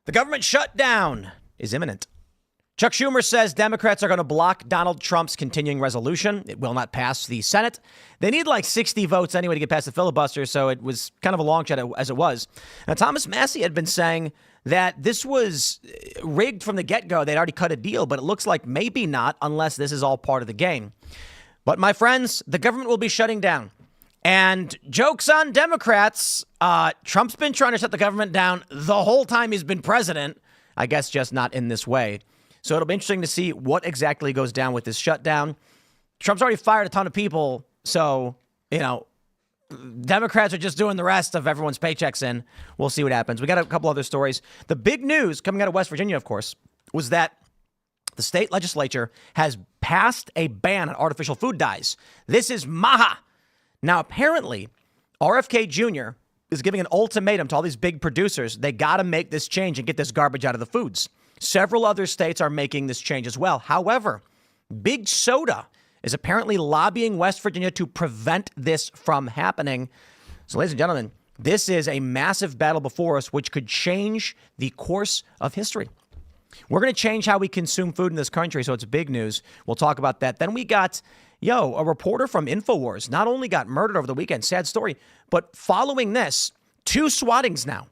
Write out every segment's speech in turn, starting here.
The government shutdown is imminent. Chuck Schumer says Democrats are going to block Donald Trump's continuing resolution. It will not pass the Senate. They need like 60 votes anyway to get past the filibuster, so it was kind of a long shot as it was. Now, Thomas Massie had been saying that this was rigged from the get-go. They'd already cut a deal, but it looks like maybe not unless this is all part of the game. But my friends, the government will be shutting down. And joke's on Democrats. Trump's been trying to shut the government down the whole time he's been president. I guess just not in this way. So it'll be interesting to see what exactly goes down with this shutdown. Trump's already fired a ton of people. So, Democrats are just doing the rest of everyone's paychecks in. We'll see what happens. We got a couple other stories. The big news coming out of West Virginia, of course, was that the state legislature has passed a ban on artificial food dyes. This is MAHA. Now, apparently, RFK Jr. is giving an ultimatum to all these big producers. They got to make this change and get this garbage out of the foods. Several other states are making this change as well. However, Big Soda is apparently lobbying West Virginia to prevent this from happening. So, ladies and gentlemen, this is a massive battle before us, which could change the course of history. We're going to change how we consume food in this country, so it's big news. We'll talk about that. Then we got, a reporter from InfoWars not only got murdered over the weekend, sad story, but following this, 2 swattings now.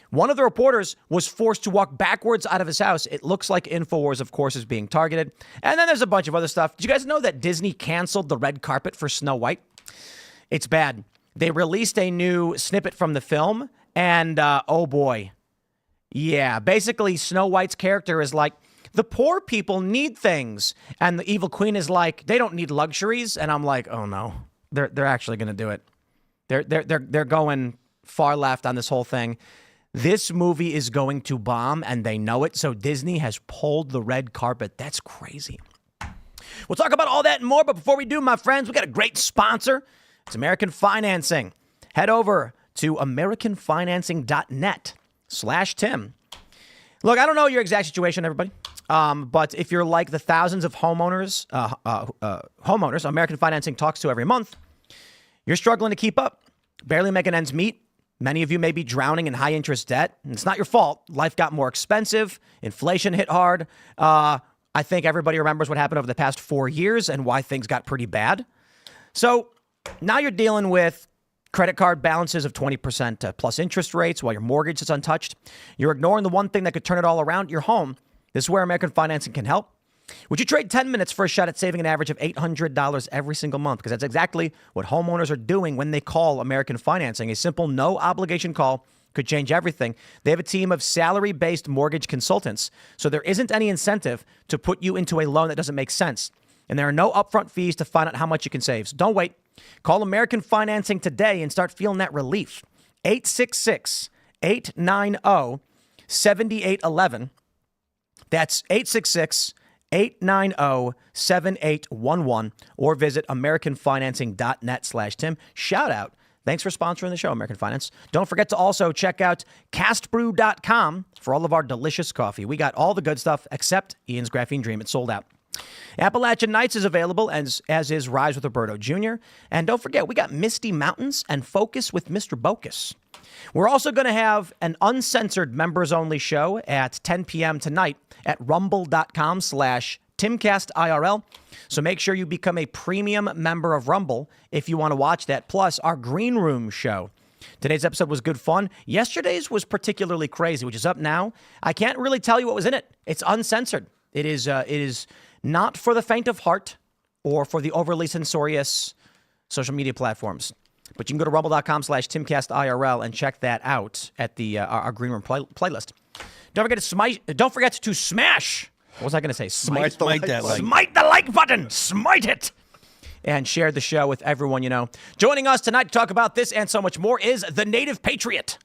One of the reporters was forced to walk backwards out of his house. It looks like InfoWars, of course, is being targeted. And then there's a bunch of other stuff. Did you guys know that Disney canceled the red carpet for Snow White? It's bad. They released a new snippet from the film, and oh boy. Yeah, basically Snow White's character is like, the poor people need things. And the evil queen is like, they don't need luxuries. And I'm like, oh no, they're actually going to do it. They're going far left on this whole thing. This movie is going to bomb and they know it. So Disney has pulled the red carpet. That's crazy. We'll talk about all that and more. But before we do, my friends, we got a great sponsor. It's American Financing. Head over to americanfinancing.net/Tim. Look, I don't know your exact situation, everybody. But if you're like the thousands of homeowners American Financing talks to every month, you're struggling to keep up, barely making ends meet. Many of you may be drowning in high interest debt. And it's not your fault. Life got more expensive. Inflation hit hard. I think everybody remembers what happened over the past 4 years and why things got pretty bad. So now you're dealing with credit card balances of 20% plus interest rates while your mortgage is untouched. You're ignoring the one thing that could turn it all around, your home. This is where American Financing can help. Would you trade 10 minutes for a shot at saving an average of $800 every single month? Because that's exactly what homeowners are doing when they call American Financing. A simple no obligation call could change everything. They have a team of salary-based mortgage consultants, so there isn't any incentive to put you into a loan that doesn't make sense. And there are no upfront fees to find out how much you can save. So don't wait. Call American Financing today and start feeling that relief. 866-890-7811. That's 866-890-7811 or visit americanfinancing.net/Tim. Shout out. Thanks for sponsoring the show, American Finance. Don't forget to also check out castbrew.com for all of our delicious coffee. We got all the good stuff except Ian's Graphene Dream. It's sold out. Appalachian Nights is available, as is Rise with Roberto Jr. And don't forget, we got Misty Mountains and Focus with Mr. Bocus. We're also going to have an uncensored members-only show at 10 p.m. tonight at rumble.com/Timcast IRL. So make sure you become a premium member of Rumble if you want to watch that. Plus, our Green Room show. Today's episode was good fun. Yesterday's was particularly crazy, which is up now. I can't really tell you what was in it. It's uncensored. It is not for the faint of heart or for the overly censorious social media platforms. But you can go to rumble.com/Timcast IRL and check that out at the our Green Room playlist. Don't forget to smash. What was I going to say? Smite the like button. Smite it. And share the show with everyone you know. Joining us tonight to talk about this and so much more is the Native Patriot.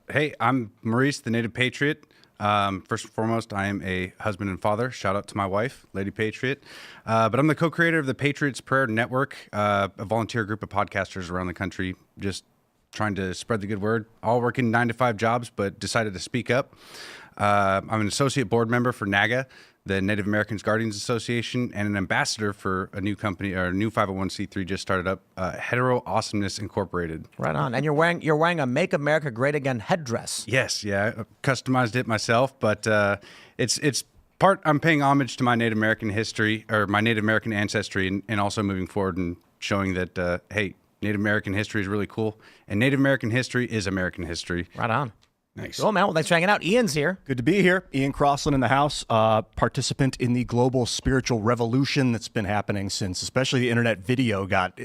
Hey, I'm Maurice, the Native Patriot. First and foremost, I am a husband and father. Shout out to my wife, Lady Patriot. But I'm the co-creator of the Patriots Prayer Network, a volunteer group of podcasters around the country, just trying to spread the good word. All working 9-to-5 jobs, but decided to speak up. I'm an associate board member for NAGA, the Native Americans Guardians Association, and an ambassador for a new company or a new 501c3 just started up, Hetero Awesomeness Incorporated. Right on. And you're wearing a Make America Great Again headdress. Yes, yeah, I customized it myself, but it's part. I'm paying homage to my Native American history or my Native American ancestry, and also moving forward and showing that hey, Native American history is really cool, and Native American history is American history. Right on. Nice. Cool, man. Well, thanks for hanging out. Ian's here. Good to be here. Ian Crossland in the house, participant in the global spiritual revolution that's been happening since especially the internet video got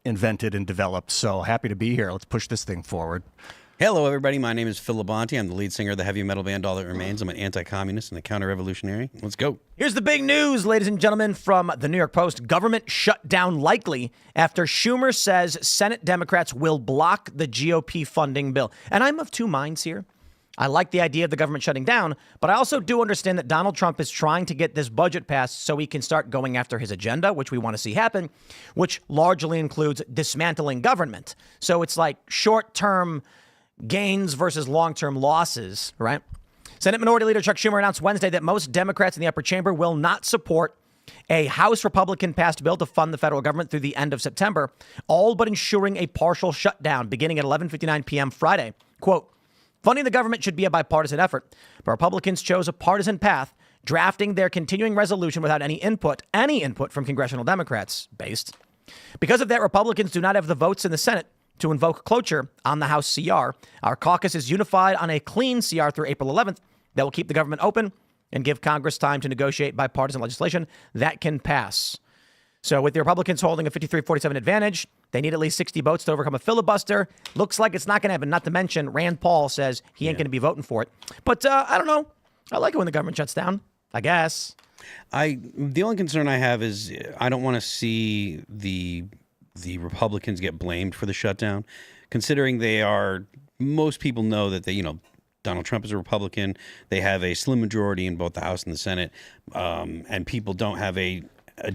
invented and developed. So happy to be here. Let's push this thing forward. Hello, everybody. My name is Phil Labonte. I'm the lead singer of the heavy metal band All That Remains. I'm an anti-communist and a counter-revolutionary. Let's go. Here's the big news, ladies and gentlemen, from the New York Post. Government shutdown likely after Schumer says Senate Democrats will block the GOP funding bill. And I'm of two minds here. I like the idea of the government shutting down, but I also do understand that Donald Trump is trying to get this budget passed so he can start going after his agenda, which we want to see happen, which largely includes dismantling government. So it's like short-term gains versus long-term losses, right? Senate Minority Leader Chuck Schumer announced Wednesday that most Democrats in the upper chamber will not support a House Republican-passed bill to fund the federal government through the end of September, all but ensuring a partial shutdown beginning at 11:59 p.m. Friday. Quote, funding the government should be a bipartisan effort, but Republicans chose a partisan path, drafting their continuing resolution without any input from congressional Democrats based. Because of that, Republicans do not have the votes in the Senate to invoke cloture on the House CR. Our caucus is unified on a clean CR through April 11th that will keep the government open and give Congress time to negotiate bipartisan legislation that can pass. So with the Republicans holding a 53-47 advantage, they need at least 60 votes to overcome a filibuster. Looks like it's not going to happen. Not to mention, Rand Paul says he ain't going to be voting for it. But I don't know. I like it when the government shuts down, I guess. The only concern I have is I don't want to see the Republicans get blamed for the shutdown, considering most people know that Donald Trump is a Republican. They have a slim majority in both the House and the Senate, and people don't have a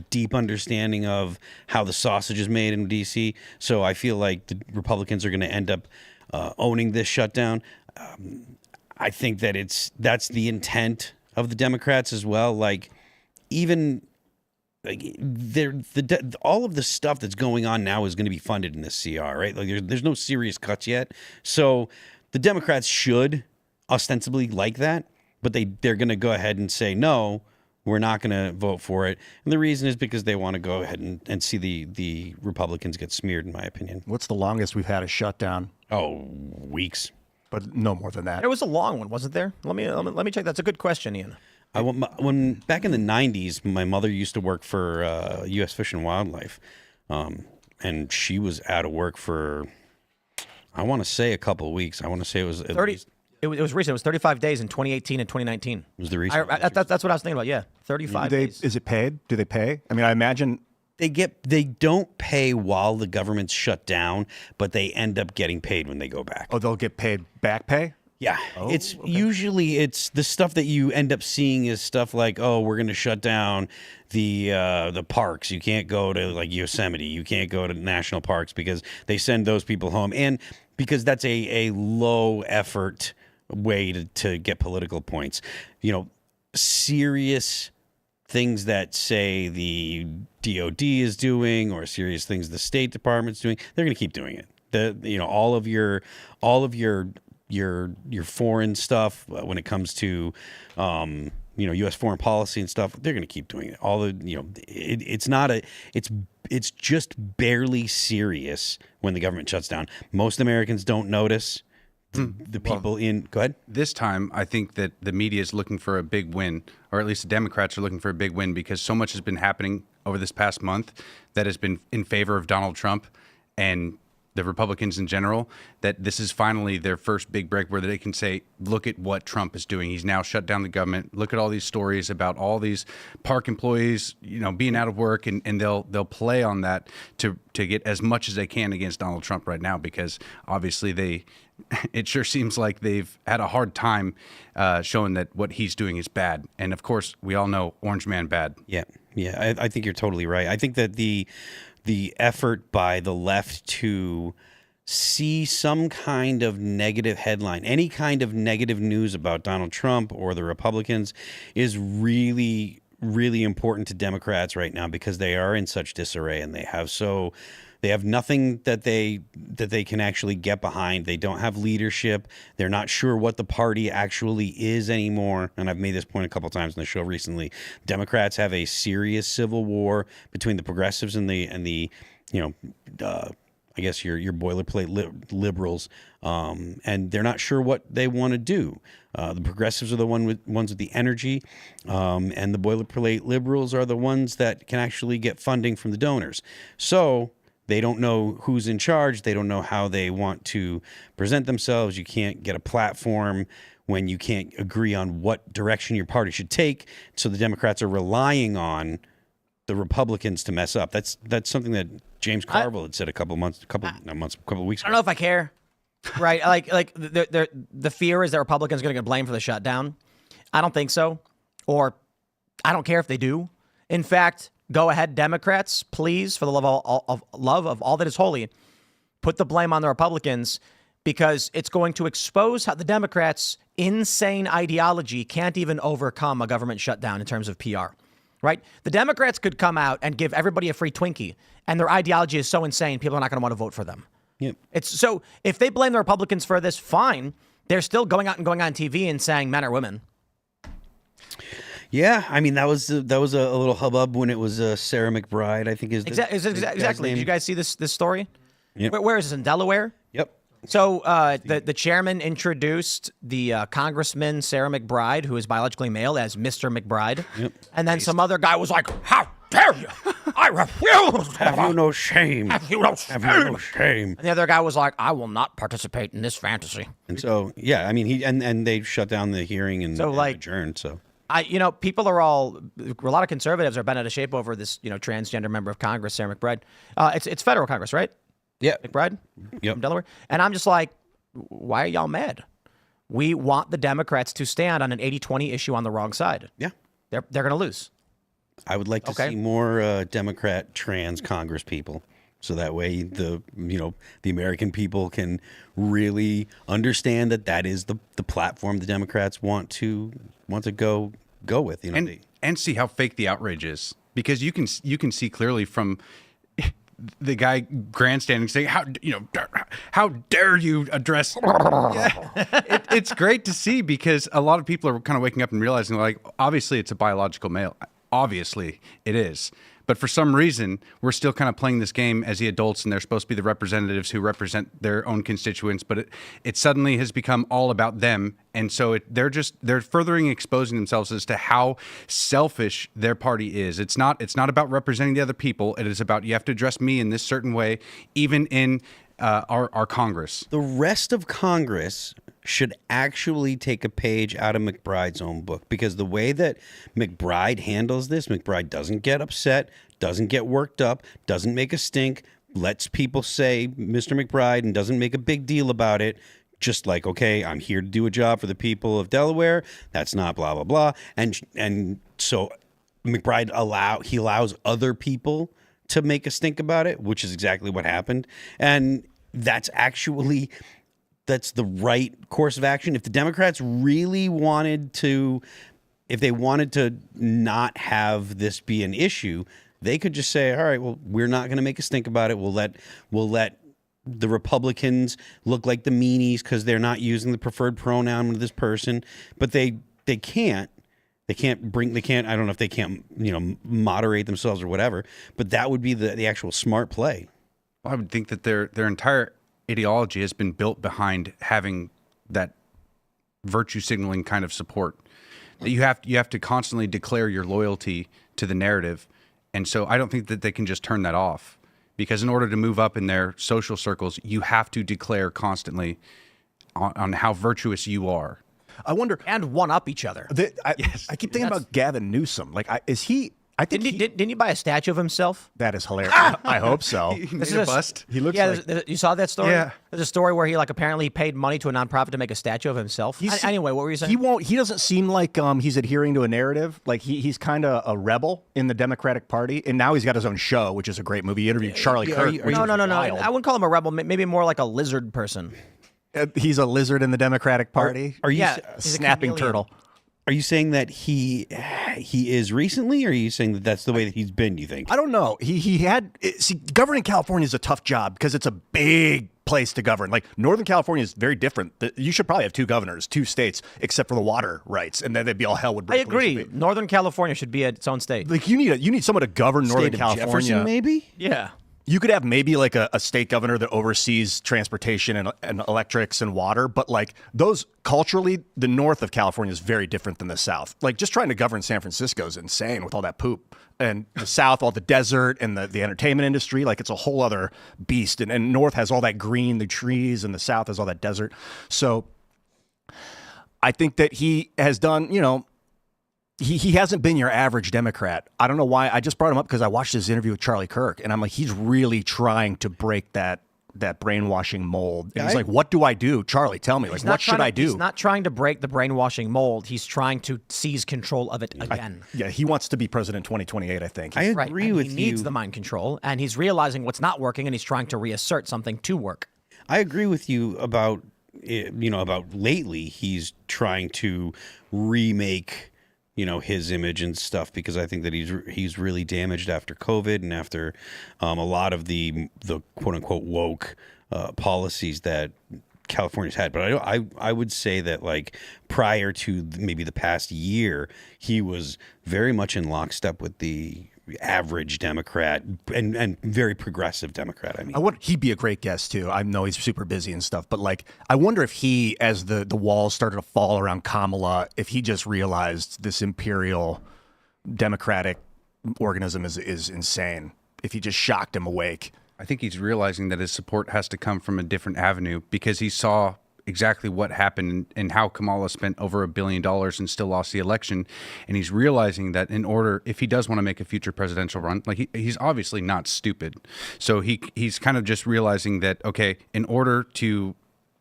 deep understanding of how the sausage is made in D.C. So I feel like the Republicans are going to end up owning this shutdown. I think that that's the intent of the Democrats as well. Like, even all of the stuff that's going on now is going to be funded in this CR, right? Like, there's no serious cuts yet. So the Democrats should ostensibly like that, but they're going to go ahead and say, no, we're not going to vote for it. And the reason is because they want to go ahead and see the Republicans get smeared, in my opinion. What's the longest we've had a shutdown? Oh, weeks. But no more than that. There was a long one, wasn't there? Let me check. That's a good question, Ian. When back in the 90s, my mother used to work for U.S. Fish and Wildlife, and she was out of work for, I want to say, a couple of weeks. I want to say it was 30. It was recent. It was 35 days in 2018 and 2019. Was the recent? That's what I was thinking about. Yeah, 35 days. Is it paid? Do they pay? I mean, I imagine they don't pay while the government's shut down, but they end up getting paid when they go back. Oh, they'll get paid back pay? Yeah, usually it's the stuff that you end up seeing is stuff like, oh, we're going to shut down the parks. You can't go to like Yosemite. You can't go to national parks because they send those people home, and because that's a low effort way to get political points. Serious things that say the DOD is doing or serious things the State Department's doing, they're going to keep doing it. All of your foreign stuff when it comes to U.S. foreign policy and stuff, they're going to keep doing it. It's just barely serious when the government shuts down. Most Americans don't notice. The people go ahead. This time, I think that the media is looking for a big win, or at least the Democrats are looking for a big win, because so much has been happening over this past month that has been in favor of Donald Trump and the Republicans in general, that this is finally their first big break where they can say, look at what Trump is doing. He's now shut down the government. Look at all these stories about all these park employees, being out of work, and they'll play on that to get as much as they can against Donald Trump right now, because obviously it sure seems like they've had a hard time showing that what he's doing is bad. And of course, we all know Orange Man bad. Yeah. I think you're totally right. I think that the effort by the left to see some kind of negative headline, any kind of negative news about Donald Trump or the Republicans is really, really important to Democrats right now, because they are in such disarray, and they have nothing that they can actually get behind. They don't have leadership. They're not sure what the party actually is anymore. And I've made this point a couple times on the show recently. Democrats have a serious civil war between the progressives and the I guess your boilerplate liberals, and they're not sure what they want to do. The progressives are the ones with the energy, and the boilerplate liberals are the ones that can actually get funding from the donors. So they don't know who's in charge. They don't know how they want to present themselves. You can't get a platform when you can't agree on what direction your party should take. So the Democrats are relying on the Republicans to mess up. That's something that James Carville had said a couple of weeks ago. I don't know if I care. Right? Like the fear is that Republicans are going to get blamed for the shutdown. I don't think so. Or I don't care if they do. In fact, go ahead, Democrats, please, for the love of all that is holy, put the blame on the Republicans, because it's going to expose how the Democrats' insane ideology can't even overcome a government shutdown in terms of PR. Right? The Democrats could come out and give everybody a free Twinkie, and their ideology is so insane, people are not going to want to vote for them. Yep. It's so if they blame the Republicans for this, fine. They're still going out and going on TV and saying men are women. Yeah, I mean that was a little hubbub when it was Sarah McBride, I think is exactly. Did you guys see this story? Yep. Where is this, in Delaware? Yep. So the chairman introduced the Congressman Sarah McBride, who is biologically male, as Mr. McBride. Yep. And then some other guy was like, "How dare you? I refuse. Have you no shame? Have you no shame? Have you no shame?" And the other guy was like, "I will not participate in this fantasy." And so, yeah, I mean, and they shut down the hearing and adjourned. So people are a lot of conservatives are bent out of shape over this, transgender member of Congress, Sarah McBride. It's federal Congress, right? Yeah. McBride? Yep. From Delaware. And I'm just like, why are y'all mad? We want the Democrats to stand on an 80-20 issue on the wrong side. Yeah. They're going to lose. I would like to see more Democrat trans Congress people, so that way the American people can really understand that is the platform the Democrats want to go with, and see how fake the outrage is, because you can see clearly from the guy grandstanding saying, how dare you address? It's great to see, because a lot of people are kind of waking up and realizing, like, obviously it's a biological male. Obviously it is. But for some reason, we're still kind of playing this game as the adults, and they're supposed to be the representatives who represent their own constituents. But it suddenly has become all about them. And so they're furthering exposing themselves as to how selfish their party is. It's not about representing the other people. It is about, you have to address me in this certain way, even in our Congress. The rest of Congress should actually take a page out of McBride's own book, because the way that McBride handles this, McBride doesn't get upset, doesn't get worked up, doesn't make a stink, lets people say Mr. McBride and doesn't make a big deal about it. Just like, okay, I'm here to do a job for the people of Delaware. That's not blah, blah, blah. And so McBride allows other people to make a stink about it, which is exactly what happened. And that's the right course of action. If the Democrats really wanted to not have this be an issue, they could just say, all right, well, we're not going to make a stink about it. We'll let the Republicans look like the meanies because they're not using the preferred pronoun with this person. But they can't. I don't know if they can't, moderate themselves or whatever, but that would be the actual smart play. Well, I would think that their entire ideology has been built behind having that virtue signaling kind of support. That you have to constantly declare your loyalty to the narrative. And so I don't think that they can just turn that off, because in order to move up in their social circles, you have to declare constantly on how virtuous you are. I wonder, and one up each other. I keep thinking about Gavin Newsom. Like, is he I think Didn't he buy a statue of himself? that is hilarious. I hope so. He This made a is a- bust. He looks Yeah, like you saw that story? Yeah. There's a story where he like apparently paid money to a nonprofit to make a statue of himself. Anyway, what were you saying? he doesn't seem like he's adhering to a narrative. Like he's kind of a rebel in the Democratic Party, and now he's got his own show, which is a great movie. He interviewed Charlie Kirk. which No. was wild. I wouldn't call him a rebel. Maybe more like a lizard person. He's a lizard in the Democratic Party. Are you Yeah, a he's a snapping chameleon. turtle? are you saying that he is recently, or are you saying that that's the way that he's been? You think? I don't know. See, governing California is a tough job because it's a big place to govern. Like Northern California is very different. You should probably have two governors, two states, except for the water rights, and then they'd be all hell would break I agree. Northern California should be its own state. Like you need someone to govern Northern State of California. Jefferson, maybe. Yeah. You could have maybe like a state governor that oversees transportation and electrics and water, but like those culturally, the north of California is very different than the south. Like just trying to govern San Francisco is insane with all that poop. And the south, all the desert and the entertainment industry, like it's a whole other beast. And north has all that green, the trees, and the south has all that desert. So I think that he has done, he hasn't been your average Democrat. I don't know why. I just brought him up because I watched his interview with Charlie Kirk, and I'm like, he's really trying to break that brainwashing mold. And he's like, what do I do? Charlie, tell me. Like, what should I do? He's not trying to break the brainwashing mold. He's trying to seize control of it again. Yeah, he wants to be president 2028, I think. I Right. agree And with he you. needs the mind control, and he's realizing what's not working, and he's trying to reassert something to work. I agree with you about about lately he's trying to remake his image and stuff, because I think that he's really damaged after COVID and after a lot of the quote unquote woke policies that California's had. But I would say that like prior to maybe the past year, he was very much in lockstep with the average Democrat and very progressive Democrat. I mean, He'd be a great guest too. I know he's super busy and stuff, but like, I wonder if he, as the walls started to fall around Kamala, if he just realized this imperial Democratic organism is insane. If he just shocked him awake. I think he's realizing that his support has to come from a different avenue, because he saw exactly what happened and how Kamala spent over $1 billion and still lost the election. And he's realizing that if he does want to make a future presidential run, like he's obviously not stupid. So he's kind of just realizing that, okay, in order to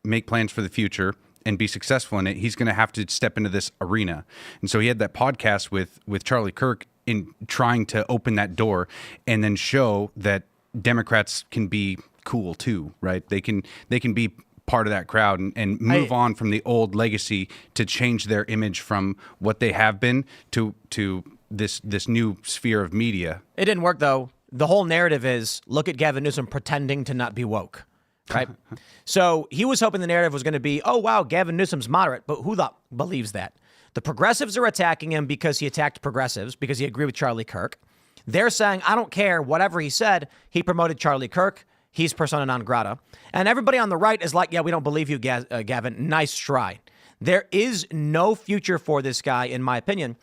make plans for the future and be successful in it, he's going to have to step into this arena. And so he had that podcast with Charlie Kirk in trying to open that door and then show that Democrats can be cool too, right? They can be part of that crowd and move on from the old legacy to change their image from what they have been to this new sphere of media. It didn't work though. The whole narrative is look at Gavin Newsom pretending to not be woke, right? So he was hoping the narrative was going to be, oh wow, Gavin Newsom's moderate, but who believes that? The progressives are attacking him because he attacked progressives, because he agreed with Charlie Kirk. They're saying, I don't care, whatever he said, he promoted Charlie Kirk. He's persona non grata. And everybody on the right is like, yeah, we don't believe you, Gavin. Nice try. There is no future for this guy, in my opinion.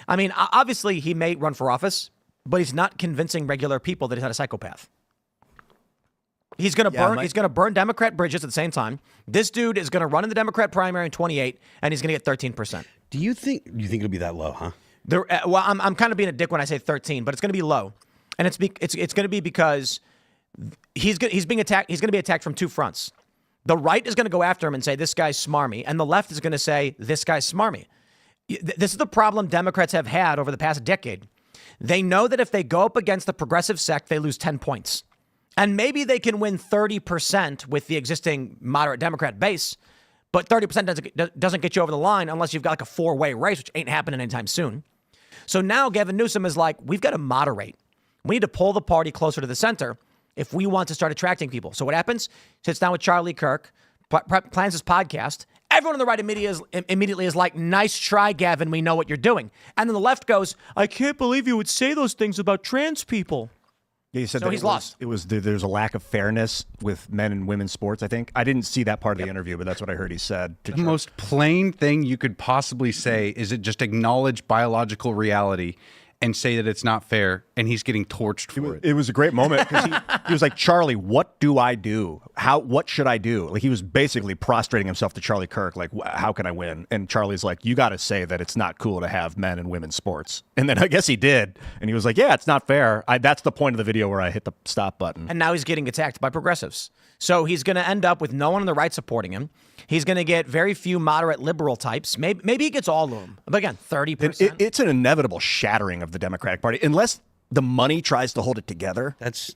I mean, obviously, he may run for office, but he's not convincing regular people that he's not a psychopath. He's going to burn Democrat bridges at the same time. This dude is going to run in the Democrat primary in 28, and he's going to get 13%. do you think it'll be that low, huh? Well, I'm kind of being a dick when I say 13, but it's going to be low. And it's going to be because he's being attacked. He's going to be attacked from two fronts. The right is going to go after him and say, this guy's smarmy. And the left is going to say, this guy's smarmy. This is the problem Democrats have had over the past decade. They know that if they go up against the progressive sect, they lose 10 points. And maybe they can win 30% with the existing moderate Democrat base, but 30% doesn't get you over the line unless you've got like a four-way race, which ain't happening anytime soon. So now Gavin Newsom is like, we've got to moderate. We need to pull the party closer to the center if we want to start attracting people. So what happens? Sits down with Charlie Kirk, plans his podcast. Everyone on the right immediately is like, nice try, Gavin. We know what you're doing. And then the left goes, I can't believe you would say those things about trans people. Yeah, he said So that he's lost. There's a lack of fairness with men and women's sports, I think. I didn't see that part of the interview, but that's what I heard he said. The most plain thing you could possibly say is it just acknowledge biological reality and say that it's not fair, and he's getting torched for it. It was a great moment because he was like, Charlie, what do I do? What should I do? Like, he was basically prostrating himself to Charlie Kirk. Like, how can I win? And Charlie's like, you got to say that it's not cool to have men and women's sports. And then I guess he did. And he was like, yeah, it's not fair. That's the point of the video where I hit the stop button. And now he's getting attacked by progressives. So he's going to end up with no one on the right supporting him. He's going to get very few moderate liberal types. Maybe he gets all of them. But again, 30%. It's an inevitable shattering of the Democratic Party unless the money tries to hold it together. That's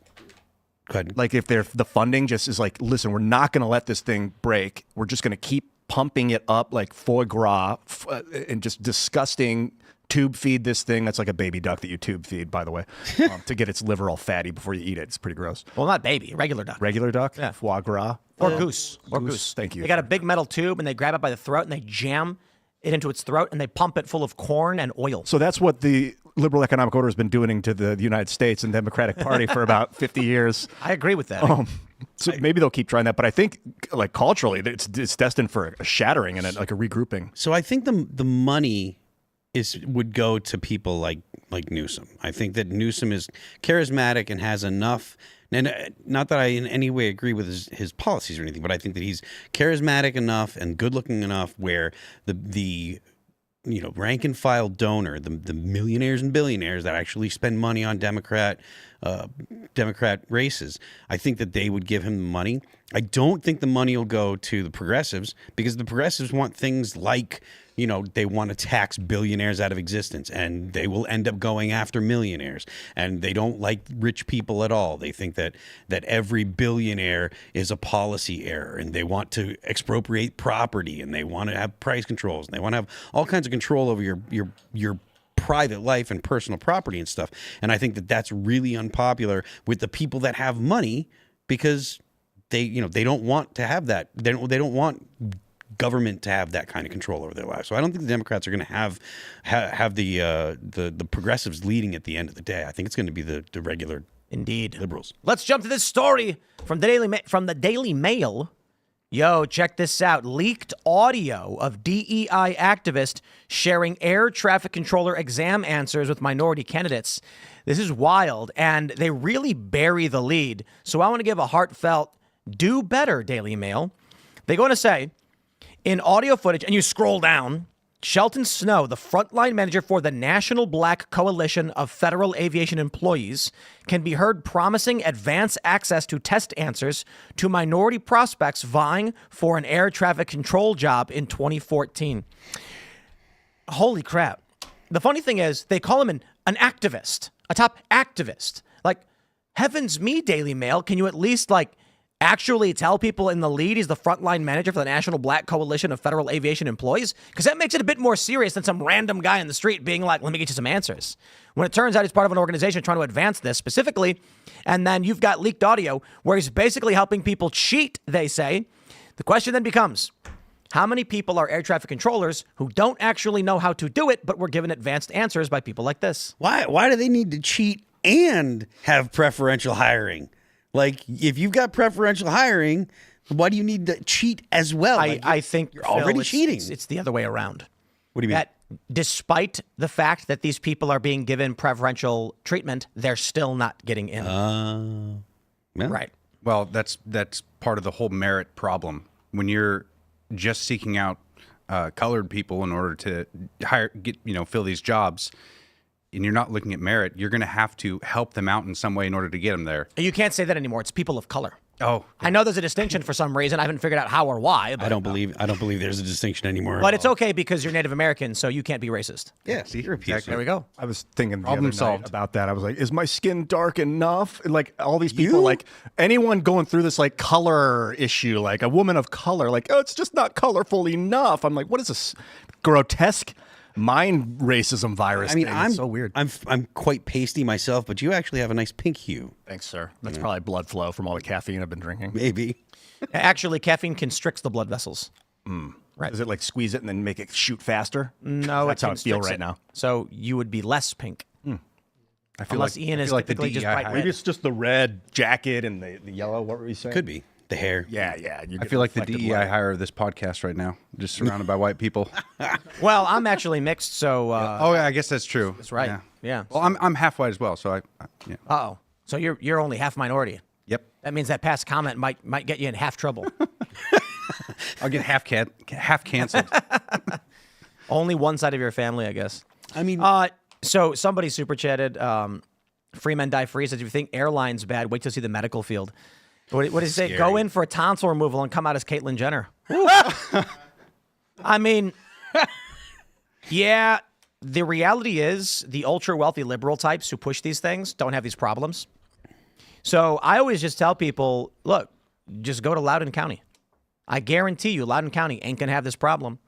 good. Like if the funding just is like, listen, we're not going to let this thing break. We're just going to keep pumping it up like foie gras and just disgusting tube feed this thing. That's like a baby duck that you tube feed, by the way, to get its liver all fatty before you eat it. It's pretty gross. Well, not baby, regular duck. Regular duck? Yeah. Foie gras? Or goose. Or goose. Thank you. They got a big metal tube and they grab it by the throat and they jam it into its throat and they pump it full of corn and oil. So that's what the liberal economic order has been doing to the United States and Democratic Party for about 50 years. I agree with that. So maybe they'll keep trying that, but I think like culturally it's destined for a shattering and like a regrouping. So I think the money would go to people like Newsom. I think that Newsom is charismatic and has enough. And not that I in any way agree with his policies or anything, but I think that he's charismatic enough and good looking enough where the rank and file donor, the millionaires and billionaires that actually spend money on Democrat races, I think that they would give him the money. I don't think the money will go to the progressives because the progressives want things like, they want to tax billionaires out of existence and they will end up going after millionaires, and they don't like rich people at all. They think that every billionaire is a policy error and they want to expropriate property and they want to have price controls and they want to have all kinds of control over your private life and personal property and stuff. And I think that that's really unpopular with the people that have money because they don't want to have that. They don't want government to have that kind of control over their lives. So I don't think the Democrats are going to have the progressives leading at the end of the day. I think it's going to be the regular liberals. Let's jump to this story from the Daily Mail. Yo, check this out. Leaked audio of DEI activist sharing air traffic controller exam answers with minority candidates. This is wild, and they really bury the lead. So I want to give a heartfelt do better, Daily Mail. They go on to say, in audio footage, and you scroll down, Shelton Snow, the frontline manager for the National Black Coalition of Federal Aviation Employees, can be heard promising advance access to test answers to minority prospects vying for an air traffic control job in 2014. Holy crap. The funny thing is, they call him an activist, a top activist. Like, heavens me, Daily Mail, can you at least, actually tell people in the lead he's the frontline manager for the National Black Coalition of Federal Aviation Employees? Because that makes it a bit more serious than some random guy in the street being like, let me get you some answers. When it turns out he's part of an organization trying to advance this specifically, and then you've got leaked audio where he's basically helping people cheat, they say. The question then becomes, how many people are air traffic controllers who don't actually know how to do it, but were given advanced answers by people like this? Why do they need to cheat and have preferential hiring? Like, if you've got preferential hiring, why do you need to cheat as well? I think you're already cheating. It's the other way around. What do you mean? That despite the fact that these people are being given preferential treatment, they're still not getting in. Yeah. Right. Well, that's part of the whole merit problem. When you're just seeking out colored people in order to fill these jobs, and you're not looking at merit, you're going to have to help them out in some way in order to get them there. You can't say that anymore. It's people of color. Oh, I know there's a distinction for some reason. I haven't figured out how or why. But I don't believe there's a distinction anymore. But it's okay because you're Native American, so you can't be racist. Yeah, see, you're a piece. There we go. I was thinking the Problem other night solved. about that. I was like, is my skin dark enough? And like all these people, like anyone going through this like color issue, like a woman of color, like, oh, it's just not colorful enough. I'm like, what is this grotesque mind racism virus? I mean, thing? It's so weird. I'm quite pasty myself, but you actually have a nice pink hue. Thanks, sir. That's probably blood flow from all the caffeine I've been drinking. Maybe. Actually, caffeine constricts the blood vessels. Right. Does it like squeeze it and then make it shoot faster? No, That's it how I feel constricts right it. now. So you would be less pink. I feel Unless like Ian I is feel like the typically just DEI bright hire. red. Maybe it's just the red jacket and the yellow. What were you saying? Could be. The hair. Yeah. I feel like the DEI hire of this podcast right now, just surrounded by white people. Well, I'm actually mixed, so Oh, yeah, I guess that's true. that's right. Yeah. Yeah. Well, I'm half white as well, so yeah. Uh-oh. So you're only half minority. Yep. That means that past comment might get you in half trouble. I'll get half canceled. Only one side of your family, I guess. I mean, So somebody super chatted. Free men die free. Says, if you think airlines bad, wait till you see the medical field. What does he say? Scary. Go in for a tonsil removal and come out as Caitlyn Jenner. I mean, yeah. The reality is the ultra wealthy liberal types who push these things don't have these problems. So I always just tell people, look, just go to Loudoun County. I guarantee you Loudoun County ain't going to have this problem.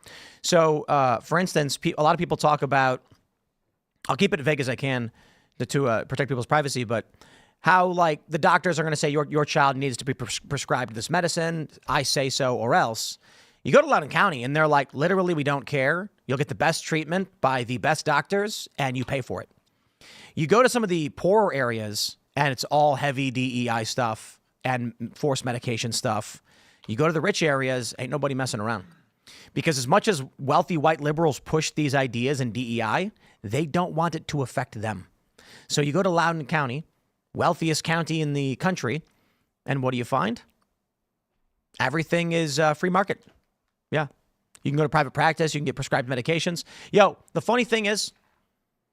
So, for instance, a lot of people talk about, I'll keep it vague as I can to protect people's privacy, but how like the doctors are going to say your child needs to be prescribed this medicine. I say so or else. You go to Loudoun County and they're like, literally, we don't care. You'll get the best treatment by the best doctors and you pay for it. You go to some of the poorer areas and it's all heavy DEI stuff and forced medication stuff. You go to the rich areas, ain't nobody messing around. Because as much as wealthy white liberals push these ideas in DEI, they don't want it to affect them. So you go to Loudoun County, wealthiest county in the country, and what do you find? Everything is free market. Yeah. You can go to private practice. You can get prescribed medications. Yo, the funny thing is,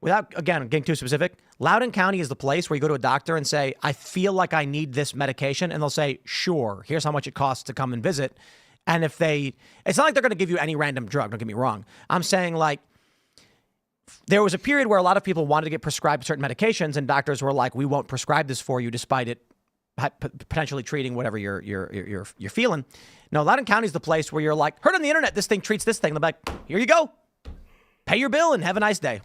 without, again, getting too specific, Loudoun County is the place where you go to a doctor and say, I feel like I need this medication. And they'll say, sure, here's how much it costs to come and visit. And if it's not like they're going to give you any random drug. Don't get me wrong. I'm saying like, there was a period where a lot of people wanted to get prescribed certain medications and doctors were like, we won't prescribe this for you despite it potentially treating whatever you're feeling. No, Loudoun County is the place where you're like, heard on the internet, this thing treats this thing. They're like, here you go. Pay your bill and have a nice day.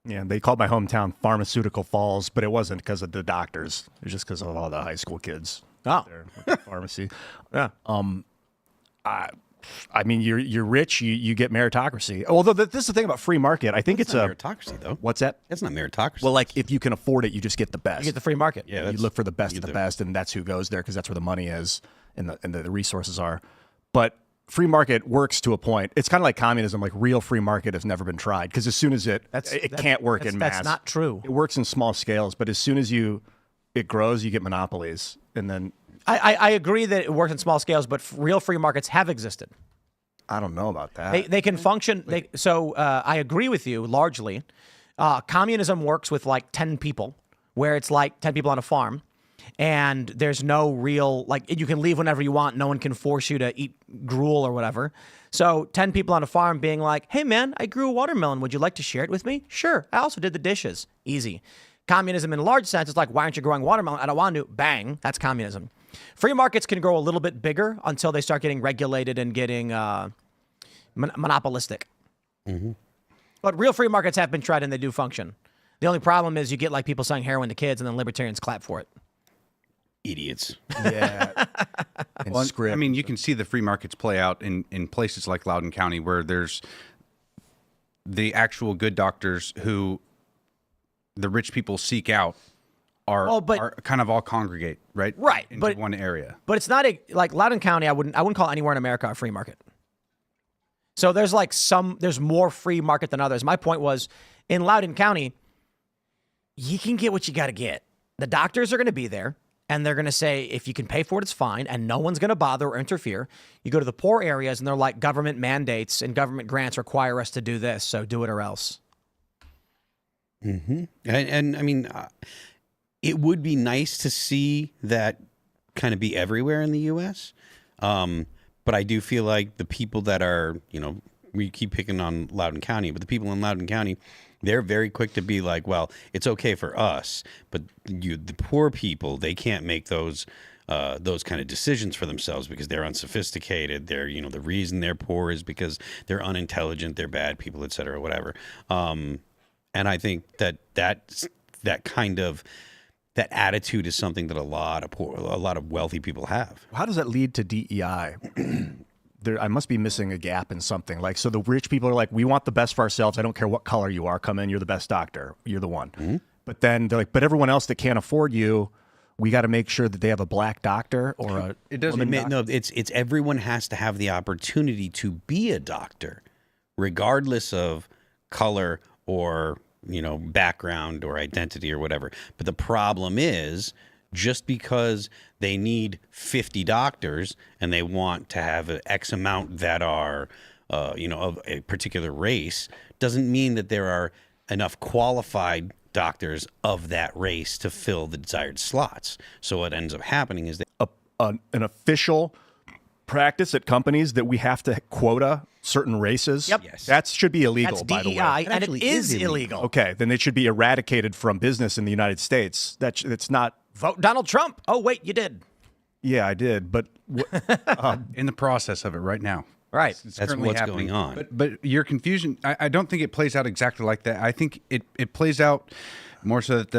Yeah, they called my hometown Pharmaceutical Falls, but it wasn't because of the doctors. It was just because of all the high school kids there with the pharmacy. Yeah. I mean, you're rich, you get meritocracy. Although this is the thing about free market. I think it's it's not meritocracy, though. What's that? It's not meritocracy. Well, like if you can afford it, you just get the best. You get the free market. Yeah, you look for the best of the best, and that's who goes there because that's where the money is and the resources are. But free market works to a point. It's kind of like communism. Like real free market has never been tried because as soon as it can't work in mass. That's not true. It works in small scales, but as soon as it grows, you get monopolies, and then I agree that it works in small scales, but real free markets have existed. I don't know about that. They can function. I agree with you largely. Communism works with like 10 people, where it's like 10 people on a farm, and there's no real, like, you can leave whenever you want. No one can force you to eat gruel or whatever. So 10 people on a farm being like, hey, man, I grew a watermelon. Would you like to share it with me? Sure. I also did the dishes. Easy. Communism in a large sense is like, why aren't you growing watermelon? I don't want to. Bang. That's communism. Free markets can grow a little bit bigger until they start getting regulated and getting monopolistic. Mm-hmm. But real free markets have been tried and they do function. The only problem is you get like people selling heroin to kids and then libertarians clap for it. Idiots. Yeah. Well, I mean, you can see the free markets play out in places like Loudoun County where there's the actual good doctors who the rich people seek out are kind of all congregate, right? Right. Into one area. But it's not like Loudoun County, I wouldn't call anywhere in America a free market. So there's like there's more free market than others. My point was in Loudoun County, you can get what you got to get. The doctors are going to be there and they're going to say, if you can pay for it, it's fine. And no one's going to bother or interfere. You go to the poor areas and they're like, government mandates and government grants require us to do this. So do it or else. Mm-hmm. And I mean, it would be nice to see that kind of be everywhere in the U.S. But I do feel like the people that are, we keep picking on Loudoun County, but the people in Loudoun County, they're very quick to be like, well, it's okay for us, but the poor people, they can't make those kind of decisions for themselves because they're unsophisticated. They're, the reason they're poor is because they're unintelligent, they're bad people, et cetera, whatever. And I think that attitude is something that a lot of wealthy people have. How does that lead to DEI? I must be missing a gap in something. Like, so the rich people are like, we want the best for ourselves. I don't care what color you are. Come in. You're the best doctor. You're the one. Mm-hmm. But then they're like, but everyone else that can't afford you, we got to make sure that they have a black doctor or a It doesn't. No, it's everyone has to have the opportunity to be a doctor, regardless of color or background or identity or whatever. But the problem is, just because they need 50 doctors and they want to have an X amount that are, of a particular race, doesn't mean that there are enough qualified doctors of that race to fill the desired slots. So what ends up happening is that an official practice at companies that we have to quota certain races. Yep. Yes. That should be illegal, That's by the way. DEI, and it actually is is illegal. Okay, then it should be eradicated from business in the United States. It's not. Vote Donald Trump. Oh, wait, you did. Yeah, I did, but In the process of it right now. Right. It's That's currently what's happening. going on. But your confusion, I don't think it plays out exactly like that. I think it plays out more so that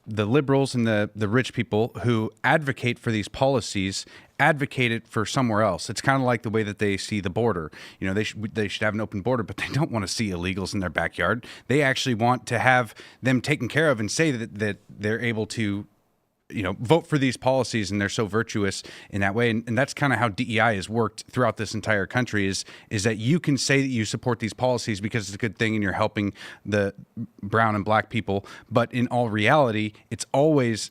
the liberals and the rich people who advocate for these policies advocate it for somewhere else. It's kind of like the way that they see the border. They should have an open border, but they don't want to see illegals in their backyard. They actually want to have them taken care of and say that they're able to vote for these policies, and they're so virtuous in that way. And that's kind of how DEI has worked throughout this entire country is that you can say that you support these policies because it's a good thing and you're helping the brown and black people. But in all reality, it's always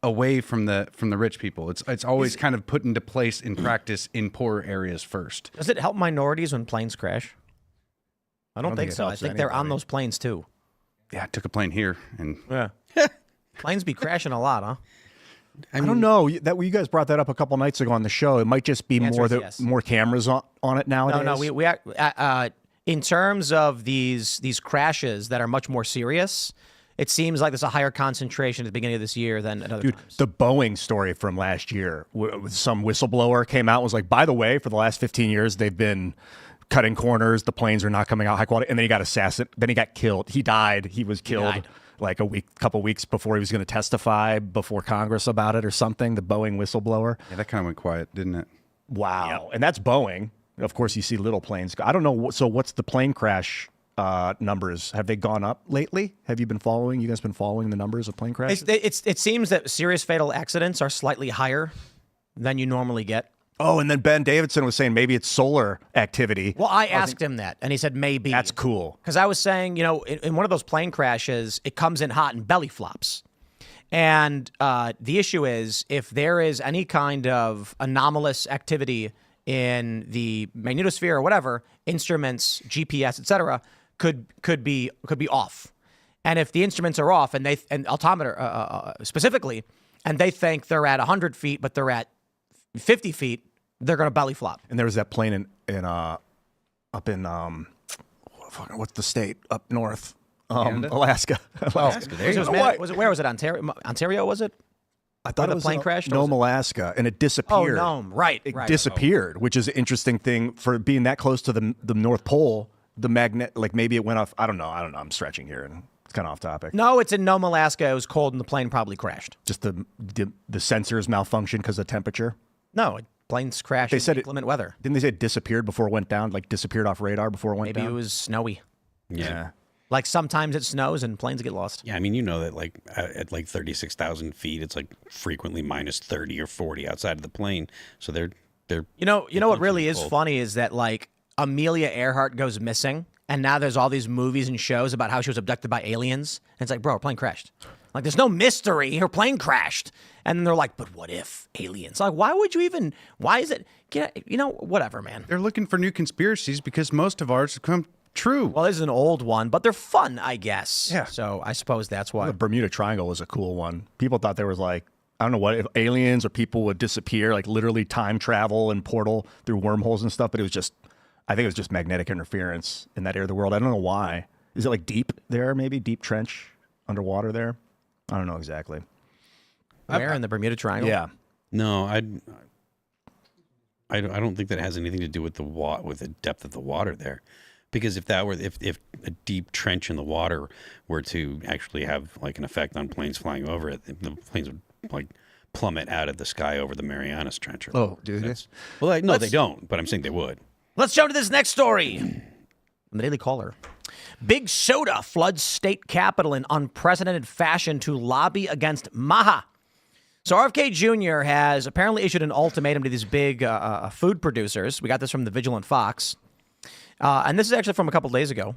away from the rich people. It's always kind of put into place in practice in poorer areas first. Does it help minorities when planes crash? I don't think it so. I helps think they're on anybody. those planes too. Yeah, I took a plane here and Yeah. Planes be crashing a lot, huh? I don't know. That you guys brought that up a couple nights ago on the show. It might just be Answer more is that yes. more cameras on it nowadays. No, we in terms of these crashes that are much more serious, it seems like there's a higher concentration at the beginning of this year than at other Dude, times. the Boeing story from last year, some whistleblower came out and was like, by the way, for the last 15 years, they've been cutting corners. The planes are not coming out high quality. And then he got assassinated. Then he got killed. He died. He was killed like couple weeks before he was going to testify before Congress about it or something. The Boeing whistleblower. yeah, that kind of went quiet, didn't it? Wow. And that's Boeing. Of course, you see little planes. I don't know. So what's the plane crash numbers? Have they gone up lately? Have you been following? You guys been following the numbers of plane crashes? It seems that serious fatal accidents are slightly higher than you normally get. Oh, and then Ben Davidson was saying maybe it's solar activity. Well, I asked him that, and he said maybe. That's cool. Because I was saying, in one of those plane crashes, it comes in hot and belly flops. And the issue is, if there is any kind of anomalous activity in the magnetosphere or whatever, instruments, GPS, etc., could be off. And if the instruments are off, and altimeter specifically, and they think they're at 100 feet, but they're at 50 feet, they're going to belly flop. And there was that plane up in what's the state up north? Alaska. Alaska, there you go. Where was it? Ontario? Ontario, was it? I thought the it was plane crashed, or Nome, was Alaska, and it Oh, disappeared. no. Right. It right. disappeared, which is an interesting thing for being that close to the North Pole. The magnet, like maybe it went off. I don't know. I'm stretching here, and it's kind of off topic. No, it's in Nome, Alaska. It was cold, and the plane probably crashed. Just the sensors malfunctioned because of temperature. No, planes crash They in said inclement weather. Didn't they say it disappeared before it went down? Like disappeared off radar before it went Maybe down? it was snowy. Yeah. Like sometimes it snows and planes get lost. Yeah, I mean, you know that like at like 36,000 feet, it's like frequently minus 30 or 40 outside of the plane. So they're You know what really is cold. funny is that like Amelia Earhart goes missing, and now there's all these movies and shows about how she was abducted by aliens. And it's like, bro, her plane crashed. Like, there's no mystery. Her plane crashed. And then they're like, but what if aliens? Like, why would you even? Why is it? Whatever, man. They're looking for new conspiracies because most of ours have come true. Well, this is an old one, but they're fun, I guess. Yeah. So I suppose that's why. The Bermuda Triangle was a cool one. People thought there was like, I don't know what, if aliens or people would disappear, like literally time travel and portal through wormholes and stuff. But it was just, I think it was just magnetic interference in that area of the world. I don't know why. Is it like deep there, maybe? Deep trench underwater there? I don't know exactly. Where in the Bermuda Triangle? Yeah. no, I don't think that has anything to do with the depth of the water there, because if a deep trench in the water were to actually have like an effect on planes flying over it, the planes would like plummet out of the sky over the Marianas Trench. Oh, do they? Well, no, they don't, but I'm saying they would. Let's jump to this next story. From the Daily Caller. Big Soda floods state capitol in unprecedented fashion to lobby against Maha. So RFK Jr. has apparently issued an ultimatum to these big food producers. We got this from the Vigilant Fox. And this is actually from a couple days ago.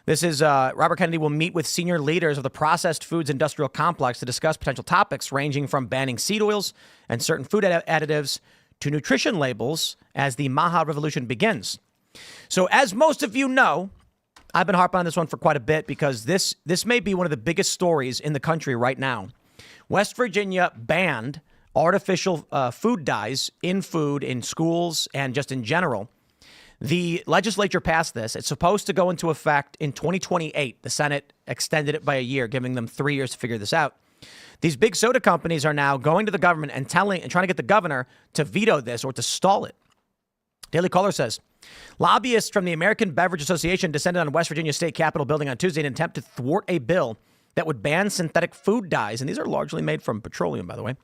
This is Robert Kennedy will meet with senior leaders of the processed foods industrial complex to discuss potential topics ranging from banning seed oils and certain food additives to nutrition labels as the Maha Revolution begins. So as most of you know, I've been harping on this one for quite a bit because this may be one of the biggest stories in the country right now. West Virginia banned artificial food dyes in food, in schools, and just in general. The legislature passed this. It's supposed to go into effect in 2028. The Senate extended it by a year, giving them 3 years to figure this out. These big soda companies are now going to the government and trying to get the governor to veto this or to stall it. Daily Caller says, lobbyists from the American Beverage Association descended on West Virginia State Capitol building on Tuesday in an attempt to thwart a bill that would ban synthetic food dyes. And these are largely made from petroleum, by the way.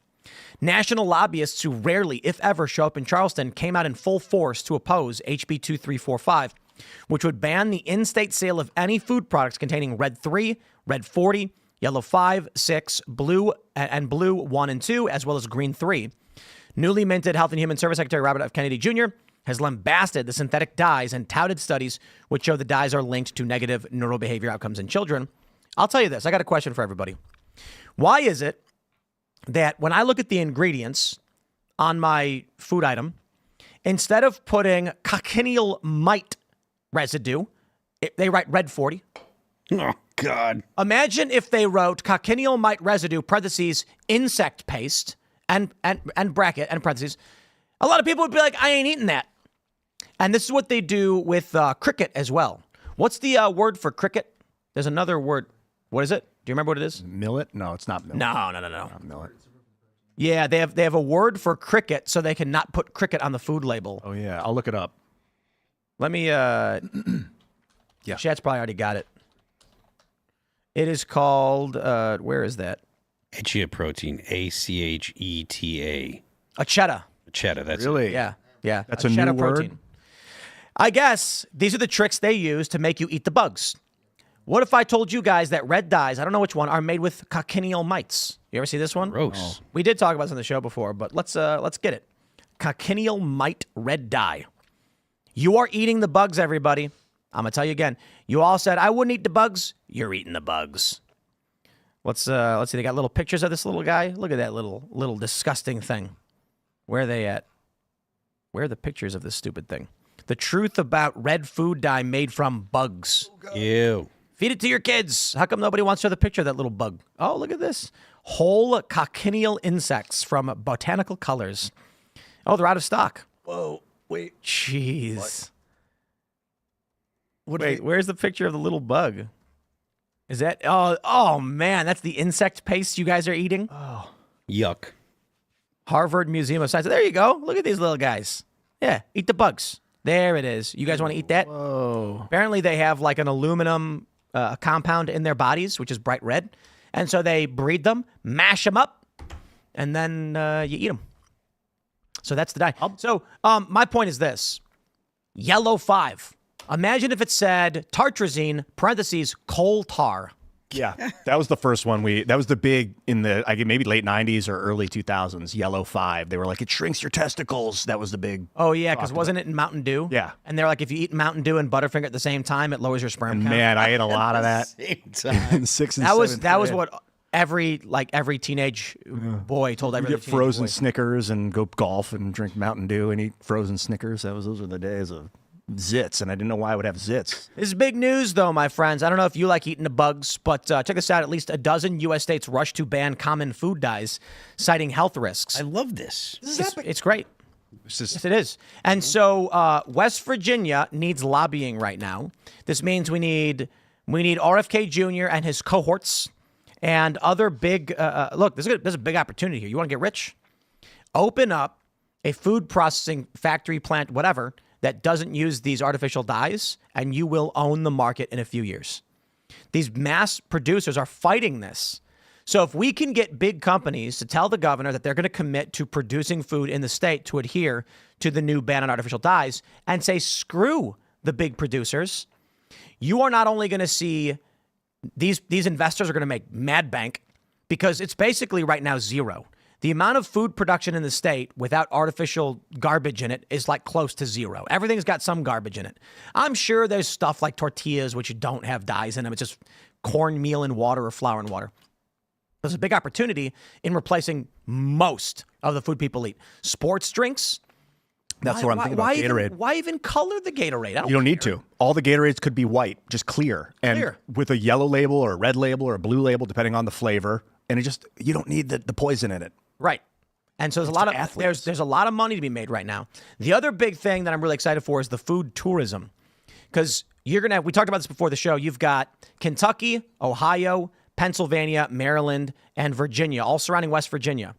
National lobbyists who rarely, if ever, show up in Charleston came out in full force to oppose HB 2345, which would ban the in-state sale of any food products containing red 3, red 40, yellow 5, 6, blue, and blue 1 and 2, as well as green 3. Newly minted Health and Human Service Secretary Robert F. Kennedy Jr. has lambasted the synthetic dyes and touted studies which show the dyes are linked to negative neurobehavior outcomes in children. I'll tell you this. I got a question for everybody. Why is it that when I look at the ingredients on my food item, instead of putting cochineal mite residue, they write red 40? Oh, God. Imagine if they wrote cochineal mite residue, parentheses, insect paste, and bracket, and parentheses. A lot of people would be like, I ain't eating that. And this is what they do with cricket as well. What's the word for cricket? There's another word. What is it? Do you remember what it is? Millet? No, it's not millet. No. Not millet. Yeah, they have a word for cricket so they can not put cricket on the food label. Oh, yeah. I'll look it up. Let me, Yeah. Chat's probably already got it. It is called, where is that? Acheta protein, ACHETA. Acheta. Acheta, that's Really? Yeah. That's a new word? I guess these are the tricks they use to make you eat the bugs. What if I told you guys that red dyes, I don't know which one, are made with cochineal mites? You ever see this one? gross. We did talk about this on the show before, but let's get it. Cochineal mite red dye. You are eating the bugs, everybody. I'm gonna tell you again. You all said I wouldn't eat the bugs. You're eating the bugs. Let's see. They got little pictures of this little guy. Look at that little disgusting thing. Where are they at? Where are the pictures of this stupid thing? The truth about red food dye made from bugs. Ew. Feed it to your kids. How come nobody wants to show the picture of that little bug? Oh, look at this. Whole cochineal insects from Botanical Colors. Oh, they're out of stock. Whoa. Wait. Jeez. What? Wait, where's the picture of the little bug? Is that? Oh man, that's the insect paste you guys are eating? Yuck. Harvard Museum of Science. There you go. Look at these little guys. Yeah, eat the bugs. There it is. You guys want to eat that? Whoa. Apparently they have like an aluminum compound in their bodies, which is bright red. And so they breed them, mash them up, and then you eat them. So that's the dye. So my point is this. Yellow 5. Imagine if it said tartrazine, parentheses, coal tar. Yeah, that was the first one that was the big in the, maybe late 90s or early 2000s, Yellow 5. They were like, it shrinks your testicles. That was the big. Oh, yeah, because wasn't it in Mountain Dew? Yeah. And they're like, if you eat Mountain Dew and Butterfinger at the same time, it lowers your sperm count. Man, I ate a lot of that. Same time. In 6th and That was 7th grade. what every teenage boy told every You other get teenage frozen boy. Snickers and go golf and drink Mountain Dew and eat frozen Snickers. Those were the days of zits, and I didn't know why I would have zits. This is big news, though, my friends. I don't know if you like eating the bugs, but check this out. At least a dozen U.S. states rush to ban common food dyes, citing health risks. I love this. It's great. Yes, it is. And so West Virginia needs lobbying right now. This means we need RFK Jr. and his cohorts and other big look, there's a big opportunity here. You want to get rich? Open up a food processing factory, plant, whatever, that doesn't use these artificial dyes, and you will own the market in a few years. These mass producers are fighting this. So if we can get big companies to tell the governor that they're going to commit to producing food in the state to adhere to the new ban on artificial dyes and say, screw the big producers, you are not only going to see these investors are going to make mad bank, because it's basically right now zero. The amount of food production in the state without artificial garbage in it is like close to zero. Everything's got some garbage in it. I'm sure there's stuff like tortillas, which don't have dyes in them. It's just cornmeal and water or flour and water. There's a big opportunity in replacing most of the food people eat. Sports drinks. That's what I'm thinking about Gatorade. Why even color the Gatorade? You don't need to. All the Gatorades could be white, just clear. And with a yellow label or a red label or a blue label, depending on the flavor. And you don't need the poison in it. Right. And so there's a lot of athletes. There's a lot of money to be made right now. The other big thing that I'm really excited for is the food tourism. Because we talked about this before the show. You've got Kentucky, Ohio, Pennsylvania, Maryland, and Virginia, all surrounding West Virginia.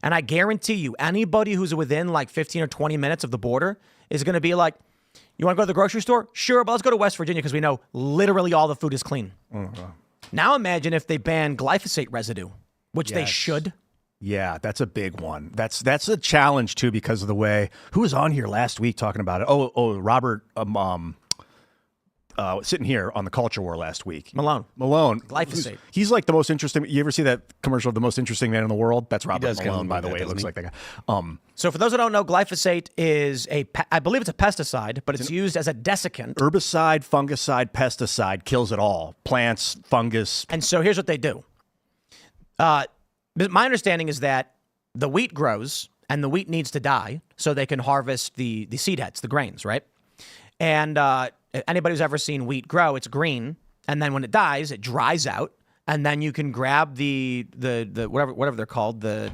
And I guarantee you, anybody who's within like 15 or 20 minutes of the border is going to be like, you want to go to the grocery store? Sure, but let's go to West Virginia because we know literally all the food is clean. Now imagine if they ban glyphosate residue, which they should. Yeah, that's a big one. That's a challenge too because of the way. Who was on here last week talking about it? Robert, sitting here on the Culture War last week. Malone. Glyphosate. He's like the most interesting. You ever see that commercial of the most interesting man in the world? That's Robert Malone, by the way. It looks like that guy. So for those who don't know, glyphosate is I believe it's a pesticide, but it's used as a desiccant. Herbicide, fungicide, pesticide, kills it all. Plants, fungus. And so here's what they do. My understanding is that the wheat grows and the wheat needs to die so they can harvest the seed heads, the grains, right? And anybody who's ever seen wheat grow, it's green. And then when it dies, it dries out. And then you can grab the whatever they're called, the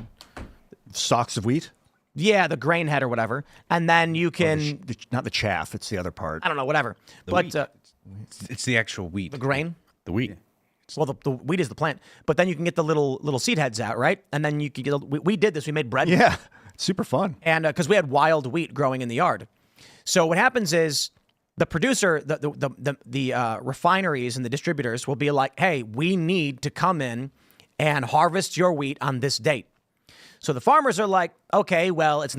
stalks of wheat. Yeah, the grain head or whatever. And then you can not the chaff. It's the other part. I don't know, whatever. But it's the actual wheat. The grain. The wheat. Well, the wheat is the plant, but then you can get the little seed heads out, right? And then you can get. We did this. We made bread. Yeah, super fun. And because we had wild wheat growing in the yard, so what happens is the producer, the refineries and the distributors will be like, "Hey, we need to come in and harvest your wheat on this date." So the farmers are like, "Okay, well, it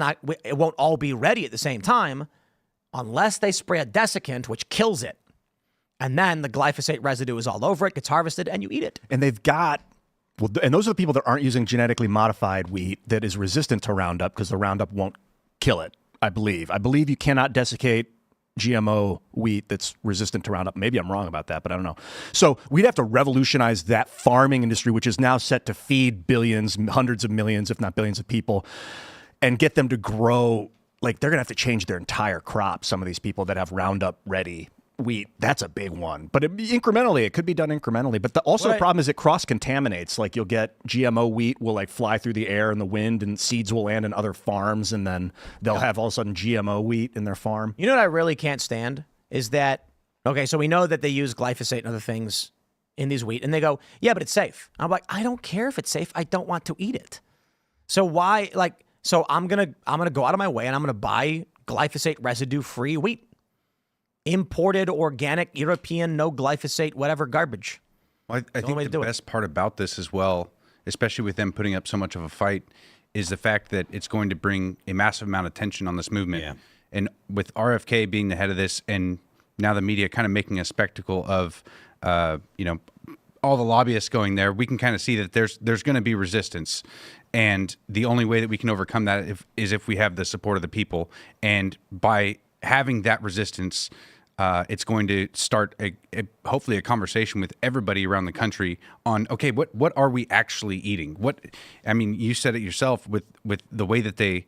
won't all be ready at the same time, unless they spray a desiccant, which kills it." And then the glyphosate residue is all over it, gets harvested, and you eat it. And and those are the people that aren't using genetically modified wheat that is resistant to Roundup because the Roundup won't kill it, I believe. I believe you cannot desiccate GMO wheat that's resistant to Roundup. Maybe I'm wrong about that, but I don't know. So we'd have to revolutionize that farming industry, which is now set to feed billions, hundreds of millions, if not billions of people, and get them to grow. Like they're going to have to change their entire crop, some of these people that have Roundup ready wheat. That's a big one. But it could be done incrementally. But the problem is it cross-contaminates. Like you'll get GMO wheat will like fly through the air in the wind and seeds will land in other farms and then they'll have all of a sudden GMO wheat in their farm. You know what I really can't stand is that, okay, so we know that they use glyphosate and other things in these wheat and they go, yeah, but it's safe. I'm like, I don't care if it's safe. I don't want to eat it. So why, I'm going to go out of my way and I'm going to buy glyphosate residue free wheat. Imported, organic, European, no glyphosate, whatever garbage. Well, I think the best part about this as well, especially with them putting up so much of a fight, is the fact that it's going to bring a massive amount of tension on this movement. Yeah. And with RFK being the head of this and now the media kind of making a spectacle of, all the lobbyists going there, we can kind of see that there's going to be resistance. And the only way that we can overcome that is if we have the support of the people. And by having that resistance, it's going to start hopefully a conversation with everybody around the country on, okay, what are we actually eating? You said it yourself with the way that they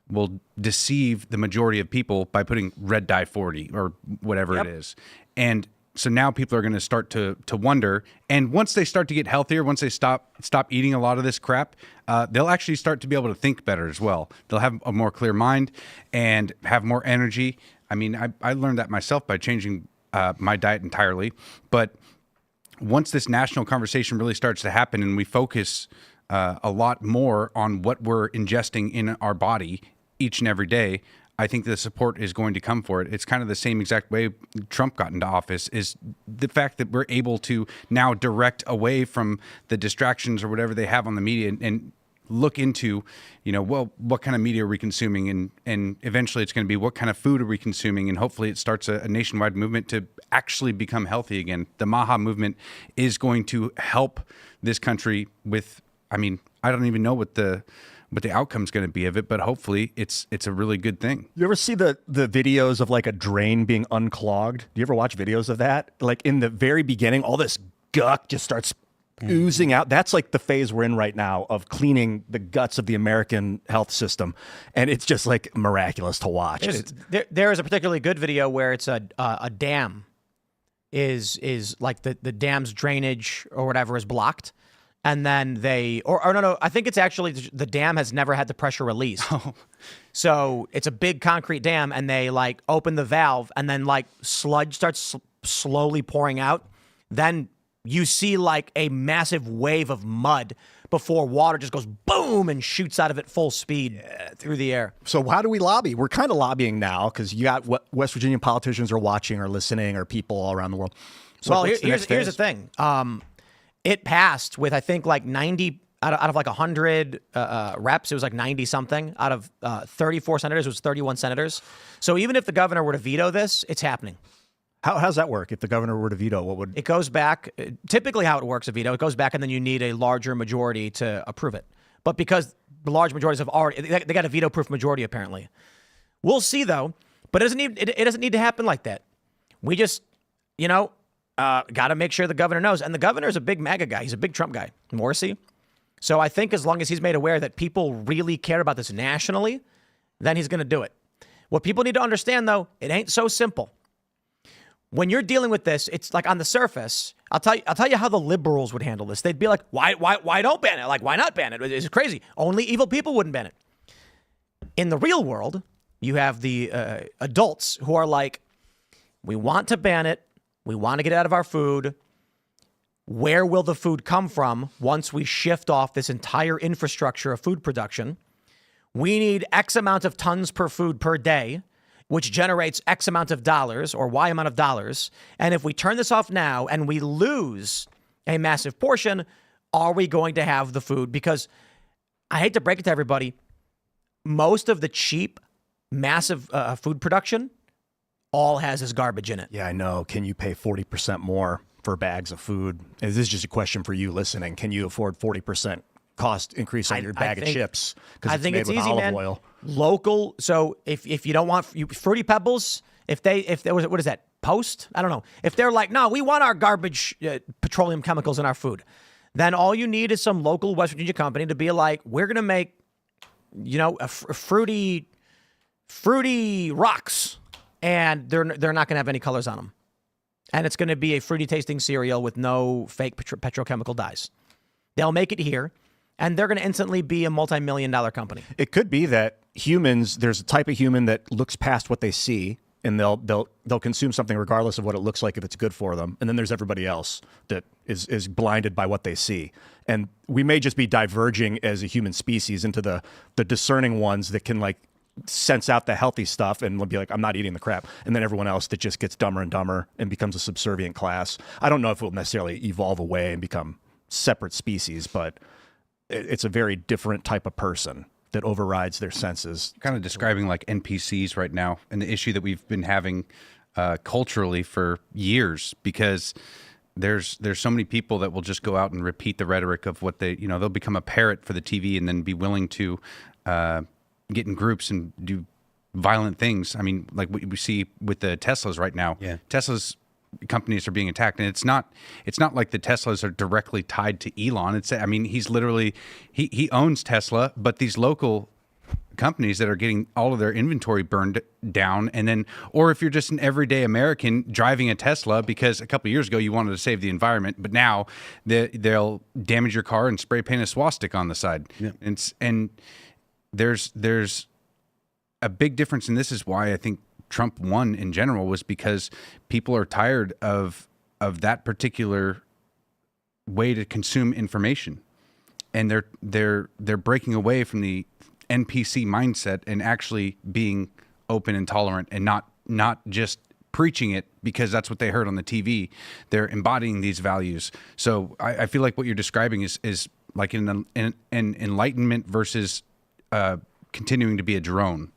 will deceive the majority of people by putting red dye 40 or whatever it is. And so now people are going to start to wonder. And once they start to get healthier, once they stop eating a lot of this crap, they'll actually start to be able to think better as well. They'll have a more clear mind and have more energy. I mean, I learned that myself by changing my diet entirely. But once this national conversation really starts to happen and we focus a lot more on what we're ingesting in our body each and every day, I think the support is going to come for it. It's kind of the same exact way Trump got into office, is the fact that we're able to now direct away from the distractions or whatever they have on the media and look into, what kind of media are we consuming? And eventually it's going to be what kind of food are we consuming? And hopefully it starts a nationwide movement to actually become healthy again. The MAHA movement is going to help this country with, I don't even know what the outcome's going to be of it, but hopefully it's a really good thing. You ever see the videos of like a drain being unclogged? Do you ever watch videos of that? Like in the very beginning, all this guck just starts oozing out. That's like the phase we're in right now of cleaning the guts of the American health system, and it's just like miraculous to watch. There is a particularly good video where it's a dam is like the dam's drainage or whatever is blocked, and then no, I think it's actually the dam has never had the pressure released. Oh. So it's a big concrete dam, and they like open the valve, and then like sludge starts slowly pouring out. Then you see like a massive wave of mud before water just goes boom and shoots out of it full speed through the air. So how do we lobby? We're kind of lobbying now because you got what West Virginia politicians are watching or listening, or people all around the world. So well, here's the thing. It passed with, I think, like 90 out of like 100 reps. It was like 90 something out of 34 senators. It was 31 senators. So even if the governor were to veto this, it's happening. How's that work? If the governor were to veto, what would... It goes back, typically how it works, a veto, it goes back and then you need a larger majority to approve it. But because the large majorities have already, they got a veto-proof majority apparently. We'll see though, but it doesn't need to happen like that. We just, got to make sure the governor knows. And the governor is a big MAGA guy. He's a big Trump guy, Morrissey. So I think as long as he's made aware that people really care about this nationally, then he's going to do it. What people need to understand though, it ain't so simple. When you're dealing with this, it's like on the surface. I'll tell you how the liberals would handle this. They'd be like, why don't ban it? Like, why not ban it? It's crazy. Only evil people wouldn't ban it. In the real world, you have the adults who are like, we want to ban it. We want to get it out of our food. Where will the food come from once we shift off this entire infrastructure of food production? We need X amount of tons per food per day, which generates X amount of dollars or Y amount of dollars. And if we turn this off now and we lose a massive portion, are we going to have the food? Because I hate to break it to everybody, most of the cheap, massive food production all has this garbage in it. Yeah, I know. Can you pay 40% more for bags of food? This is just a question for you listening. Can you afford 40% cost increase on your bag of chips? I think it's easy, man. Oil. Local. So if you don't want Fruity Pebbles, if there was, what is that, Post? I don't know. If they're like, no, we want our garbage petroleum chemicals in our food, then all you need is some local West Virginia company to be like, we're going to make, a fruity rocks, and they're not going to have any colors on them. And it's going to be a fruity tasting cereal with no fake petrochemical dyes. They'll make it here, and they're going to instantly be a multi-million-dollar company. It could be that humans, there's a type of human that looks past what they see, and they'll consume something regardless of what it looks like if it's good for them. And then there's everybody else that is blinded by what they see. And we may just be diverging as a human species into the discerning ones that can like sense out the healthy stuff and will be like, I'm not eating the crap. And then everyone else that just gets dumber and dumber and becomes a subservient class. I don't know if it will necessarily evolve away and become separate species, but it's a very different type of person that overrides their senses. Kind of describing like NPCs right now, and the issue that we've been having culturally for years, because there's so many people that will just go out and repeat the rhetoric of what they'll become a parrot for the TV and then be willing to get in groups and do violent things. I mean, like what we see with the Teslas right now. Yeah. Tesla's companies are being attacked, and it's not like the Teslas are directly tied to Elon. He's literally he owns Tesla, but these local companies that are getting all of their inventory burned down, and then, or if you're just an everyday American driving a Tesla because a couple of years ago you wanted to save the environment, but now they'll damage your car and spray paint a swastika on the side. Yeah. And there's a big difference, and this is why I think Trump won in general, was because people are tired of that particular way to consume information, and they're breaking away from the NPC mindset and actually being open and tolerant, and not just preaching it because that's what they heard on the TV. They're embodying these values. So I feel like what you're describing is like an enlightenment versus continuing to be a drone.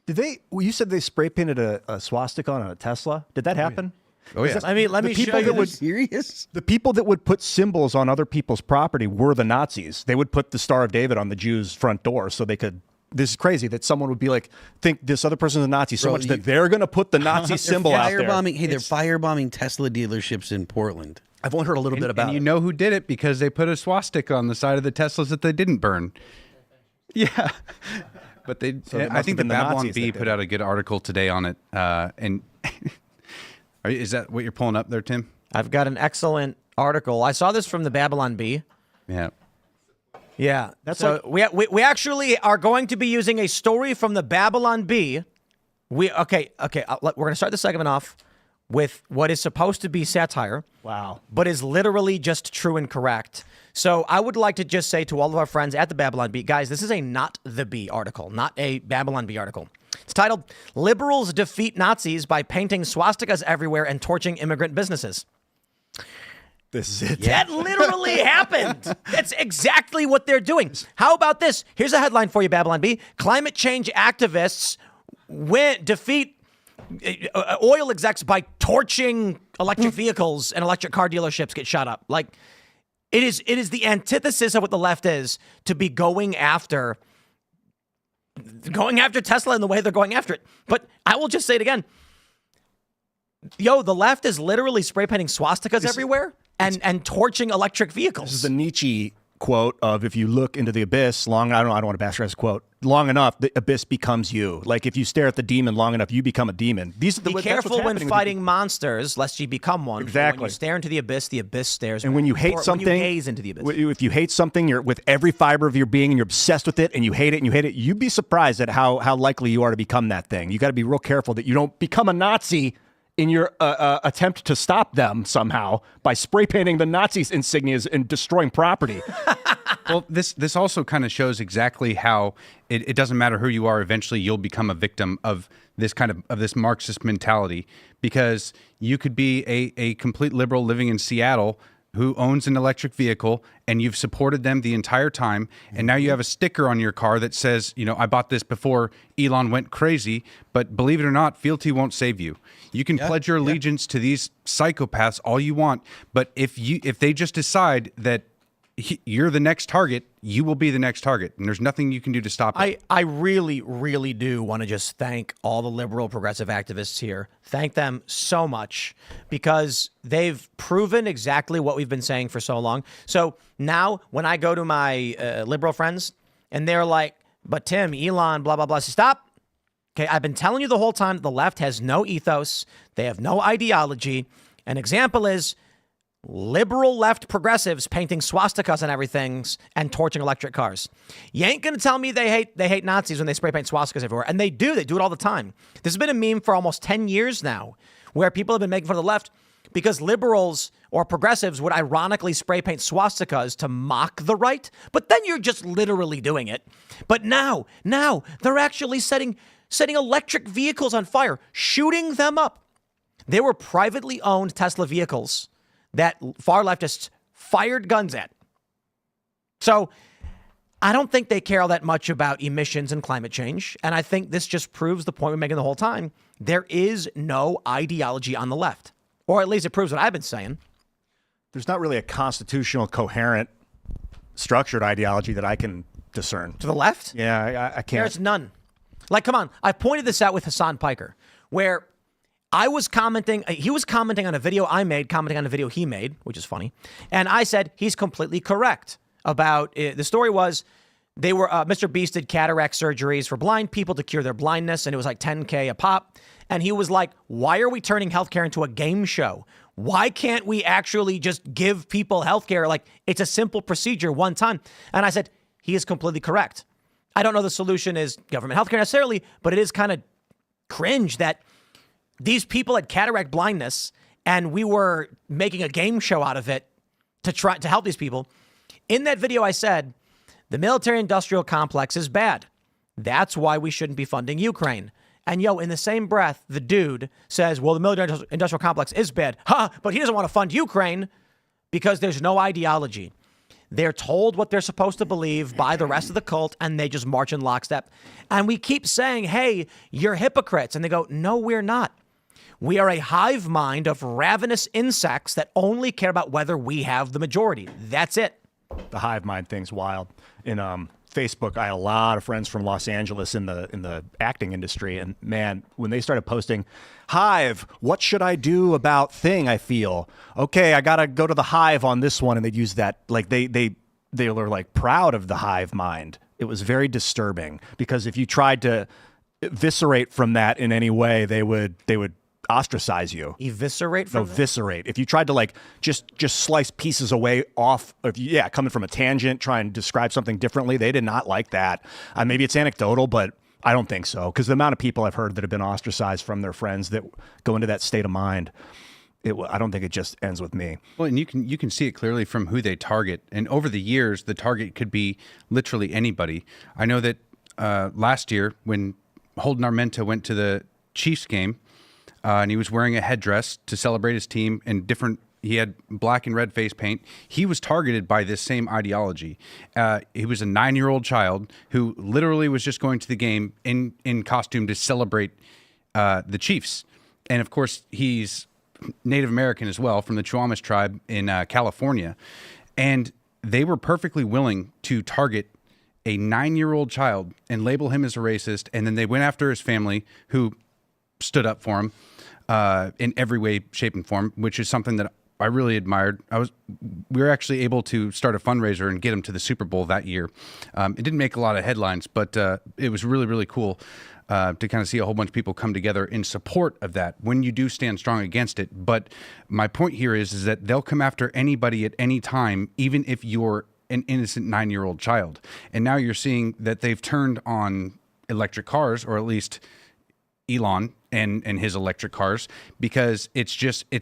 You said they spray painted a swastika on a Tesla? Did that happen? Oh yeah. Let me people show you that would- this. Serious? The people that would put symbols on other people's property were the Nazis. They would put the Star of David on the Jews' front door so they could. This is crazy that someone would be like, think this other person's a Nazi so much that they're going to put the Nazi symbol out there. They're firebombing Tesla dealerships in Portland. I've only heard a little bit about and it. you know who did it because they put a swastika on the side of the Teslas that they didn't burn. Yeah. But it I must have think the been the Babylon Nazis Bee that put did out a good article today on it. And is that what you're pulling up there, Tim? I've got an excellent article. I saw this from the Babylon Bee. Yeah. Yeah, so we actually are going to be using a story from the Babylon Bee. We're going to start the segment off with what is supposed to be satire. Wow. But is literally just true and correct. So I would like to just say to all of our friends at the Babylon Bee, guys, this is a Not the Bee article, not a Babylon Bee article. It's titled, Liberals Defeat Nazis by Painting Swastikas Everywhere and Torching Immigrant Businesses. This is it. That literally happened. That's exactly what they're doing. How about this? Here's a headline for you, Babylon Bee. Climate change activists defeat oil execs by torching electric vehicles, and electric car dealerships get shot up. Like, it is the antithesis of what the left is to be going after Tesla in the way they're going after it. But I will just say it again. The left is literally spray painting swastikas everywhere and torching electric vehicles. This is the Nietzsche quote of, if you look into the abyss long, I don't want to bastardize the quote, long enough, the abyss becomes you. Like, if you stare at the demon long enough, you become a demon. Be careful when fighting monsters, lest you become one. Exactly. When you stare into the abyss stares. And when you hate something, when you gaze into the abyss. If you hate something, you're with every fiber of your being and you're obsessed with it and you hate it, you'd be surprised at how likely you are to become that thing. You got to be real careful that you don't become a Nazi in your attempt to stop them somehow by spray painting the Nazis' insignias and destroying property. Well, this also kind of shows exactly how it doesn't matter who you are. Eventually, you'll become a victim of this this Marxist mentality, because you could be a complete liberal living in Seattle who owns an electric vehicle, and you've supported them the entire time, and now you have a sticker on your car that says, I bought this before Elon went crazy, but believe it or not, fealty won't save you. You can pledge your allegiance to these psychopaths all you want, but if they just decide that you're the next target, you will be the next target, and there's nothing you can do to stop it. I really, really do want to just thank all the liberal progressive activists here. Thank them so much, because they've proven exactly what we've been saying for so long. So now when I go to my liberal friends and they're like, but Tim, Elon, blah, blah, blah, stop. Okay, I've been telling you the whole time that the left has no ethos. They have no ideology. An example is liberal left progressives painting swastikas on everything and torching electric cars. You ain't gonna tell me they hate Nazis when they spray paint swastikas everywhere, and they do it all the time. This has been a meme for almost 10 years now, where people have been making fun of the left because liberals or progressives would ironically spray paint swastikas to mock the right, but then you're just literally doing it. But now they're actually setting electric vehicles on fire, shooting them up. They were privately owned Tesla vehicles that far leftists fired guns at. So I don't think they care all that much about emissions and climate change. And I think this just proves the point we're making the whole time. There is no ideology on the left. Or at least it proves what I've been saying. There's not really a constitutional, coherent, structured ideology that I can discern. To the left? Yeah, I can't. There's none. Like, come on. I pointed this out with Hassan Piker, where he was commenting on a video I made, commenting on a video he made, which is funny. And I said, he's completely correct about it. The story was they were, Mr. Beast did cataract surgeries for blind people to cure their blindness. And it was like $10K a pop. And he was like, why are we turning healthcare into a game show? Why can't we actually just give people healthcare? Like, it's a simple procedure one time. And I said, he is completely correct. I don't know the solution is government healthcare necessarily, but it is kind of cringe that these people had cataract blindness and we were making a game show out of it to try to help these people. In that video, I said, the military industrial complex is bad. That's why we shouldn't be funding Ukraine. And in the same breath, the dude says, well, the military industrial complex is bad. But he doesn't want to fund Ukraine because there's no ideology. They're told what they're supposed to believe by the rest of the cult, and they just march in lockstep. And we keep saying, hey, you're hypocrites. And they go, no, we're not. We are a hive mind of ravenous insects that only care about whether we have the majority. That's it. The hive mind thing's wild. In Facebook, I had a lot of friends from Los Angeles in the acting industry, and man, when they started posting, Hive, what should I do about thing I feel? Okay, I gotta go to the Hive on this one, and they'd use that like they were like proud of the hive mind. It was very disturbing because if you tried to eviscerate from that in any way, they would ostracize you. Eviscerate from eviscerate. If you tried to like just slice pieces away off of coming from a tangent, try and describe something differently, they did not like that. Maybe it's anecdotal, but I don't think so, because the amount of people I've heard that have been ostracized from their friends that go into that state of mind, I don't think it just ends with me. Well, and you can see it clearly from who they target. And over the years, the target could be literally anybody. I know that last year when Holden Armenta went to the Chiefs game, and he was wearing a headdress to celebrate his team and he had black and red face paint. He was targeted by this same ideology. He was a 9-year-old child who literally was just going to the game in costume to celebrate the Chiefs. And of course, he's Native American as well, from the Chumash tribe in California. And they were perfectly willing to target a 9-year-old child and label him as a racist. And then they went after his family, who stood up for him in every way, shape, and form, which is something that I really admired. We were actually able to start a fundraiser and get him to the Super Bowl that year. It didn't make a lot of headlines, but it was really, really cool to kind of see a whole bunch of people come together in support of that when you do stand strong against it. But my point here is that they'll come after anybody at any time, even if you're an innocent 9-year-old child. And now you're seeing that they've turned on electric cars, or at least Elon and his electric cars, because it's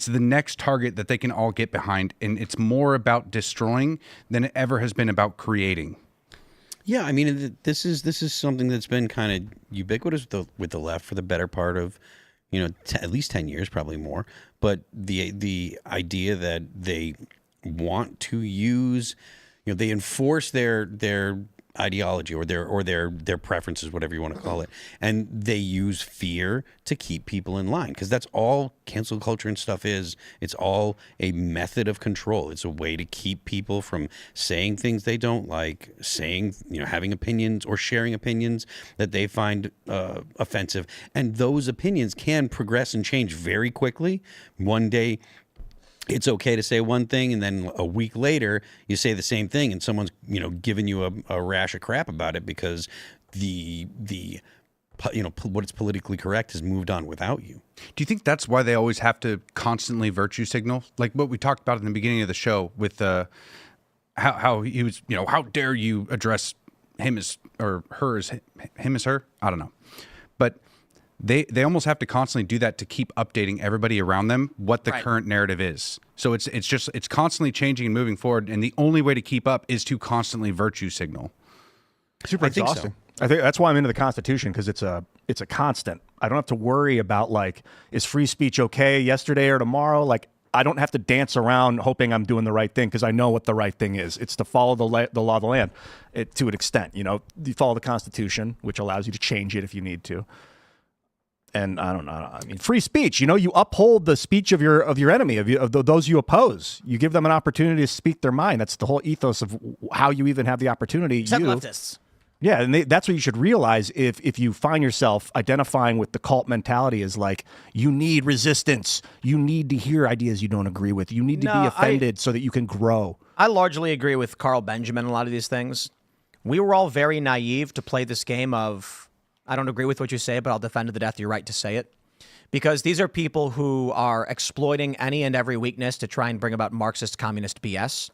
the next target that they can all get behind, and it's more about destroying than it ever has been about creating. Yeah, I mean, this is something that's been kind of ubiquitous with the left for the better part of, at least 10 years, probably more. But the idea that they want to use, they enforce their ideology or their preferences, whatever you want to call it, and they use fear to keep people in line, because that's all cancel culture and stuff is. It's all a method of control. It's a way to keep people from saying things they don't like, having opinions or sharing opinions that they find offensive, and those opinions can progress and change very quickly. One day it's okay to say one thing, and then a week later you say the same thing, and someone's giving you a rash of crap about it because the what's politically correct has moved on without you. Do you think that's why they always have to constantly virtue signal, like what we talked about in the beginning of the show with how he was, how dare you address him as or her as him as her? I don't know, but They almost have to constantly do that to keep updating everybody around them what the current narrative is. So it's constantly changing and moving forward, and the only way to keep up is to constantly virtue signal. Super exhausting. I think that's why I'm into the Constitution, because it's a constant. I don't have to worry about is free speech okay yesterday or tomorrow? I don't have to dance around hoping I'm doing the right thing, because I know what the right thing is. It's to follow the law of the land to an extent. You follow the Constitution, which allows you to change it if you need to. And I don't know. I mean, free speech. You uphold the speech of your enemy, of those you oppose. You give them an opportunity to speak their mind. That's the whole ethos of how you even have the opportunity. Except leftists. Yeah, and that's what you should realize if you find yourself identifying with the cult mentality is you need resistance. You need to hear ideas you don't agree with. You need to be offended so that you can grow. I largely agree with Carl Benjamin on a lot of these things. We were all very naive to play this game of, I don't agree with what you say, but I'll defend to the death your right to say it. Because these are people who are exploiting any and every weakness to try and bring about Marxist communist BS.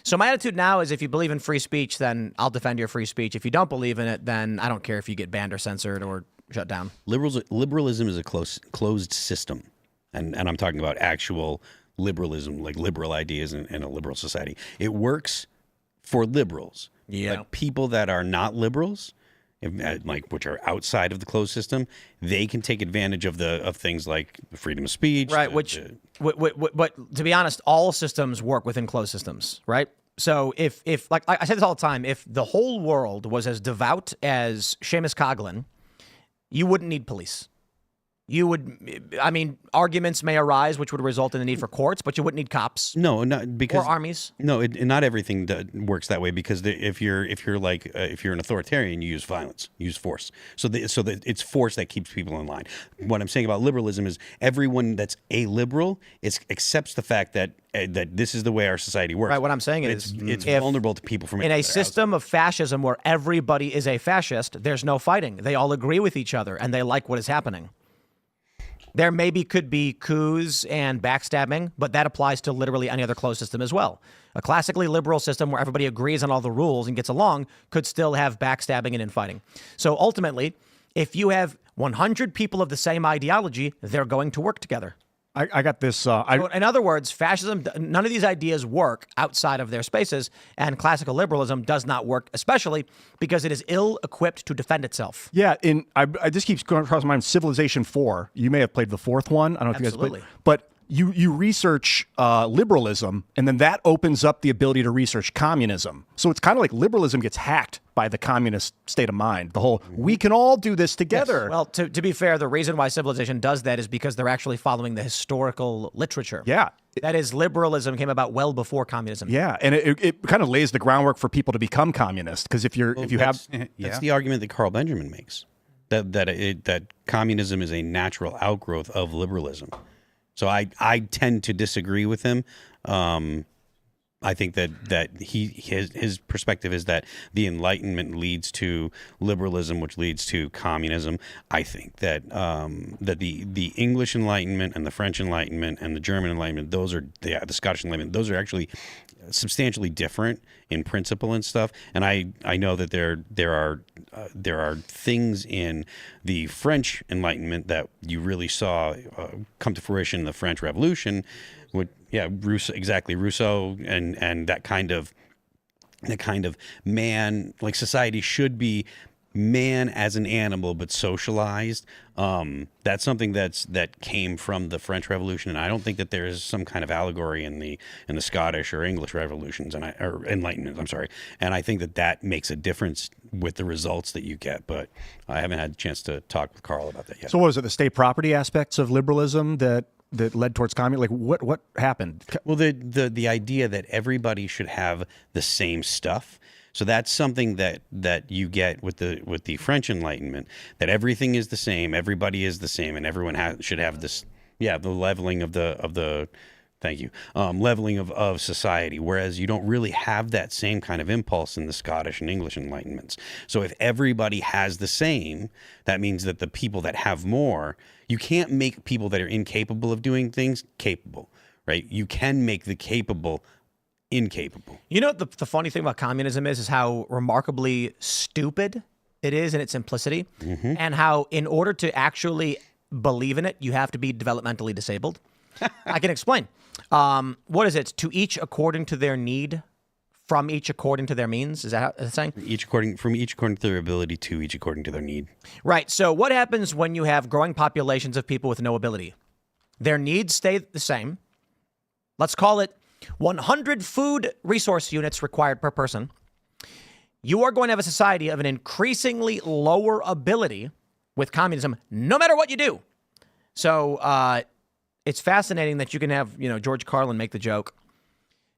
So my attitude now is, if you believe in free speech, then I'll defend your free speech. If you don't believe in it, then I don't care if you get banned or censored or shut down. Liberalism is a closed system. And I'm talking about actual liberalism, like liberal ideas in a liberal society. It works for liberals. Yeah. But people that are not liberals, which are outside of the closed system, they can take advantage of things like freedom of speech. Right, but to be honest, all systems work within closed systems, right? So if like I say this all the time, if the whole world was as devout as Seamus Coughlin, you wouldn't need police. You would, I mean, arguments may arise which would result in the need for courts, but you wouldn't need cops No, not because or armies. No, not everything works that way because if you're an authoritarian, you use violence, you use force. So it's force that keeps people in line. What I'm saying about liberalism is everyone that's a liberal accepts the fact that this is the way our society works. Right. What I'm saying is, it's if vulnerable to people from in a system of fascism where everybody is a fascist, there's no fighting. They all agree with each other and they like what is happening. There could be coups and backstabbing, but that applies to literally any other closed system as well. A classically liberal system where everybody agrees on all the rules and gets along could still have backstabbing and infighting. So ultimately, if you have 100 people of the same ideology, they're going to work together. I got this. So in other words, fascism, none of these ideas work outside of their spaces, and classical liberalism does not work, especially because it is ill-equipped to defend itself. Yeah, I just keeps going across my mind. Civilization 4. You may have played the fourth one. I don't know if you guys Absolutely. played, but you research liberalism, and then that opens up the ability to research communism. So it's kind of like liberalism gets hacked by the communist state of mind. The whole, we can all do this together. Yes. Well, to be fair, the reason why civilization does that is because they're actually following the historical literature. Yeah. That is, liberalism came about well before communism. Yeah, and it kind of lays the groundwork for people to become communist, because if you have... That's the argument that Carl Benjamin makes, that communism is a natural outgrowth of liberalism. So I tend to disagree with him. I think that his perspective is that the Enlightenment leads to liberalism, which leads to communism. I think that that the English Enlightenment and the French Enlightenment and the German Enlightenment, those are the Scottish Enlightenment, those are actually substantially different in principle and stuff. And I know that there are things in the French Enlightenment that you really saw come to fruition in the French Revolution. Rousseau and that kind of man, like society should be man as an animal but socialized. That's something that came from the French Revolution, and I don't think that there is some kind of allegory in the Scottish or English revolutions or Enlightenment. I'm sorry, and I think that makes a difference with the results that you get. But I haven't had a chance to talk with Carl about that yet. So what was it, the state property aspects of liberalism that led towards communism? Like what happened? Well, the idea that everybody should have the same stuff. So that's something that you get with the French Enlightenment, that everything is the same, everybody is the same, and everyone should have this. Yeah, the leveling of the. Thank you. Leveling of society, whereas you don't really have that same kind of impulse in the Scottish and English Enlightenments. So if everybody has the same, that means that the people that have more, you can't make people that are incapable of doing things capable, right? You can make the capable incapable. You know, the funny thing about communism is how remarkably stupid it is in its simplicity, and how in order to actually believe in it, you have to be developmentally disabled. I can explain. What is it? To each according to their need, from each according to their means? Is that how it's saying? From each according to their ability, to each according to their need. Right. So what happens when you have growing populations of people with no ability? Their needs stay the same. Let's call it 100 food resource units required per person. You are going to have a society of an increasingly lower ability with communism, no matter what you do. So it's fascinating that you can have, George Carlin make the joke.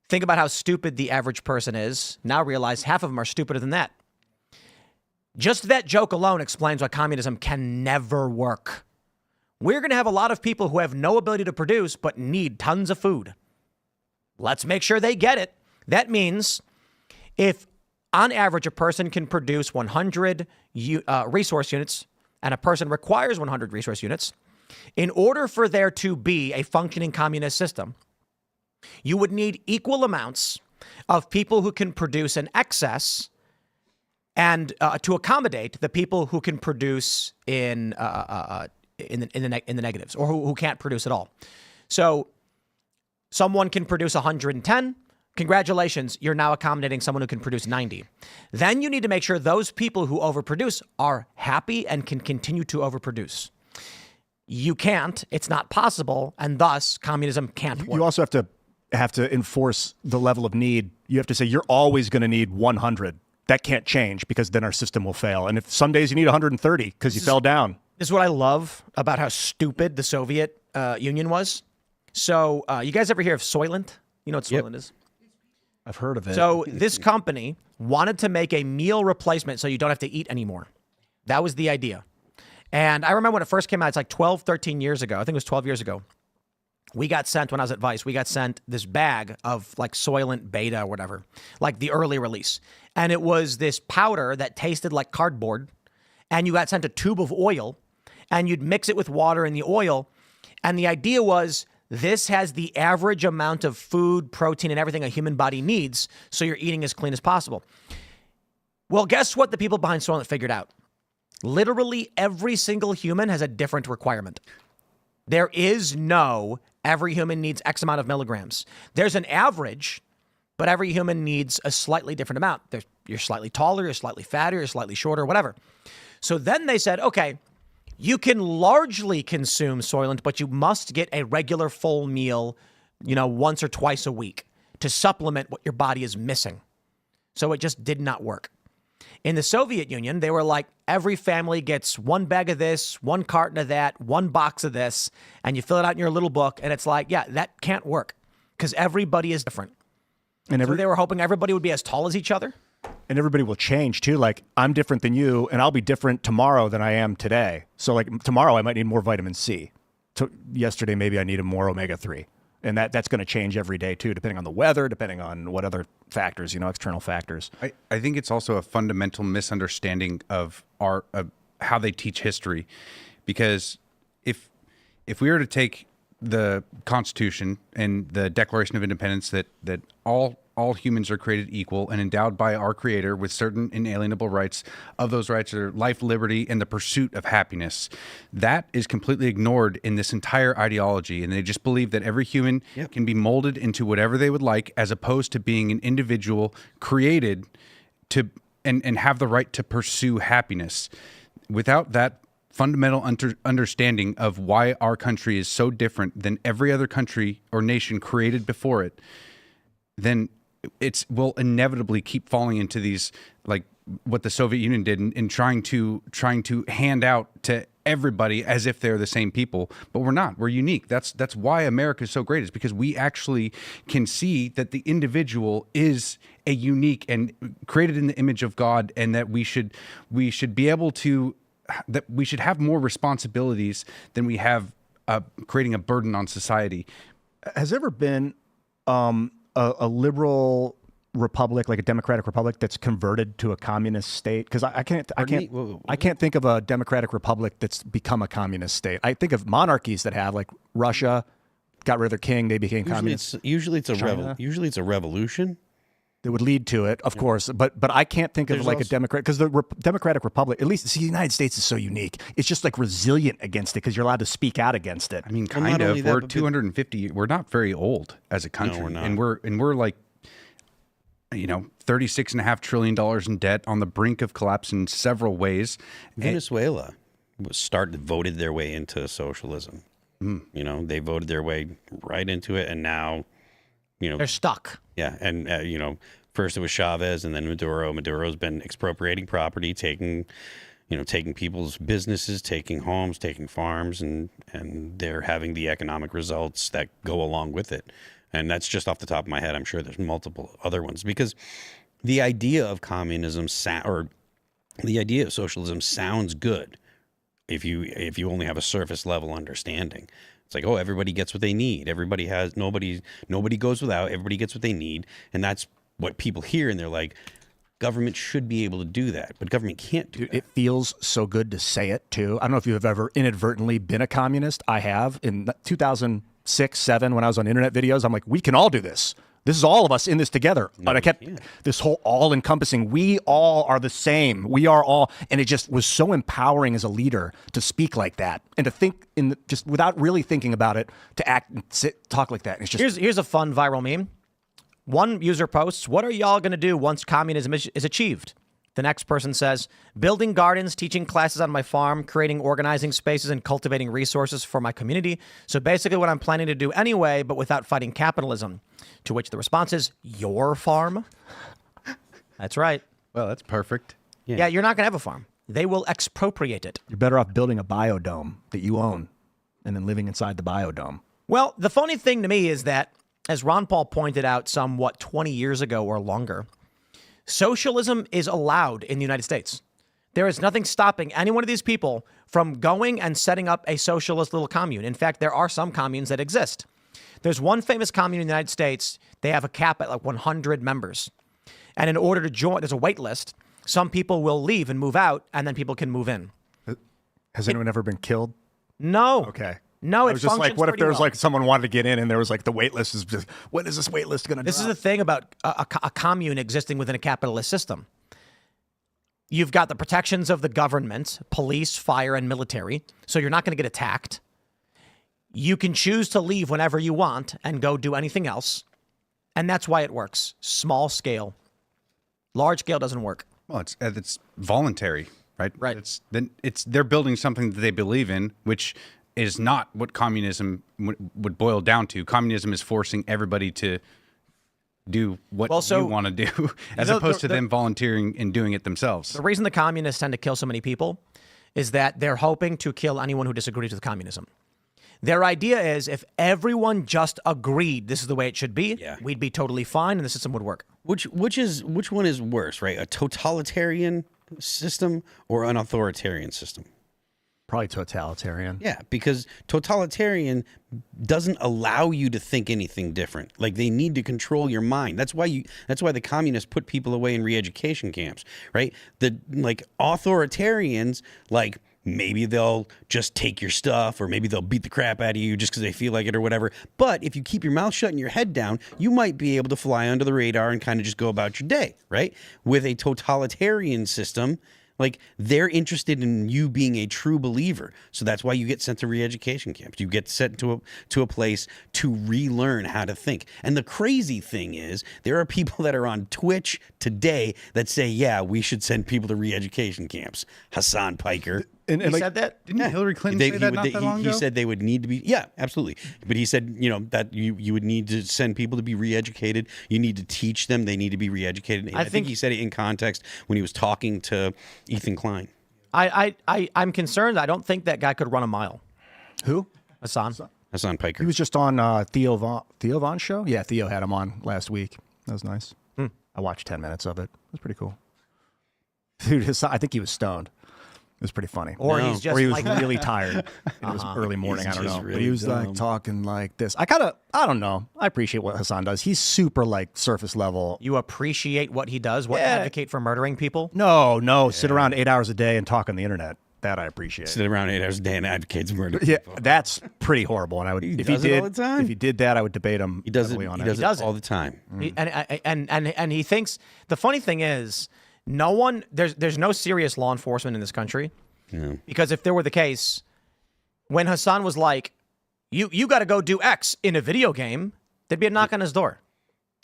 Think about how stupid the average person is. Now realize half of them are stupider than that. Just that joke alone explains why communism can never work. We're going to have a lot of people who have no ability to produce but need tons of food. Let's make sure they get it. That means if on average a person can produce 100 resource units and a person requires 100 resource units, in order for there to be a functioning communist system, you would need equal amounts of people who can produce an excess and to accommodate the people who can produce in the negatives, or who can't produce at all. So someone can produce 110. Congratulations, you're now accommodating someone who can produce 90. Then you need to make sure those people who overproduce are happy and can continue to overproduce. You can't. It's not possible, and thus communism can't work. You also have to enforce the level of need. You have to say you're always going to need 100. That can't change, because then our system will fail. And if some days you need 130 because you fell down. This is what I love about how stupid the Soviet Union was. So you guys ever hear of Soylent? You know what Soylent is? I've heard of it. So this company wanted to make a meal replacement so you don't have to eat anymore. That was the idea. And I remember when it first came out, it's like 12, 13 years ago. I think it was 12 years ago. We got sent, when I was at Vice, we got sent this bag of like Soylent Beta or whatever, like the early release. And it was this powder that tasted like cardboard. And you got sent a tube of oil and you'd mix it with water in the oil. And the idea was this has the average amount of food, protein, and everything a human body needs. So you're eating as clean as possible. Well, guess what the people behind Soylent figured out? Literally every single human has a different requirement. There is no every human needs X amount of milligrams. There's an average, but every human needs a slightly different amount. You're slightly taller, you're slightly fatter, you're slightly shorter, whatever. So then they said, okay, you can largely consume Soylent, but you must get a regular full meal, once or twice a week to supplement what your body is missing. So it just did not work. In the Soviet Union, they were like, every family gets one bag of this, one carton of that, one box of this, and you fill it out in your little book. And it's like, yeah, that can't work because everybody is different. And so they were hoping everybody would be as tall as each other. And everybody will change too. Like, I'm different than you, and I'll be different tomorrow than I am today. So like tomorrow I might need more vitamin C. Yesterday, maybe I needed more omega-3. And that's going to change every day too, depending on the weather, depending on what other factors, external factors. I think it's also a fundamental misunderstanding of how they teach history, because if we were to take the Constitution and the Declaration of Independence that all humans are created equal and endowed by our Creator with certain inalienable rights. Of those rights are life, liberty, and the pursuit of happiness. That is completely ignored in this entire ideology, and they just believe that every human can be molded into whatever they would like, as opposed to being an individual created to and have the right to pursue happiness. Without that fundamental understanding of why our country is so different than every other country or nation created before it, then will inevitably keep falling into these, like what the Soviet Union did in trying to hand out to everybody as if they're the same people. But we're not. We're unique. That's why America is so great, is because we actually can see that the individual is a unique and created in the image of God, and that we should be able to, that we should have more responsibilities than we have creating a burden on society. Has there ever been a liberal republic, like a democratic republic, that's converted to a communist state? Because I can't think of a democratic republic that's become a communist state. I think of monarchies that have, like Russia got rid of their king, they became communist. Usually it's a revolution that would lead to it, of course. But I can't think of like a democrat, because the democratic republic, at least the United States is so unique. It's just like resilient against it because you're allowed to speak out against it. I mean, kind of. We're 250. We're not very old as a country, we're not. and we're like, $36.5 trillion in debt, on the brink of collapse in several ways. Venezuela voted their way into socialism. They voted their way right into it, and now, they're stuck. Yeah, and first it was Chavez, and then Maduro. Maduro's been expropriating property, taking people's businesses, taking homes, taking farms, and they're having the economic results that go along with it. And that's just off the top of my head. I'm sure there's multiple other ones, because the idea of communism or the idea of socialism sounds good if you only have a surface level understanding. It's like, oh, everybody gets what they need. Nobody goes without. Everybody gets what they need. And that's what people hear, and they're like, government should be able to do that, but government can't do that. It feels so good to say it too. I don't know if you've ever inadvertently been a communist. I have. In 2006, 2007, when I was on internet videos, I'm like, we can all do this. This is all of us in this together. But I kept this whole all-encompassing, we all are the same. We are all. And it just was so empowering as a leader to speak like that and to think just without really thinking about it, to act and talk like that. And it's just here's a fun viral meme. One user posts, "What are y'all going to do once communism is achieved?" The next person says, "Building gardens, teaching classes on my farm, creating organizing spaces, and cultivating resources for my community. So basically what I'm planning to do anyway, but without fighting capitalism." To which the response is, "Your farm?" That's right. Well, that's perfect. Yeah, you're not going to have a farm. they will expropriate it. You're better off building a biodome that you own and then living inside the biodome. Well, the funny thing to me is that, as Ron Paul pointed out somewhat 20 years ago or longer, socialism is allowed in the United States. There is nothing stopping any one of these people from going and setting up a socialist little commune. In fact, there are some communes that exist. There's one famous commune in the United States. They have a cap at like 100 members. And in order to join, there's a wait list. Some people will leave and move out, and then people can move in. Has anyone ever been killed? No. Okay. No, I was just like, what if there was like someone wanted to get in and there was like the wait list is just, when is this wait list going to This is the thing about a commune existing within a capitalist system. You've got the protections of the government, police, fire, and military, so you're not going to get attacked. You can choose to leave whenever you want and go do anything else, and that's why it works. Small scale. Large scale doesn't work. Well, it's voluntary, right? Right. They're building something that they believe in, which is not what communism would boil down to. Communism is forcing everybody to do what you want to do, as opposed to them volunteering and doing it themselves. The reason the communists tend to kill so many people is that they're hoping to kill anyone who disagrees with communism. Their idea is if everyone just agreed this is the way it should be, we'd be totally fine and the system would work. Which one is worse, right? A totalitarian system or an authoritarian system? Probably totalitarian. Yeah, because totalitarian doesn't allow you to think anything different. Like, they need to control your mind. That's why the communists put people away in re-education camps, right? The authoritarians, like, maybe they'll just take your stuff, or maybe they'll beat the crap out of you just because they feel like it or whatever. But if you keep your mouth shut and your head down, you might be able to fly under the radar and kind of just go about your day, right? With a totalitarian system, like, they're interested in you being a true believer. So that's why you get sent to re-education camps. You get sent to a place to relearn how to think. And the crazy thing is, there are people that are on Twitch today that say, yeah, we should send people to re-education camps. Hassan Piker. And he said that? Didn't Hillary Clinton say that not that long ago? He said they would need to be, yeah, absolutely. But he said, that you would need to send people to be re-educated. You need to teach them. They need to be re-educated. And I think he said it in context when he was talking to Ethan Klein. I'm concerned. I don't think that guy could run a mile. Who? Hassan Piker. He was just on Theo Vaughn's show. Yeah, Theo had him on last week. That was nice. I watched 10 minutes of it. It was pretty cool. Dude, I think he was stoned. It was pretty funny. Or he was really tired. It was early morning. I don't know. Really, but he was like talking like this. I don't know. I appreciate what Hassan does. He's super like surface level. You appreciate what he does? What, advocate for murdering people? No. Yeah. Sit around 8 hours a day and talk on the internet. That I appreciate. Sit around 8 hours a day and advocate for murder. Yeah, that's pretty horrible. And I would, if he did, all the time. If he did that, I would debate him. He does it. He does it all the time. And he thinks the funny thing is, there's no serious law enforcement in this country. Yeah. Because if there were the case, when Hassan was like, you got to go do X in a video game, there'd be a knock on his door.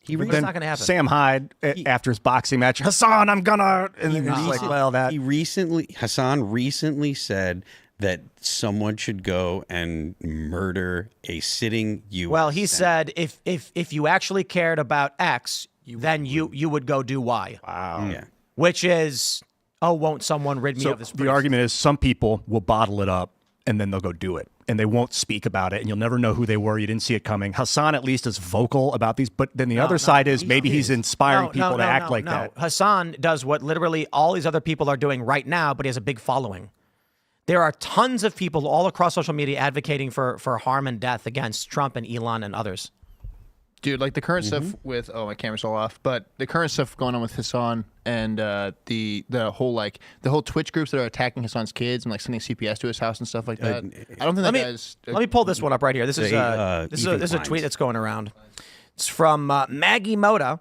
It's not going to happen. Sam Hyde, after his boxing match, Hassan, I'm gonna. And then he's like, well, that. Hassan recently said that someone should go and murder a sitting U.S. Well, he said if you actually cared about X, then you would go do Y. Wow. Yeah. Which is, won't someone rid me of this? The argument is some people will bottle it up and then they'll go do it. And they won't speak about it. And you'll never know who they were. You didn't see it coming. Hassan at least is vocal about these. But then the other side is maybe he's inspiring people to act like that. Hassan does what literally all these other people are doing right now, but he has a big following. There are tons of people all across social media advocating for harm and death against Trump and Elon and others. Dude, like the current stuff with my camera's all off, but the current stuff going on with Hassan and the whole Twitch groups that are attacking Hassan's kids and like sending CPS to his house and stuff like that. I don't think that guy's. Let me pull this one up right here. This is a tweet that's going around. It's from Maggie Moda.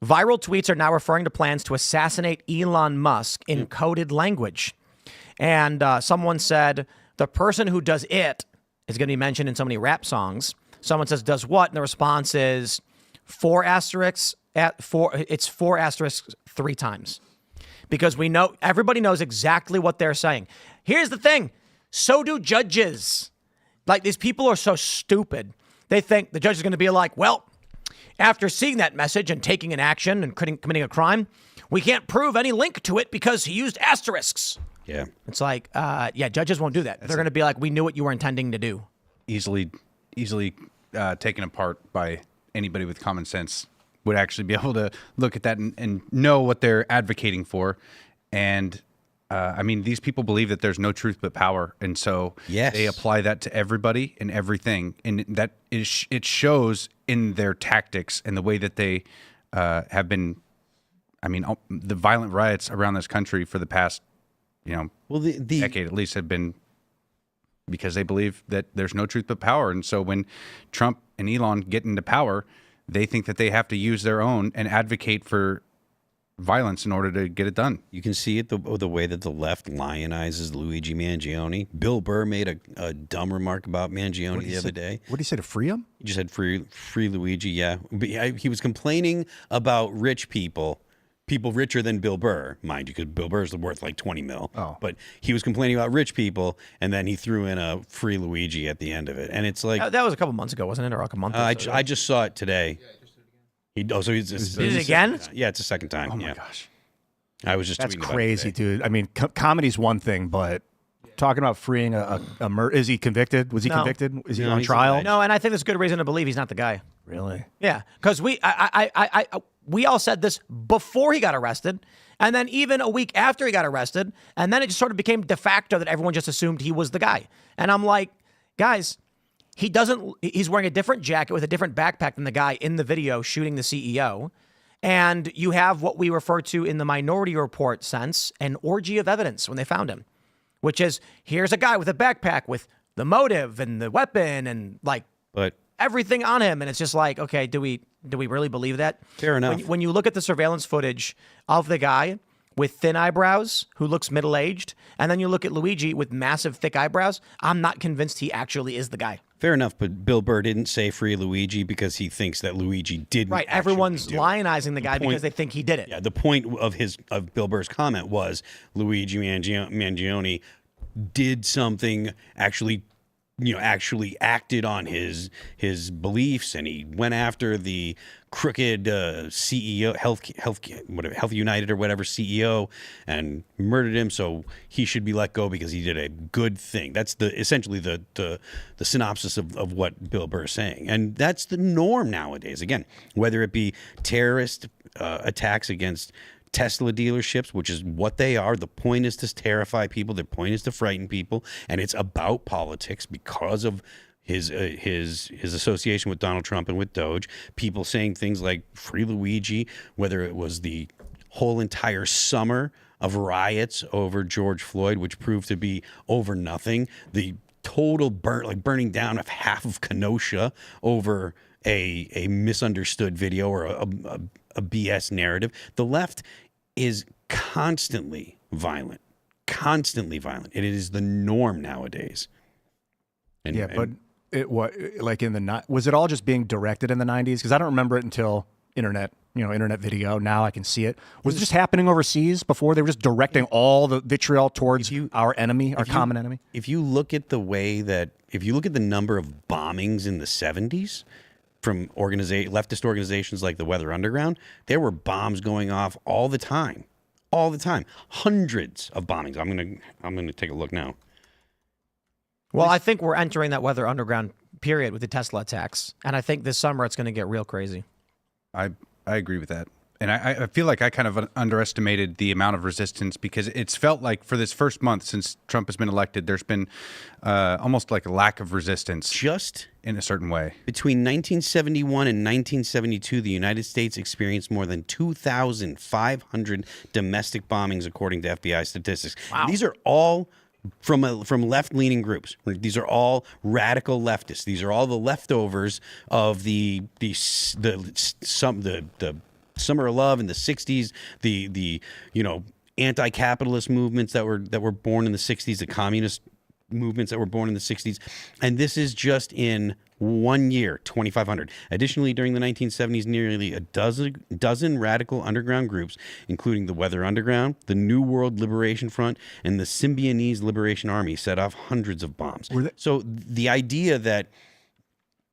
Viral tweets are now referring to plans to assassinate Elon Musk in coded language. And someone said the person who does it is going to be mentioned in so many rap songs. Someone says, does what? And the response is 4 asterisks it's 4 asterisks 3 times. Because we know, everybody knows exactly what they're saying. Here's the thing. So do judges. Like, these people are so stupid. They think the judge is going to be like, well, after seeing that message and taking an action and committing a crime, we can't prove any link to it because he used asterisks. Yeah. It's like, judges won't do that. They're going to be like, we knew what you were intending to do. Easily taken apart by anybody with common sense would actually be able to look at that and know what they're advocating for. And I mean, these people believe that there's no truth but power, and so they apply that to everybody and everything, and that is it shows in their tactics and the way that they have been. I mean, the violent riots around this country for the past, the decade at least have been because they believe that there's no truth but power, and so when Trump and Elon get into power, they think that they have to use their own and advocate for violence in order to get it done. You can see it the way that the left lionizes Luigi Mangione. Bill Burr made a dumb remark about Mangione the other day. What did he say, to free him? He just said free Luigi, yeah. But he was complaining about rich people richer than Bill Burr, mind you, because Bill Burr's worth like 20 mil. Oh. But he was complaining about rich people, and then he threw in a free Luigi at the end of it. And it's like... That was a couple months ago, wasn't it? Or like a month or so I just saw it today. So he's just, did it again? Yeah, it's a second time. Oh my gosh, I was just That's tweeting about it crazy, today. dude. I mean, comedy's one thing, but talking about freeing a murder, is he convicted? Was he convicted? Is he on he's trial? alive. No, and I think there's good reason to believe he's not the guy. Really? Yeah, because we all said this before he got arrested, and then even a week after he got arrested, and then it just sort of became de facto that everyone just assumed he was the guy. And I'm like, guys, he's wearing a different jacket with a different backpack than the guy in the video shooting the CEO. And you have what we refer to in the Minority Report sense, an orgy of evidence when they found him, which is, here's a guy with a backpack with the motive and the weapon and everything on him. And it's just like, okay, do we really believe that? Fair enough. When you look at the surveillance footage of the guy with thin eyebrows who looks middle-aged, and then you look at Luigi with massive thick eyebrows, I'm not convinced he actually is the guy. Fair enough, but Bill Burr didn't say free Luigi because he thinks that Luigi didn't. Right, everyone's lionizing the guy because they think he did it. Yeah, the point of Bill Burr's comment was Luigi Mangione did something, actually acted on his beliefs, and he went after the crooked CEO, Health United or whatever CEO, and murdered him. So he should be let go because he did a good thing. That's essentially the synopsis of what Bill Burr is saying, and that's the norm nowadays. Again, whether it be terrorist attacks against Tesla dealerships, which is what they are. The point is to terrify people. The point is to frighten people, and it's about politics because of his association with Donald Trump and with Doge. People saying things like "Free Luigi," whether it was the whole entire summer of riots over George Floyd, which proved to be over nothing. The total burning down of half of Kenosha over a misunderstood video or a BS narrative. The left is constantly violent. It is the norm nowadays. But it was like was it all just being directed in the 90s? Because I don't remember it until internet video. Now I can see it. Was it just happening overseas before? They were just directing all the vitriol towards our enemy, our common enemy? If you look at the number of bombings in the 70s, from leftist organizations like the Weather Underground, there were bombs going off all the time, hundreds of bombings. I'm gonna take a look now. Well, I think we're entering that Weather Underground period with the Tesla attacks, and I think this summer it's going to get real crazy. I agree with that. And I feel like I kind of underestimated the amount of resistance because it's felt like for this first month since Trump has been elected, there's been almost like a lack of resistance. Just in a certain way. Between 1971 and 1972, the United States experienced more than 2,500 domestic bombings, according to FBI statistics. Wow. These are all from left-leaning groups. These are all radical leftists. These are all the leftovers of the Summer of Love in the 60s, the anti-capitalist movements that were born in the 60s, the communist movements that were born in the 60s. And this is just in 1 year, 2,500. Additionally, during the 1970s, nearly a dozen radical underground groups, including the Weather Underground, the New World Liberation Front, and the Symbionese Liberation Army, set off hundreds of bombs. So the idea that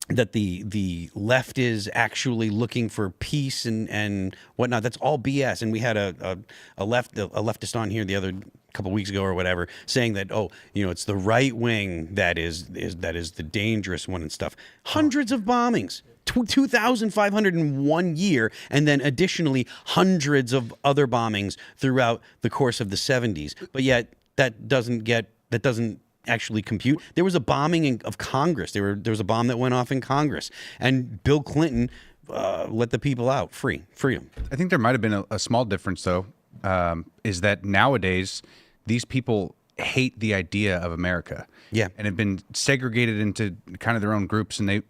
that the left is actually looking for peace and whatnot. That's all BS. And we had a leftist on here the other couple weeks ago or whatever, saying that, oh, it's the right wing that is the dangerous one and stuff. Hundreds of bombings. 2,500 in 1 year, and then additionally hundreds of other bombings throughout the course of the 70s. But yet that doesn't actually compute. There was a bombing of Congress. There was a bomb that went off in Congress, and Bill Clinton let the people out freedom. I think there might have been a small difference, though, is that nowadays these people hate the idea of America. Yeah. And have been segregated into kind of their own groups, and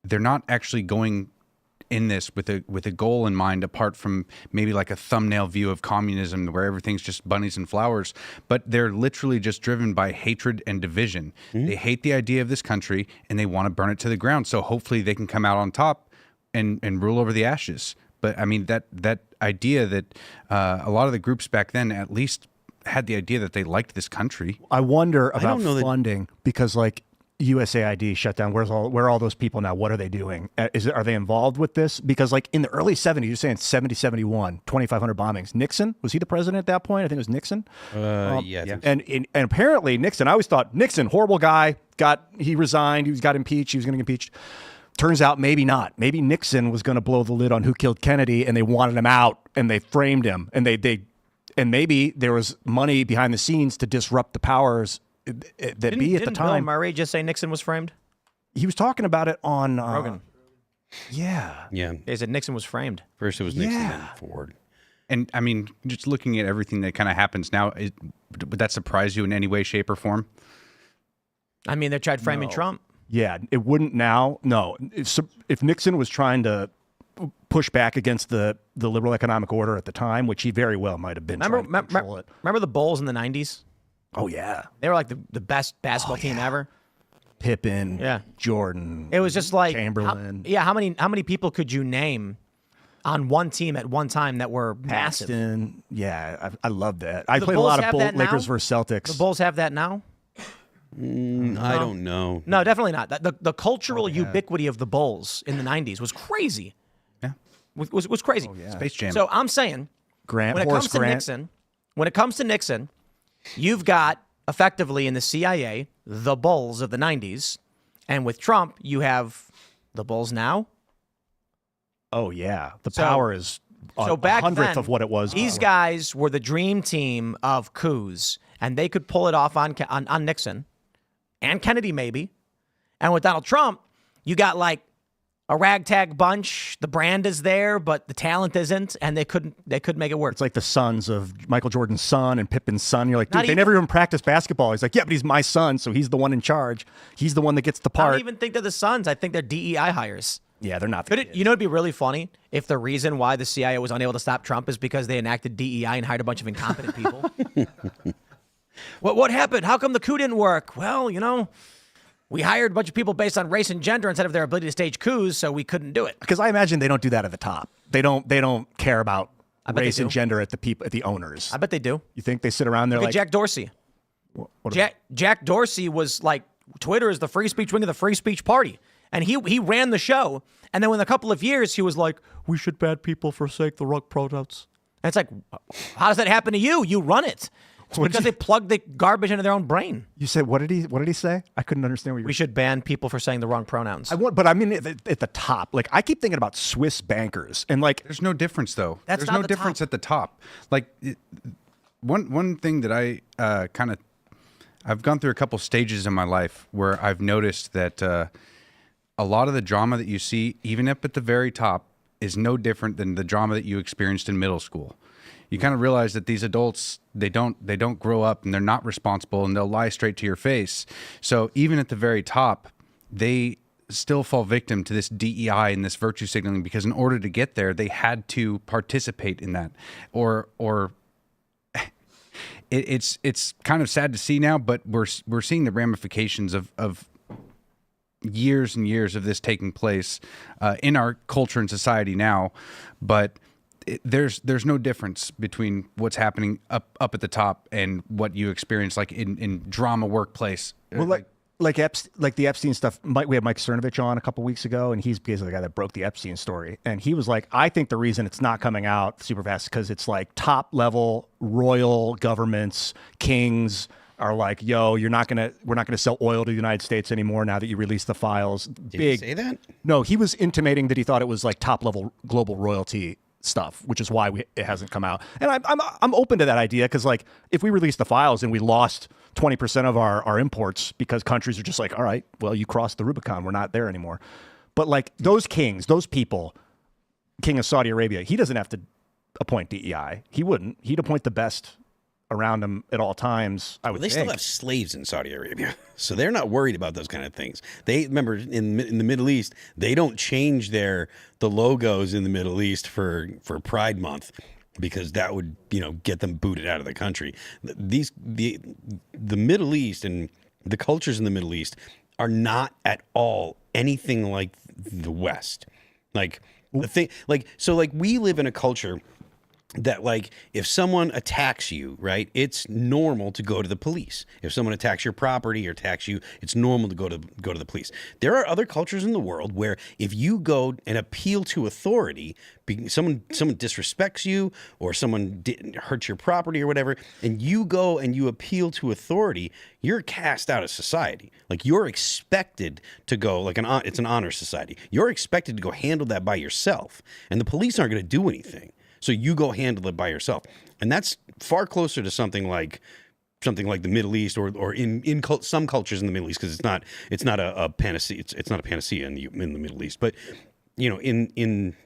they're not actually going in this with a goal in mind, apart from maybe like a thumbnail view of communism where everything's just bunnies and flowers, but they're literally just driven by hatred and division. They hate the idea of this country and they want to burn it to the ground. So hopefully they can come out on top and rule over the ashes. But I mean, that idea that a lot of the groups back then at least had the idea that they liked this country. I wonder about don't know funding because like USAID shut down. Where are all those people now? What are they doing? Are they involved with this? Because like in the early 70s, you're saying 70, 71, 2,500 bombings. Nixon, was he the president at that point? I think it was Nixon. Yeah. And apparently Nixon, I always thought Nixon, horrible guy, he resigned. He got impeached. He was going to get impeached. Turns out maybe not. Maybe Nixon was going to blow the lid on who killed Kennedy and they wanted him out and they framed him and and maybe there was money behind the scenes to disrupt the powers that be at the time. Bill Murray just say Nixon was framed? He was talking about it on Rogan. Yeah. They said Nixon was framed. First it was Nixon, then Ford. And I mean, just looking at everything that kind of happens now, would that surprise you in any way, shape, or form? I mean, they tried framing Trump. Yeah, it wouldn't now. No. If Nixon was trying to push back against the liberal economic order at the time, which he very well might have been trying to control it. Remember the Bulls in the 90s? Oh, yeah. They were like the best basketball team ever. Pippen, Yeah. Jordan. It was just like Chamberlain. How many people could you name on one team at one time that were massive? Paxton. Yeah, I love that. I The played a Bulls lot have of that Lakers now? versus Celtics. The Bulls have that now? I don't know. No, definitely not. The cultural ubiquity of the Bulls in the 90s was crazy. Yeah. Was crazy. Space Jam. So I'm saying Grant, when it Horace comes to Grant. Nixon, you've got effectively in the CIA the Bulls of the 90s, and with Trump you have the Bulls now. Oh, yeah. The So- power is So back a hundredth then, of what it was. These guys were the dream team of coups, and they could pull it off on Nixon and Kennedy maybe. And with Donald Trump, you got like a ragtag bunch. The brand is there, but the talent isn't, and they couldn't make it work. It's like the sons of Michael Jordan's son and Pippen's son. You're like, Not dude, they even- never even practiced basketball. He's like, yeah, but he's my son, so he's the one in charge. He's the one that gets the I part. don't even think they're the sons. I think they're DEI hires. Yeah, they're not. The Could it, kids. you know, it'd be really funny if the reason why the CIA was unable to stop Trump is because they enacted DEI and hired a bunch of incompetent people. What happened? How come the coup didn't work? Well, we hired a bunch of people based on race and gender instead of their ability to stage coups, so we couldn't do it. Because I imagine they don't do that at the top. They don't care about bet they race and do. gender at the owners. I bet they do. You think they sit around there Look like at Jack Dorsey. what Jack Dorsey was like, Twitter is the free speech wing of the free speech party. And he ran the show. And then in a couple of years, he was like, we should ban people forsake the rug protests. And it's like, how does that happen to you? You run it. It's because they plug the garbage into their own brain. You said what did he say? I couldn't understand what you were We should ban people for saying the wrong pronouns. but I mean at the top. Like I keep thinking about Swiss bankers and like There's no difference, though. That's There's not no the difference top. at the top. Like one thing that I I've gone through a couple stages in my life where I've noticed that a lot of the drama that you see, even up at the very top, is no different than the drama that you experienced in middle school. You kind of realize that these adults, they don't grow up and they're not responsible and they'll lie straight to your face. So even at the very top, they still fall victim to this DEI and this virtue signaling because in order to get there, they had to participate in that. Or it's kind of sad to see now, but we're seeing the ramifications of years and years of this taking place in our culture and society now. But there's no difference between what's happening up at the top and what you experience like in drama workplace. well, like like the Epstein stuff. We had Mike Cernovich on a couple weeks ago, and he's basically the guy that broke the Epstein story. And he was like, I think the reason it's not coming out super fast is because it's like top level royal governments, kings are like, yo, we're not gonna sell oil to the United States anymore now that you release the files. Did he say that? No, he was intimating that he thought it was like top level global royalty stuff, which is why it hasn't come out. And I'm open to that idea because like if we release the files and we lost 20% of our imports because countries are just like, all right, well, you crossed the Rubicon, we're not there anymore. But like those kings, those people, King of Saudi Arabia, he doesn't have to appoint DEI. He wouldn't. He'd appoint the best around him at all times. I would. They still have slaves in Saudi Arabia, so they're not worried about those kind of things. They remember in the Middle East, they don't change the logos in the Middle East for Pride Month because that would get them booted out of the country. The Middle East and the cultures in the Middle East are not at all anything like the West. Like the thing, like we live in a culture that like if someone attacks you, right, it's normal to go to the police. If someone attacks your property or attacks you, it's normal to go to the police. There are other cultures in the world where if you go and appeal to authority, someone disrespects you or someone hurts your property or whatever, and you go and you appeal to authority, you're cast out of society. Like you're expected to go it's an honor society. You're expected to go handle that by yourself, and the police aren't going to do anything. So you go handle it by yourself. And that's far closer to something like the Middle East or in some cultures in the Middle East, because it's not a panacea. It's not a panacea in the Middle East. But in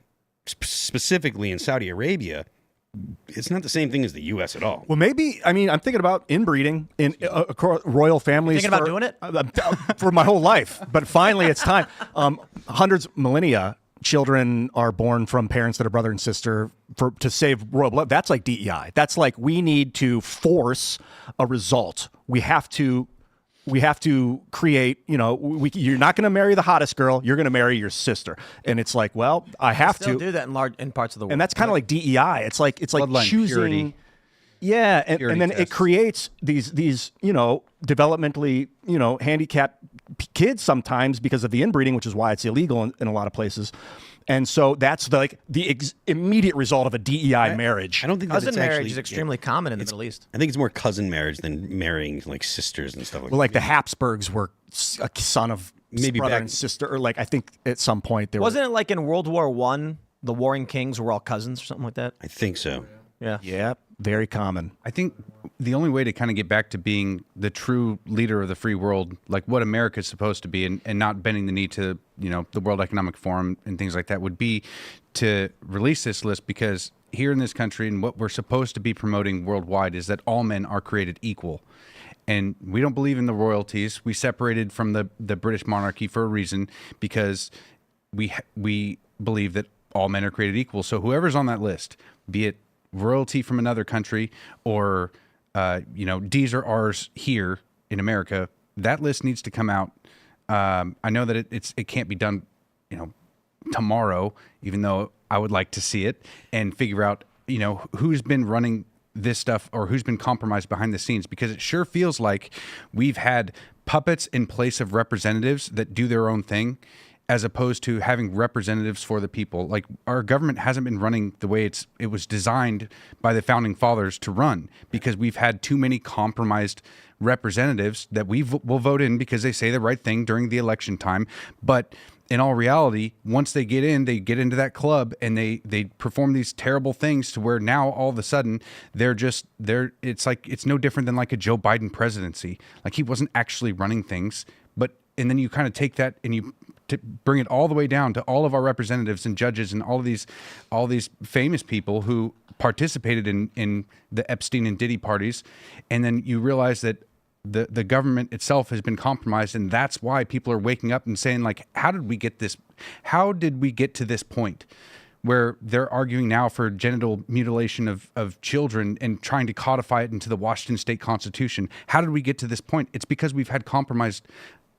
specifically in Saudi Arabia, it's not the same thing as the U.S. at all. Well, maybe. I mean, I'm thinking about inbreeding in royal families. Thinking about doing it for my whole life, but finally it's time. Hundreds, millennia. Children are born from parents that are brother and sister to save royal blood. That's like DEI. That's like we need to force a result. We have to create. You're not going to marry the hottest girl. You're going to marry your sister. And it's like, well, I have still to do that in parts of the world. And that's kind of like DEI. It's like Bloodline choosing. Purity. Yeah, and then tests. it creates these developmentally handicapped kids sometimes because of the inbreeding, which is why it's illegal in a lot of places. And so that's the immediate result of a DEI marriage. I don't think cousin marriage is extremely common in the Middle East. I think it's more cousin marriage than marrying like sisters and stuff like that. Well, like the Habsburgs were a son of Maybe brother back- and sister, or like I think at some point there Wasn't it like in World War I, the warring kings were all cousins or something like that? I think so. Yeah. Yeah, very common. I think the only way to kind of get back to being the true leader of the free world, like what America is supposed to be, and not bending the knee to, the World Economic Forum and things like that, would be to release this list, because here in this country and what we're supposed to be promoting worldwide is that all men are created equal. And we don't believe in the royalties. We separated from the British monarchy for a reason, because we believe that all men are created equal. So whoever's on that list, be it royalty from another country or D's or R's here in America, that list needs to come out. I know that it can't be done tomorrow, even though I would like to see it and figure out who's been running this stuff or who's been compromised behind the scenes, because it sure feels like we've had puppets in place of representatives that do their own thing, as opposed to having representatives for the people. Like, our government hasn't been running the way it was designed by the founding fathers to run, because we've had too many compromised representatives that will vote in because they say the right thing during the election time. But in all reality, once they get into that club and they perform these terrible things to where now all of a sudden it's no different than like a Joe Biden presidency. Like, he wasn't actually running things, and then you kind of take that and you bring it all the way down to all of our representatives and judges and all these famous people who participated in the Epstein and Diddy parties, and then you realize that the government itself has been compromised, and that's why people are waking up and saying, like, how did we get to this point where they're arguing now for genital mutilation of children and trying to codify it into the Washington State Constitution? How did we get to this point? It's because we've had compromised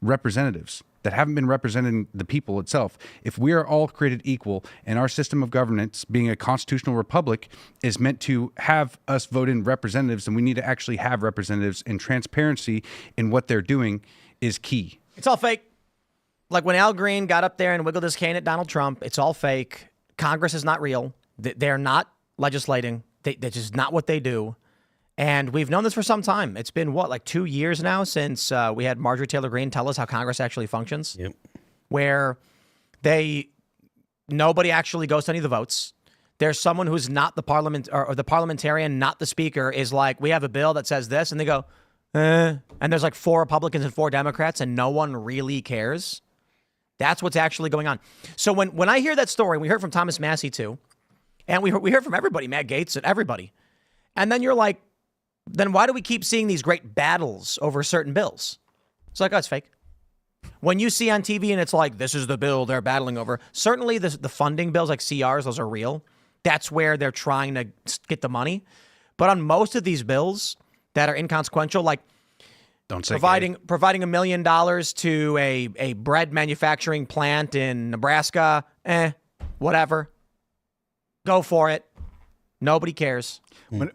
representatives that haven't been representing the people itself. If we are all created equal, and our system of governance, being a constitutional republic, is meant to have us vote in representatives, then we need to actually have representatives, and transparency in what they're doing is key. It's all fake. Like when Al Green got up there and wiggled his cane at Donald Trump, it's all fake. Congress is not real. They're not legislating. That's just not what they do. And we've known this for some time. It's been, like 2 years now since we had Marjorie Taylor Greene tell us how Congress actually functions. Yep. Where nobody actually goes to any of the votes. There's someone who's not the parliament or the parliamentarian, not the speaker, is like, we have a bill that says this, and they go, and there's like 4 Republicans and 4 Democrats, and no one really cares. That's what's actually going on. So when I hear that story, we heard from Thomas Massey too, and we heard from everybody, Matt Gaetz and everybody, and then you're like, then why do we keep seeing these great battles over certain bills? It's like, oh, it's fake. When you see on TV and it's like, this is the bill they're battling over, certainly the funding bills like CRs, those are real. That's where they're trying to get the money. But on most of these bills that are inconsequential, like providing $1 million to a bread manufacturing plant in Nebraska, whatever. Go for it. Nobody cares.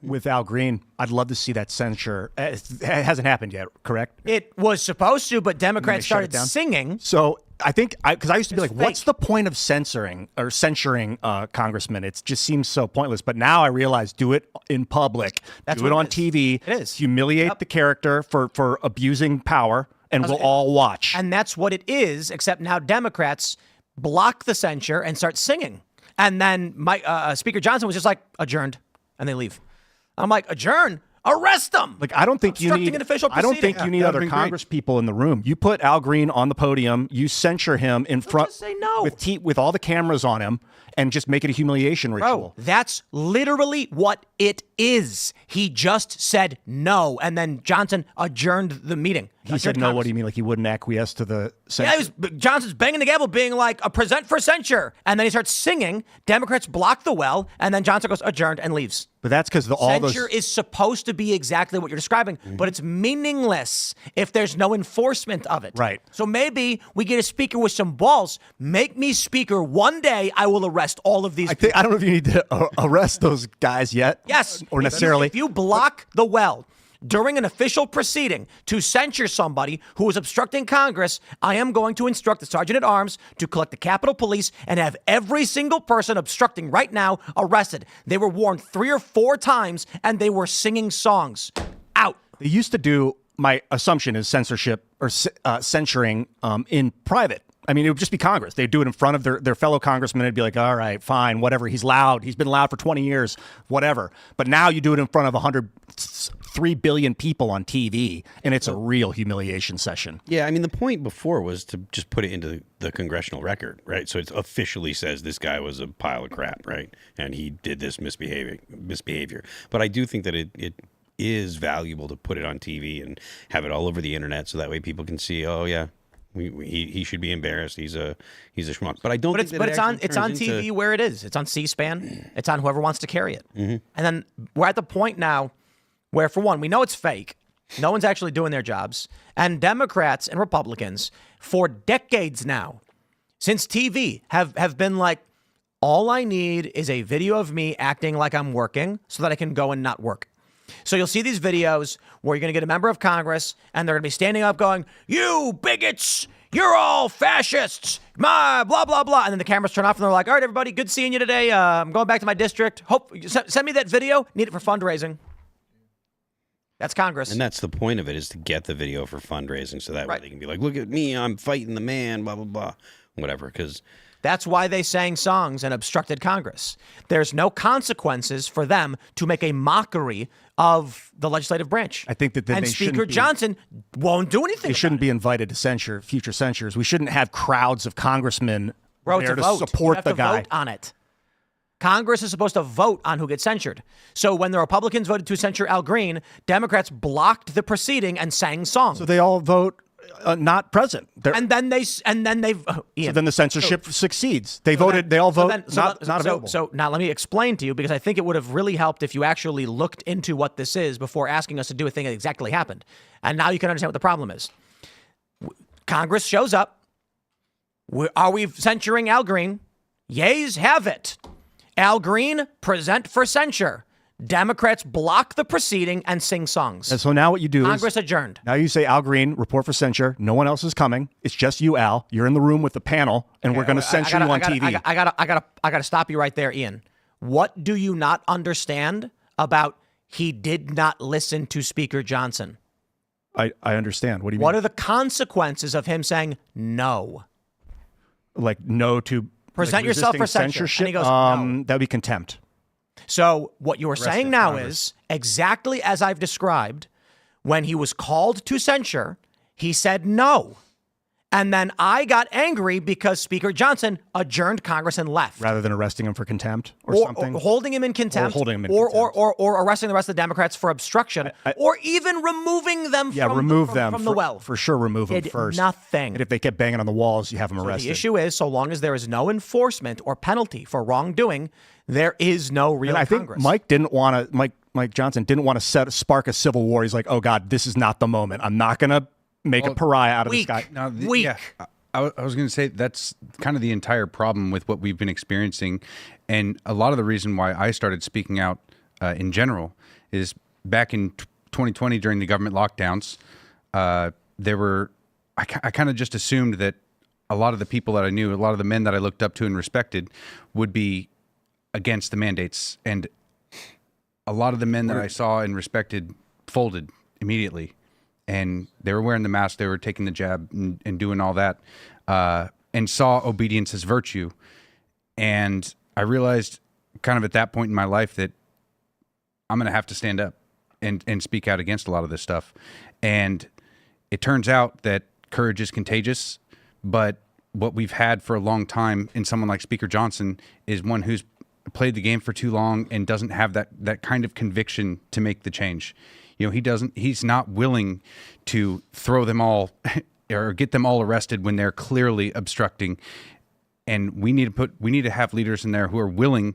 With Al Green, I'd love to see that censure. It hasn't happened yet, correct? It was supposed to, but Democrats started singing. So I think, because I used to be like, fake. what's the point of censoring congressmen? It just seems so pointless. But now I realize, do it in public. Do it on TV. It is. Humiliate the character for abusing power, and we'll all watch. And that's what it is, except now Democrats block the censure and start singing. And then Speaker Johnson was just like, adjourned, and they leave. I'm like, adjourn? Arrest them! Like, I don't think you need an official I don't think proceeding. you need other Congress people in the room. You put Al Green on the podium, you censure him in front just say no. with all the cameras on him, and just make it a humiliation ritual. Bro, that's literally what it is. He just said no, and then Johnson adjourned the meeting. He said no. What do you mean? Like he wouldn't acquiesce to the censure? Yeah, Johnson's banging the gavel, being like, a present for censure. And then he starts singing. Democrats block the well, and then Johnson goes adjourned and leaves. But that's because Censure is supposed to be exactly what you're describing, but it's meaningless if there's no enforcement of it. Right. So maybe we get a speaker with some balls. Make me speaker one day. I will arrest all of these people. I don't know if you need to arrest those guys yet. Yes. Or necessarily. If you block the well during an official proceeding to censure somebody who is obstructing Congress, I am going to instruct the Sergeant at Arms to collect the Capitol Police and have every single person obstructing right now arrested. They were warned 3 or 4 times and they were singing songs. Out. They used to do, my assumption is censorship or censuring in private. I mean, it would just be Congress. They'd do it in front of their fellow congressmen. It'd be like, all right, fine, whatever. He's loud. He's been loud for 20 years, whatever. But now you do it in front of 103 billion people on TV, and it's a real humiliation session. Yeah, I mean, the point before was to just put it into the congressional record, right? So it officially says this guy was a pile of crap, right? And he did this misbehavior. But I do think that it is valuable to put it on TV and have it all over the internet so that way people can see, oh, yeah. He should be embarrassed. He's a schmuck. But I don't. But it's on TV where it is. It's on C-SPAN. It's on whoever wants to carry it. And then we're at the point now where, for one, we know it's fake. No one's actually doing their jobs. And Democrats and Republicans, for decades now, since TV, have been like, all I need is a video of me acting like I'm working so that I can go and not work. So you'll see these videos where you're going to get a member of Congress and they're going to be standing up going, you bigots, you're all fascists, blah, blah, blah. And then the cameras turn off and they're like, all right, everybody, good seeing you today. I'm going back to my district. Send me that video. Need it for fundraising. That's Congress. And that's the point of it, is to get the video for fundraising so that way they can be like, look at me, I'm fighting the man, blah, blah, blah, whatever, because... That's why they sang songs and obstructed Congress. There's no consequences for them to make a mockery of the legislative branch. I think that Speaker Johnson won't do anything. They shouldn't be invited to censure future censures. We shouldn't have crowds of congressmen there to support the guy. Vote on it. Congress is supposed to vote on who gets censured. So when the Republicans voted to censure Al Green, Democrats blocked the proceeding and sang songs. So they all vote not present. And then they so then the censorship succeeds. They all vote not available. So now let me explain to you, because I think it would have really helped if you actually looked into what this is before asking us to do a thing that exactly happened. And now you can understand what the problem is. Congress shows up. Are we censuring Al Green? Yeas have it. Al Green, present for censure. Democrats block the proceeding and sing songs. And so now what you do Congress is adjourned. now you say, Al Green, report for censure. No one else is coming. It's just you, Al. You're in the room with the panel, and we're going to censure you on TV. I gotta stop you right there, Ian. What do you not understand about he did not listen to Speaker Johnson? I understand. What do you What mean? are the consequences of him saying no? Like no to Present yourself for resisting censure. censorship? And he goes, no. That would be contempt. So what you are saying of now Congress. is exactly as I've described. When he was called to censure, he said no. And then I got angry because Speaker Johnson adjourned Congress and left. Rather than arresting him for contempt or something? Or holding him in contempt. Or holding him in or, contempt. Or arresting the rest of the Democrats for obstruction. Or even removing them from the well. For sure, remove them Did first. nothing. And if they kept banging on the walls, you have them arrested. The issue is, so long as there is no enforcement or penalty for wrongdoing, there is no real and I think Congress. Mike Johnson didn't want to spark a civil war. He's like, oh God, this is not the moment. I'm not going to make a pariah out of this guy. Now, Weak. Yeah, I was going to say that's kind of the entire problem with what we've been experiencing. And a lot of the reason why I started speaking out in general is back in 2020 during the government lockdowns, I kind of just assumed that a lot of the people that I knew, a lot of the men that I looked up to and respected would be against the mandates. And a lot of the men that I saw and respected folded immediately. And they were wearing the mask, they were taking the jab and doing all that, and saw obedience as virtue. And I realized kind of at that point in my life that I'm going to have to stand up and speak out against a lot of this stuff. And it turns out that courage is contagious, but what we've had for a long time in someone like Speaker Johnson is one who's played the game for too long and doesn't have that kind of conviction to make the change. You know, he's not willing to throw them all or get them all arrested when they're clearly obstructing. And we need to have leaders in there who are willing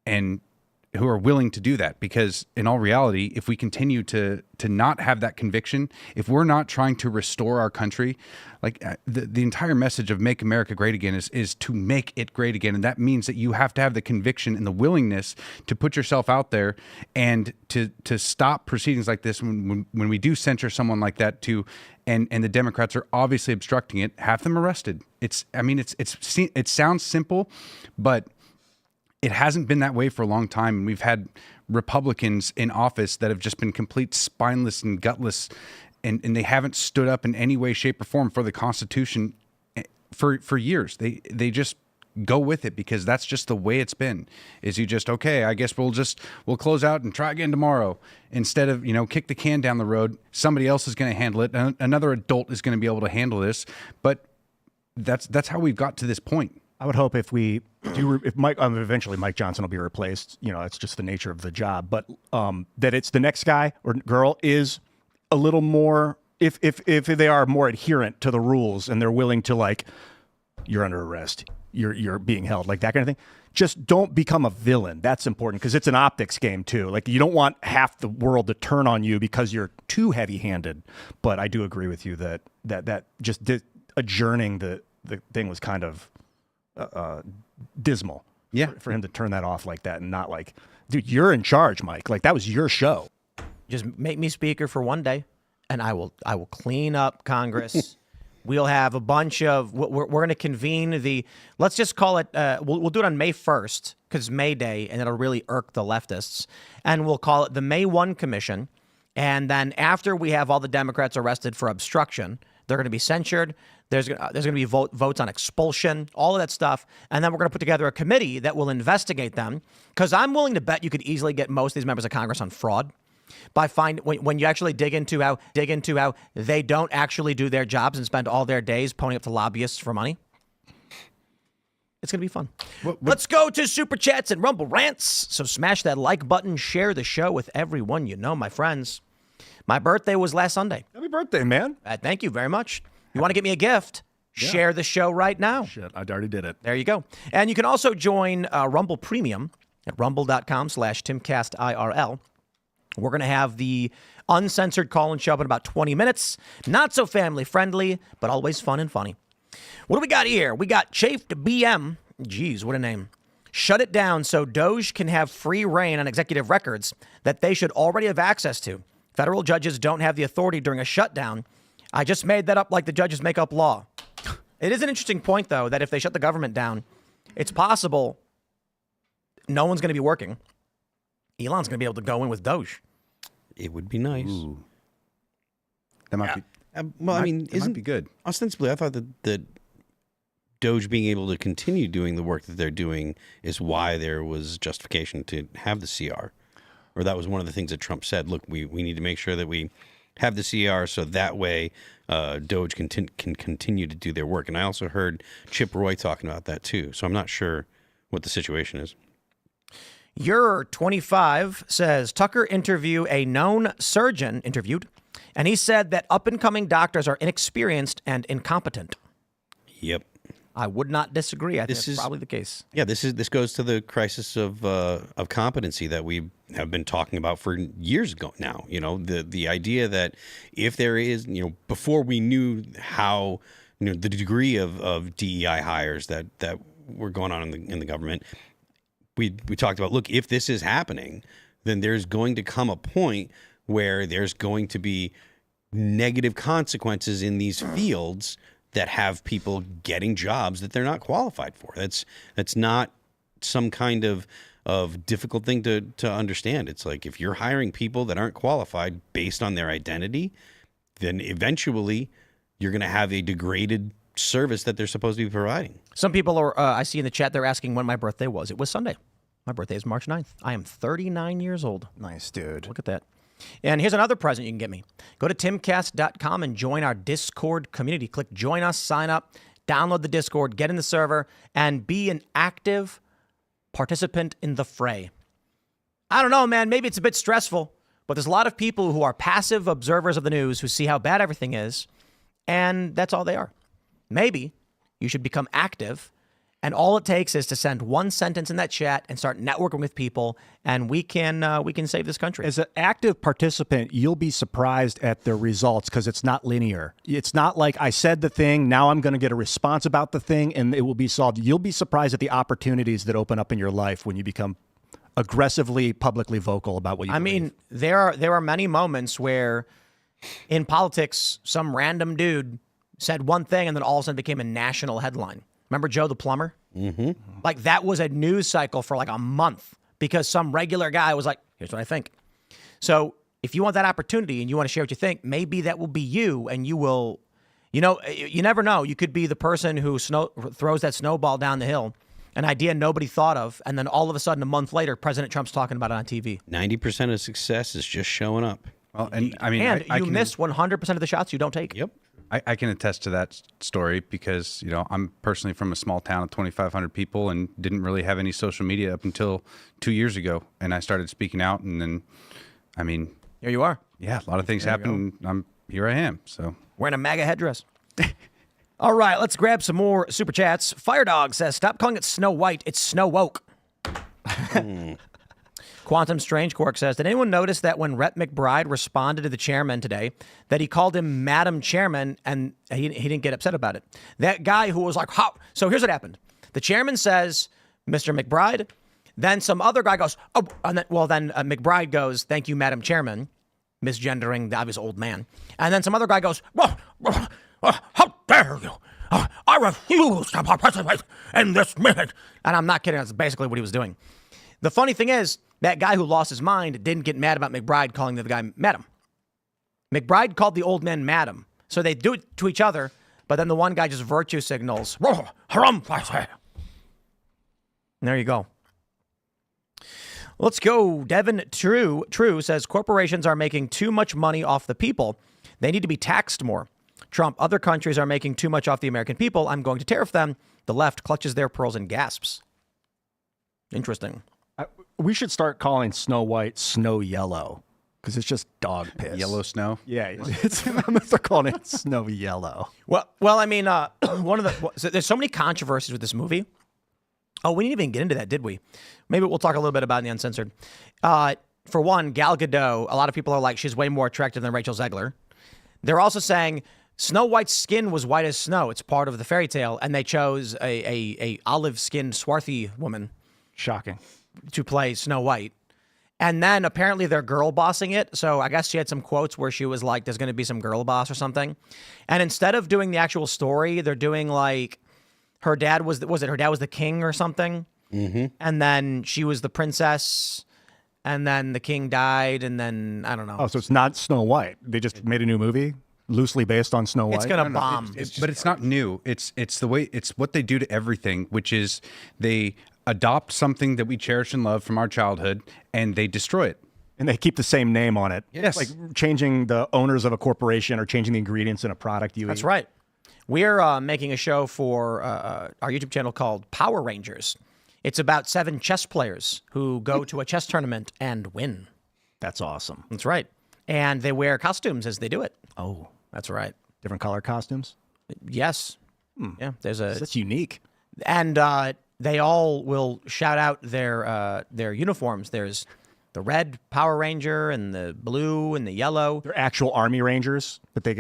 to do that, because in all reality, if we continue to not have that conviction, if we're not trying to restore our country, like the entire message of Make America Great Again is to make it great again. And that means that you have to have the conviction and the willingness to put yourself out there and to stop proceedings like this when we do censure someone like that and the Democrats are obviously obstructing it, have them arrested. It sounds simple, but it hasn't been that way for a long time. And we've had Republicans in office that have just been complete spineless and gutless, and they haven't stood up in any way, shape, or form for the Constitution for years. They just go with it because that's just the way it's been. Is you just, okay, I guess we'll close out and try again tomorrow, instead of, kick the can down the road. Somebody else is going to handle it. Another adult is going to be able to handle this. But that's how we've got to this point. I would hope if eventually Mike Johnson will be replaced, it's just the nature of the job, but that it's the next guy or girl is a little more, if they are more adherent to the rules and they're willing to, like, you're under arrest, you're being held, like that kind of thing. Just don't become a villain. That's important because it's an optics game too. Like, you don't want half the world to turn on you because you're too heavy-handed. But I do agree with you that just adjourning the thing was kind of dismal. Yeah, for him to turn that off like that and not like, dude, you're in charge, Mike. Like, that was your show. Just make me speaker for one day, and I will clean up Congress. We'll have a bunch of. We're going to convene let's just call it. We'll do it on May 1st because it's May Day, and it'll really irk the leftists. And we'll call it the May 1 Commission. And then after we have all the Democrats arrested for obstruction, they're going to be censured. There's going to be votes on expulsion, all of that stuff. And then we're going to put together a committee that will investigate them. Because I'm willing to bet you could easily get most of these members of Congress on fraud by when you actually dig into how they don't actually do their jobs and spend all their days ponying up to lobbyists for money. It's going to be fun. Let's go to Super Chats and Rumble Rants. So smash that like button, share the show with everyone you know, my friends. My birthday was last Sunday. Happy birthday, man. Thank you very much. You want to get me a gift? Yeah. Share the show right now. Shit, I already did it. There you go. And you can also join Rumble Premium at rumble.com/Timcast IRL. We're going to have the uncensored call-in show in about 20 minutes. Not so family-friendly, but always fun and funny. What do we got here? We got Chafed BM. Geez, what a name. Shut it down so Doge can have free reign on executive records that they should already have access to. Federal judges don't have the authority during a shutdown. I just made that up like the judges make up law. It is an interesting point, though, that if they shut the government down, it's possible no one's going to be working. Elon's going to be able to go in with Doge. It would be nice. Ooh. That might be. Well, I mean, it might be good. Ostensibly, I thought that Doge being able to continue doing the work that they're doing is why there was justification to have the CR. Or that was one of the things that Trump said, look, we need to make sure that we have the CR so that way Doge can continue to do their work. And I also heard Chip Roy talking about that too. So I'm not sure what the situation is. Your 25 says Tucker interviewed a known surgeon, and he said that up-and-coming doctors are inexperienced and incompetent. Yep. I would not disagree. I think that's probably the case. Yeah, this goes to the crisis of competency that we have been talking about for years ago now. You know, the idea that if there is, you know, before we knew how, you know, the degree of DEI hires that were going on in the government, we talked about, look, if this is happening, then there's going to come a point where there's going to be negative consequences in these fields that have people getting jobs that they're not qualified for. That's not some kind of difficult thing to understand. It's like if you're hiring people that aren't qualified based on their identity, then eventually you're going to have a degraded service that they're supposed to be providing. Some people are, I see in the chat, they're asking when my birthday was. It was Sunday. My birthday is March 9th. I am 39 years old. Nice, dude. Look at that. And here's another present you can get me. Go to timcast.com and join our Discord community. Click join us, sign up, download the Discord, get in the server, and be an active participant in the fray. I don't know, man. Maybe it's a bit stressful, but there's a lot of people who are passive observers of the news who see how bad everything is, and that's all they are. Maybe you should become active. And all it takes is to send one sentence in that chat and start networking with people, and we can save this country. As an active participant, you'll be surprised at the results because it's not linear. It's not like I said the thing, now I'm going to get a response about the thing, and it will be solved. You'll be surprised at the opportunities that open up in your life when you become aggressively, publicly vocal about what you believe. I mean, there are many moments where in politics, some random dude said one thing and then all of a sudden became a national headline. Remember Joe the plumber? Mm-hmm. Like that was a news cycle for like a month because some regular guy was like, here's what I think. So if you want that opportunity and you want to share what you think, maybe that will be you, and you will, you know, you never know. You could be the person who throws that snowball down the hill, an idea nobody thought of, and then all of a sudden a month later, President Trump's talking about it on TV. 90% of success is just showing up. Well, and I mean, and I you can, miss 100% of the shots you don't take. Yep. I can attest to that story because, you know, I'm personally from a small town of 2,500 people and didn't really have any social media up until 2 years ago. And I started speaking out, and then, I mean, Here you are. yeah, a lot of things happened. Here I am. So Wearing a MAGA headdress. All right, let's grab some more super chats. Firedog says, stop calling it Snow White. It's Snow Woke. Quantum Strange Quark says, did anyone notice that when Rhett McBride responded to the chairman today, that he called him Madam Chairman, and he didn't get upset about it? That guy who was like, how? So here's what happened. The chairman says, Mr. McBride. Then some other guy goes, oh, and then McBride goes, thank you, Madam Chairman, misgendering the obvious old man. And then some other guy goes, how dare you? I refuse to participate in this meeting. And I'm not kidding. That's basically what he was doing. The funny thing is, that guy who lost his mind didn't get mad about McBride calling the other guy Madam. McBride called the old man Madam. So they do it to each other, but then the one guy just virtue signals. And there you go. Let's go. Devin True says, corporations are making too much money off the people. They need to be taxed more. Trump, other countries are making too much off the American people. I'm going to tariff them. The left clutches their pearls and gasps. Interesting. We should start calling Snow White Snow Yellow because it's just dog piss. yellow snow. Yeah, I'm gonna start calling it Snow Yellow. Well, I mean, so there's so many controversies with this movie. Oh, we didn't even get into that, did we? Maybe we'll talk a little bit about it in the Uncensored. For one, Gal Gadot, a lot of people are like, she's way more attractive than Rachel Zegler. They're also saying Snow White's skin was white as snow. It's part of the fairy tale, and they chose a olive-skinned swarthy woman. Shocking. to play Snow White. And then apparently they're girl bossing it. So I guess she had some quotes where she was like, there's going to be some girl boss or something. And instead of doing the actual story, they're doing like her dad was her dad was the king or something. Mm-hmm. And then she was the princess. And then the king died. And then I don't know. Oh, so it's not Snow White. They just made a new movie loosely based on Snow White. It's going to bomb. But it's not new. It's the way, it's what they do to everything, which is they adopt something that we cherish and love from our childhood and they destroy it. And they keep the same name on it. Yes. Like changing the owners of a corporation or changing the ingredients in a product you eat. That's right. We're making a show for our YouTube channel called Power Rangers. It's about 7 chess players who go to a chess tournament and win. That's awesome. That's right. And they wear costumes as they do it. Oh, That's right. different color costumes. Yes. Yeah. There's a That's unique. and they all will shout out their uniforms. There's the red Power Ranger and the blue and the yellow. They're actual Army Rangers, but they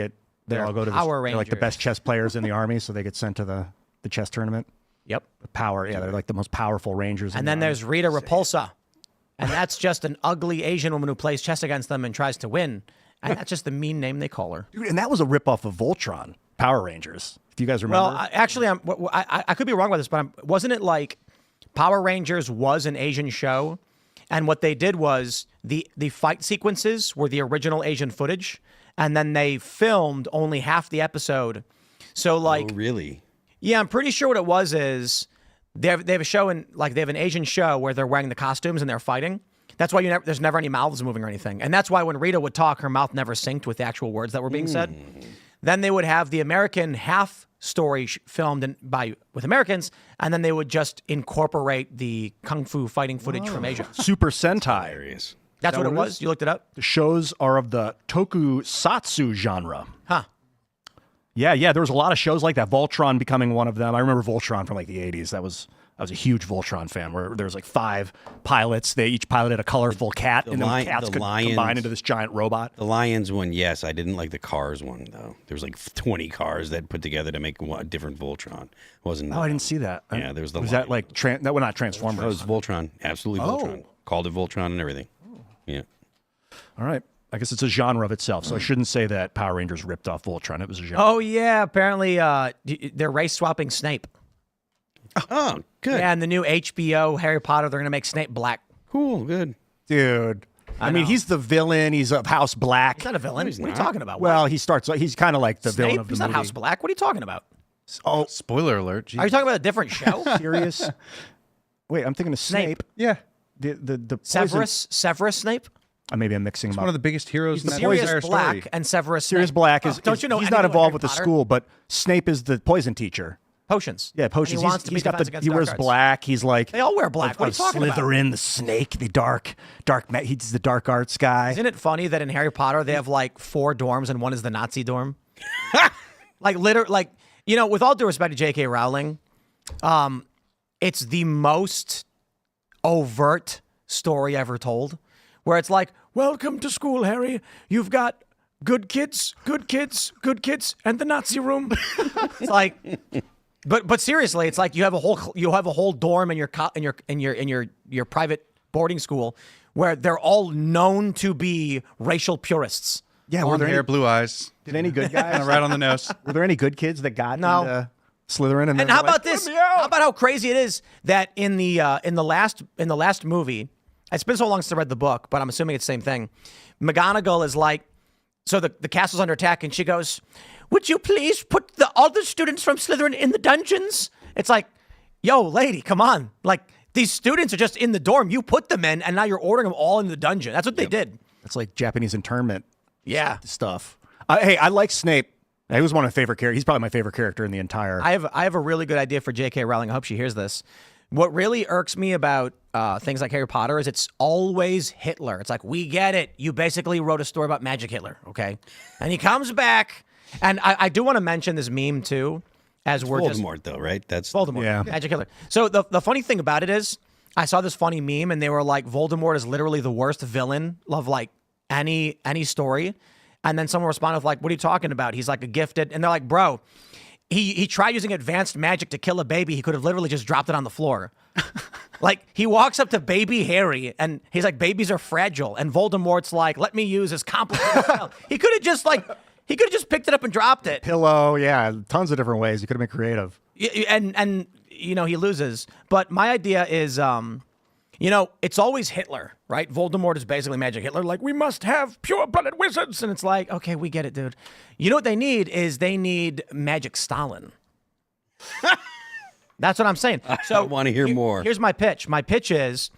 They're all go to Power they're like the Rangers. best chess players in the Army, so they get sent to the chess tournament. Yep. The power, yeah, they're like the most powerful Rangers. And then there's Rita Repulsa, and that's just an ugly Asian woman who plays chess against them and tries to win. And that's just the mean name they call her. dude, and that was a ripoff of Voltron, Power Rangers. If you guys remember. Well, actually, I could be wrong about this, but wasn't it like Power Rangers was an Asian show, and what they did was the fight sequences were the original Asian footage, and then they filmed only half the episode. So like, Oh, really? yeah, I'm pretty sure what it was is they have a show they have an Asian show where they're wearing the costumes and they're fighting. That's why there's never any mouths moving or anything, and that's why when Rita would talk, her mouth never synced with the actual words that were being said. Then they would have the American half story filmed with Americans, and then they would just incorporate the kung fu fighting footage from Asia. Super Sentai. Hilarious. That's what it what it was. is? You looked it up? The shows are of the tokusatsu genre. Huh. Yeah, there was a lot of shows like that. Voltron becoming one of them. I remember Voltron from like the 80s. I was a huge Voltron fan where there was like 5 pilots. They each piloted a colorful cat, and then the cats could combine into this giant robot. The Lions one, yes. I didn't like the Cars one, though. There was like 20 cars that put together to make a different Voltron. Wasn't Oh, I didn't see that. Yeah, there was the Was that Lion. like that? Well, not That Transformers. was Voltron. Absolutely Voltron. Oh. Called it Voltron and everything. Yeah. All right. I guess it's a genre of itself, so I shouldn't say that Power Rangers ripped off Voltron. It was a genre. Oh yeah, apparently they're race swapping Snape. Oh, good. Yeah, and the new HBO Harry Potter, they're gonna make Snape black. Cool. Good. Dude. I mean, know. he's the villain. He's of House Black. He's not a villain. he's What are you not. talking about? Well, he's kind of like the Snape? villain of the He's movie. not House Black. What are you talking about? Oh, Spoiler alert. Geez. Are you talking about a different show? serious? Wait, I'm thinking of Snape. Yeah. The poison- Severus Snape? Maybe I'm mixing them One up. of the biggest heroes in that entire Sirius Black story. and Severus Sirius Snape. Black is, Don't you know he's anything not about involved Harry with the Potter? school, but Snape is the poison teacher. Potions. Yeah, potions. And he wants to be got defense against he dark wears arts. black. He's like They all wear black. What are you talking about? Slytherin, the snake, the dark. He's the dark arts guy. Isn't it funny that in Harry Potter they have like 4 dorms and one is the Nazi dorm? With all due respect to J.K. Rowling, it's the most overt story ever told, where it's like, "Welcome to school, Harry. You've got good kids, good kids, good kids, and the Nazi room." It's like, but seriously, it's like you have a whole dorm in your private boarding school where they're all known to be racial purists. Yeah, were Blonde there hair, any, blue eyes. did any good guys? Right on the nose. Were there any good kids that got No. into Slytherin? And how about this? How about how crazy it is that in the last movie, it's been so long since I read the book, but I'm assuming it's the same thing. McGonagall is like, so the castle's under attack, and she goes, "Would you please put all the students from Slytherin in the dungeons?" It's like, yo, lady, come on. Like, these students are just in the dorm. You put them in, and now you're ordering them all in the dungeon. That's what they did. It's like Japanese internment Yeah. stuff. Hey, I like Snape. He was one of my favorite characters. He's probably my favorite character in the entire. I have a really good idea for J.K. Rowling. I hope she hears this. What really irks me about things like Harry Potter is it's always Hitler. It's like, we get it. You basically wrote a story about Magic Hitler, okay? And he comes back. And I do want to mention this meme, too, as we're Voldemort, though, right? That's Voldemort. Yeah. Magic Hitler. So the funny thing about it is, I saw this funny meme, and they were like, Voldemort is literally the worst villain of, like, any story. And then someone responded with, like, what are you talking about? He's, like, a gifted. And they're like, bro, he tried using advanced magic to kill a baby. He could have literally just dropped it on the floor. Like, he walks up to baby Harry, and he's like, babies are fragile. And Voldemort's like, let me use his complicated spell. He could have just picked it up and dropped it. Pillow, yeah, tons of different ways. You could have been creative. And you know, he loses. But my idea is, you know, it's always Hitler, right? Voldemort is basically magic Hitler. Like, we must have pure-blooded wizards. And it's like, okay, we get it, dude. You know what they need is they need magic Stalin. That's what I'm saying. So I want to hear more. Here's my pitch. My pitch is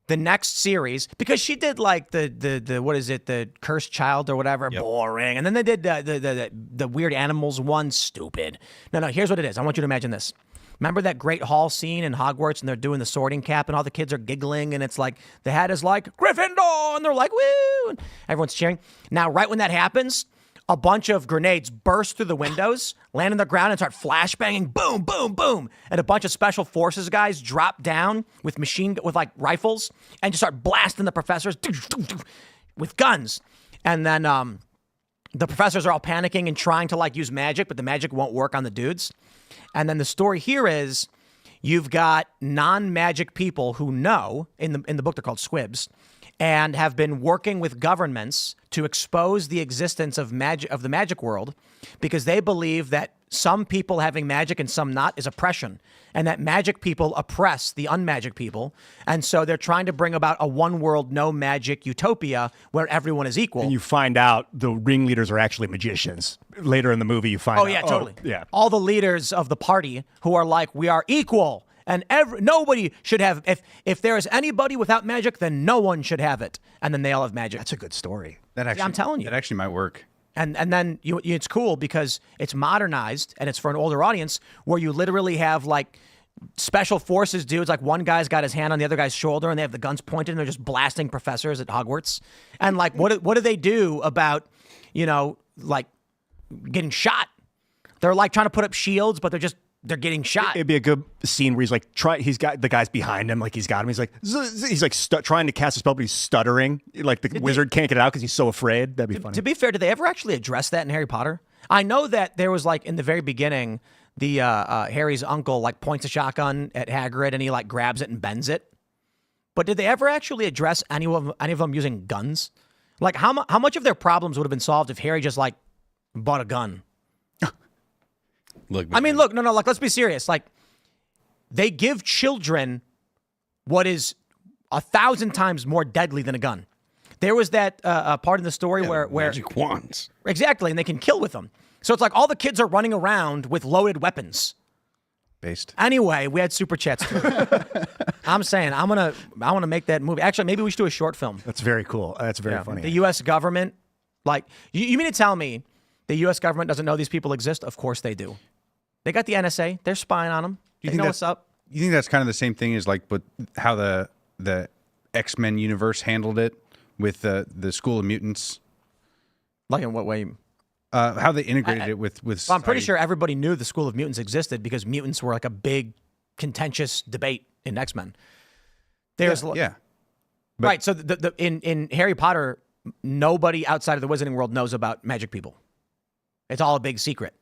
the next series, because she did like the what is it, the Cursed Child or whatever, boring. And then they did the Weird Animals one, stupid. No, here's what it is. I want you to imagine this. Remember that great hall scene in Hogwarts and they're doing the sorting cap and all the kids are giggling and it's like, the hat is like, Gryffindor! And they're like, woo! And everyone's cheering. Now, right when that happens, a bunch of grenades burst through the windows, land on the ground and start flashbanging, boom, boom, boom. And a bunch of special forces guys drop down with like rifles and just start blasting the professors with guns. And then the professors are all panicking and trying to like use magic, but the magic won't work on the dudes. And then the story here is you've got non-magic people who know, in the book they're called squibs, and have been working with governments to expose the existence of the magic world because they believe that some people having magic and some not is oppression, and that magic people oppress the unmagic people. And so they're trying to bring about a one world, no magic utopia where everyone is equal. And you find out the ringleaders are actually magicians. Later in the movie, you find out. Oh, yeah, totally. Yeah. All the leaders of the party who are like, we are equal. And nobody should have, if there is anybody without magic, then no one should have it. And then they all have magic. That's a good story. I'm telling you. That actually might work. And then it's cool because it's modernized and it's for an older audience where you literally have like special forces dudes. Like one guy's got his hand on the other guy's shoulder and they have the guns pointed and they're just blasting professors at Hogwarts. And like, what do they do about, you know, like getting shot? They're like trying to put up shields, but they're getting shot. It'd be a good scene where he's like, he's got the guys behind him, like he's got him. He's like trying to cast a spell, but he's stuttering. Like the wizard can't get it out because he's so afraid. That'd be funny. To be fair, did they ever actually address that in Harry Potter? I know that there was like in the very beginning, the Harry's uncle like points a shotgun at Hagrid and he like grabs it and bends it. But did they ever actually address any of them using guns? Like how much of their problems would have been solved if Harry just like bought a gun? Look, I mean, look, no, like, let's be serious. Like, they give children what is 1,000 times more deadly than a gun. There was that part in the story where magic wands. Exactly, and they can kill with them. So it's like all the kids are running around with loaded weapons. Based. Anyway, we had super chats too. I'm saying I want to make that movie. Actually, maybe we should do a short film. That's very cool. That's very funny. The U.S. government, like, you mean to tell me the U.S. government doesn't know these people exist? Of course they do. They got the NSA. They're spying on them. They know what's up. You think that's kind of the same thing as like how the X-Men universe handled it with the School of Mutants? Like in what way? How they integrated it with Well, I'm pretty sure everybody knew the School of Mutants existed because mutants were like a big contentious debate in X-Men. There's yeah. Right. So in Harry Potter, nobody outside of the Wizarding world knows about magic people. It's all a big secret.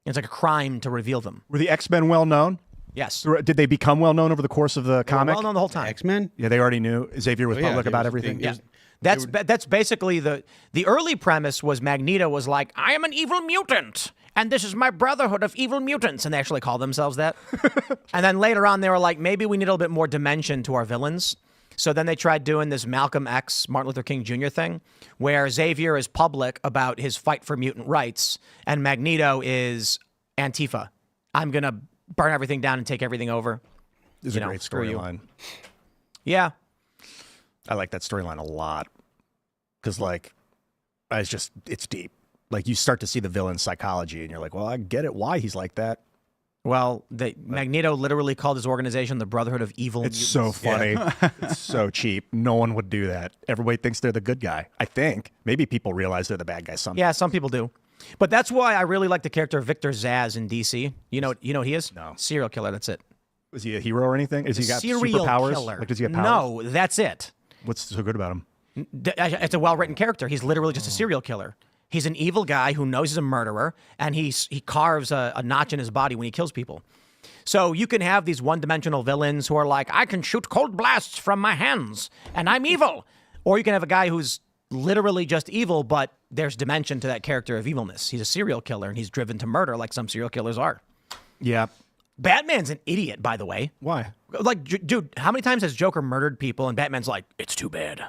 It's like a crime to reveal them. Were the X-Men well known? Yes. Did they become well known over the course of the comic? Well known the whole time. X-Men? Yeah, they already knew. Xavier was public about everything. Yeah. That's basically the early premise was Magneto was like, I am an evil mutant, and this is my brotherhood of evil mutants, and they actually call themselves that. And then later on, they were like, maybe we need a little bit more dimension to our villains. So then they tried doing this Malcolm X, Martin Luther King Jr. thing, where Xavier is public about his fight for mutant rights, and Magneto is Antifa. I'm going to burn everything down and take everything over. It's a great storyline. Yeah. I like that storyline a lot. Because, like, it's deep. Like, you start to see the villain's psychology, and you're like, well, I get it why he's like that. Well, Magneto literally called his organization the Brotherhood of Evil Mutants. It's so funny. Yeah. It's so cheap. No one would do that. Everybody thinks they're the good guy, I think. Maybe people realize they're the bad guy sometimes. Yeah, some people do. But that's why I really like the character Victor Zsasz in DC. You know what he is? No. Serial killer, that's it. Is he a hero or anything? Has he got serial superpowers? Killer. Like, does he have powers? No, that's it. What's so good about him? It's a well-written character. He's literally just a serial killer. He's an evil guy who knows he's a murderer, and he carves a notch in his body when he kills people. So you can have these one-dimensional villains who are like, I can shoot cold blasts from my hands, and I'm evil. Or you can have a guy who's literally just evil, but there's dimension to that character of evilness. He's a serial killer, and he's driven to murder like some serial killers are. Yeah. Batman's an idiot, by the way. Why? Like, dude, how many times has Joker murdered people, and Batman's like, it's too bad.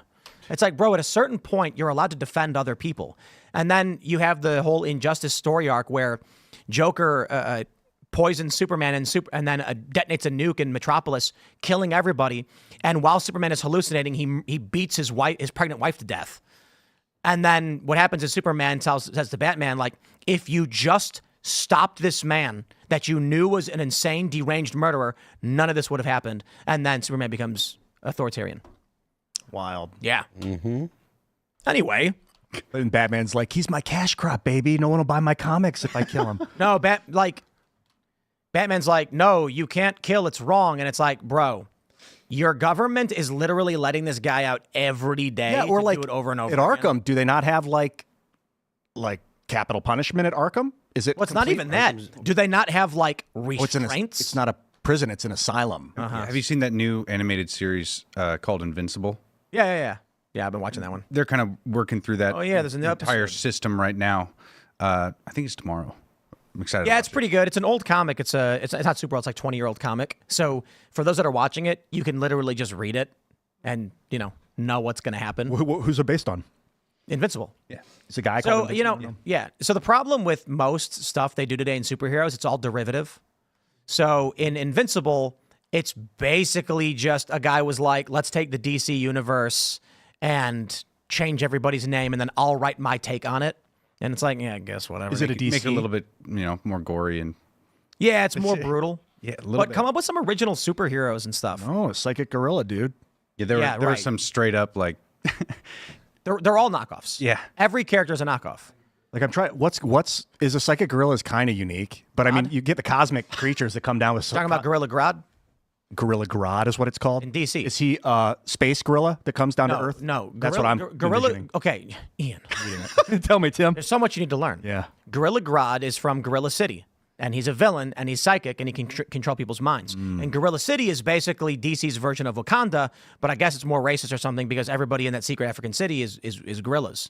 It's like, bro, at a certain point, you're allowed to defend other people. And then you have the whole Injustice story arc where Joker poisons Superman and then detonates a nuke in Metropolis, killing everybody. And while Superman is hallucinating, he beats his pregnant wife to death. And then what happens is Superman says to Batman, like, if you just stopped this man that you knew was an insane, deranged murderer, none of this would have happened. And then Superman becomes authoritarian. Wild. Yeah. Mm-hmm. Anyway. And Batman's like, he's my cash crop, baby. No one will buy my comics if I kill him. No, Batman's like, no, you can't kill. It's wrong. And it's like, bro, your government is literally letting this guy out every day. Yeah, or to like do it over and over at again. Arkham, do they not have like capital punishment at Arkham? Is it? Well, it's not complete- even that. Do they not have like restraints? It's not a prison. It's an asylum. Yeah. Have you seen that new animated series called Invincible? Yeah. Yeah, I've been watching that one. They're kind of working through that. Oh, yeah, there's a new entire episode. system right now. I think it's tomorrow. I'm excited. Yeah, to it's watch pretty good. It's an old comic. It's not super old. It's like 20-year-old comic. So for those that are watching it, you can literally just read it and, know what's going to happen. Who's it based on? Invincible. Yeah. It's a guy. So, called Invincible? yeah. So the problem with most stuff they do today in superheroes, it's all derivative. So in Invincible, it's basically just a guy was like, let's take the DC universe and change everybody's name, and then I'll write my take on it. And it's like, yeah, I guess whatever. Is it a DC? Make it a little bit, more gory and Yeah, it's more brutal. yeah, a little But bit. come up with some original superheroes and stuff. Oh, a psychic gorilla, dude. Yeah, there Yeah, were right. some straight up like They're all knockoffs. Yeah. Every character is a knockoff. Like I'm trying. Is a psychic gorilla is kind of unique, but I mean, you get the cosmic creatures that come down with. Talking about Gorilla Grodd Gorilla Grodd is what it's called in DC. Is he space gorilla that comes down to Earth? No, That's what I'm Gorilla. envisioning. Okay, Ian. Tell me, Tim. There's so much you need to learn. Yeah. Gorilla Grodd is from Gorilla City, and he's a villain, and he's psychic, and he can control people's minds. And Gorilla City is basically DC's version of Wakanda, but I guess it's more racist or something because everybody in that secret African city is gorillas.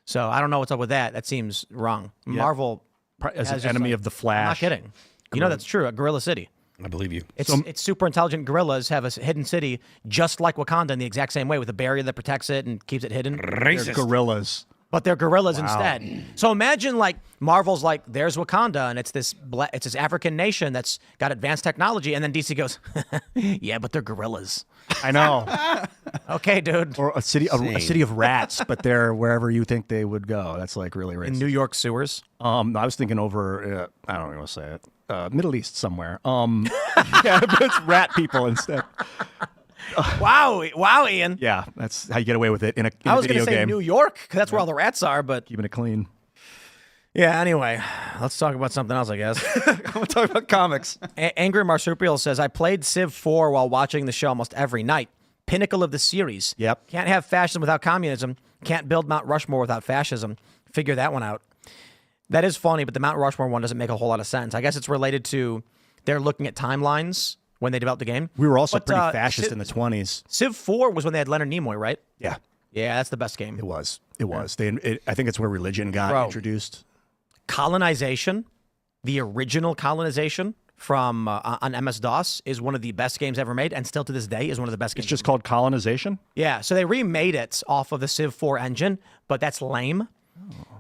So I don't know what's up with that. That seems wrong. Marvel As has an just enemy like- of the I'm Flash. not kidding. You know that's true. At Gorilla City. I believe you. It's super intelligent gorillas have a hidden city just like Wakanda in the exact same way with a barrier that protects it and keeps it hidden. They're gorillas. But they're gorillas instead. So imagine like Marvel's like, there's Wakanda, and it's this African nation that's got advanced technology, and then DC goes, yeah, but they're gorillas. I know. Okay, dude. Or a city of rats, but they're wherever you think they would go. That's like really racist. In New York sewers. I was thinking over. I don't even want to say it. Middle East somewhere. Yeah, but it's rat people instead. Wow, Ian. Yeah, that's how you get away with it in a I was video gonna say game. New York because that's where all the rats are, but Keeping it clean. yeah. Anyway, let's talk about something else, I guess. We'll talk about comics. Angry Marsupial says, I played Civ 4 while watching the show almost every night. Pinnacle of the series. Yep. Can't have fascism without communism. Can't build Mount Rushmore without fascism. Figure that one out. That is funny, but the Mount Rushmore one doesn't make a whole lot of sense. I guess it's related to they're looking at timelines when they developed the game. We were also But, pretty fascist in the 20s. Civ 4 was when they had Leonard Nimoy, right? Yeah, Yeah, that's the best game. it was. It was. I think it's where religion got Bro. introduced. Colonization, the original colonization from on MS-DOS is one of the best games ever made, and still to this day is one of the best games. It's just called colonization. Yeah, so they remade it off of the Civ 4 engine, but that's lame.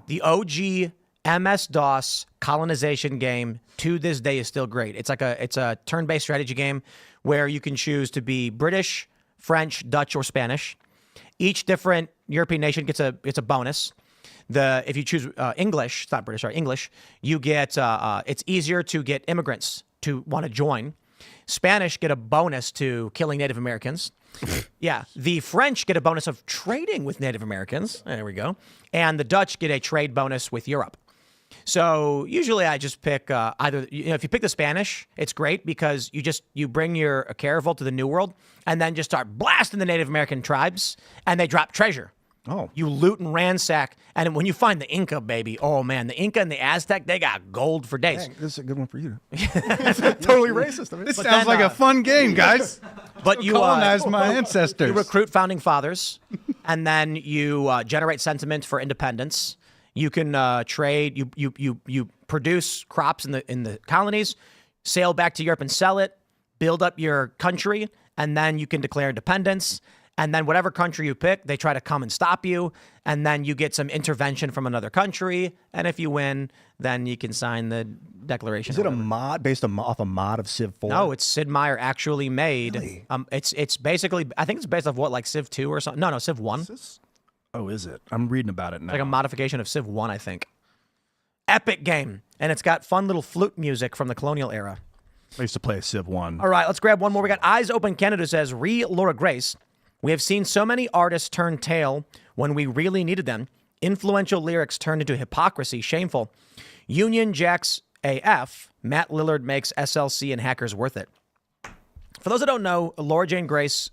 The OG MS-DOS colonization game to this day is still great. It's a turn-based strategy game where you can choose to be British, French, Dutch, or Spanish. Each different European nation gets a bonus. If you choose English, it's not British, sorry, English, you get it's easier to get immigrants to want to join. Spanish get a bonus to killing Native Americans. Yeah, the French get a bonus of trading with Native Americans. There we go. And the Dutch get a trade bonus with Europe. So usually I just pick either, if you pick the Spanish, it's great because you bring your caravel to the New World and then just start blasting the Native American tribes and they drop treasure. Oh. You loot and ransack. And when you find the Inca, baby, oh, man, the Inca and the Aztec, they got gold for days. Dang, this is a good one for you. Totally racist. I mean, This But sounds then, like a fun game, guys. But you Colonize my ancestors. You recruit founding fathers, and then you generate sentiment for independence. You can trade. You produce crops in the colonies, sail back to Europe and sell it, build up your country, and then you can declare independence. And then whatever country you pick, they try to come and stop you. And then you get some intervention from another country. And if you win, then you can sign the declaration. is it a mod based off a mod of Civ 4? No, it's Sid Meier actually made. Really? It's basically, I think it's based off what, like Civ 2 or something? No, Civ 1. Oh, is it? I'm reading about it now. Like a modification of Civ 1, I think. Epic game. And it's got fun little flute music from the colonial era. I used to play Civ 1. All right, let's grab one more. We got Eyes Open Canada says, Laura Grace. We have seen so many artists turn tail when we really needed them. Influential lyrics turned into hypocrisy. Shameful. Union Jacks AF. Matt Lillard makes SLC and hackers worth it. For those that don't know, Laura Jane Grace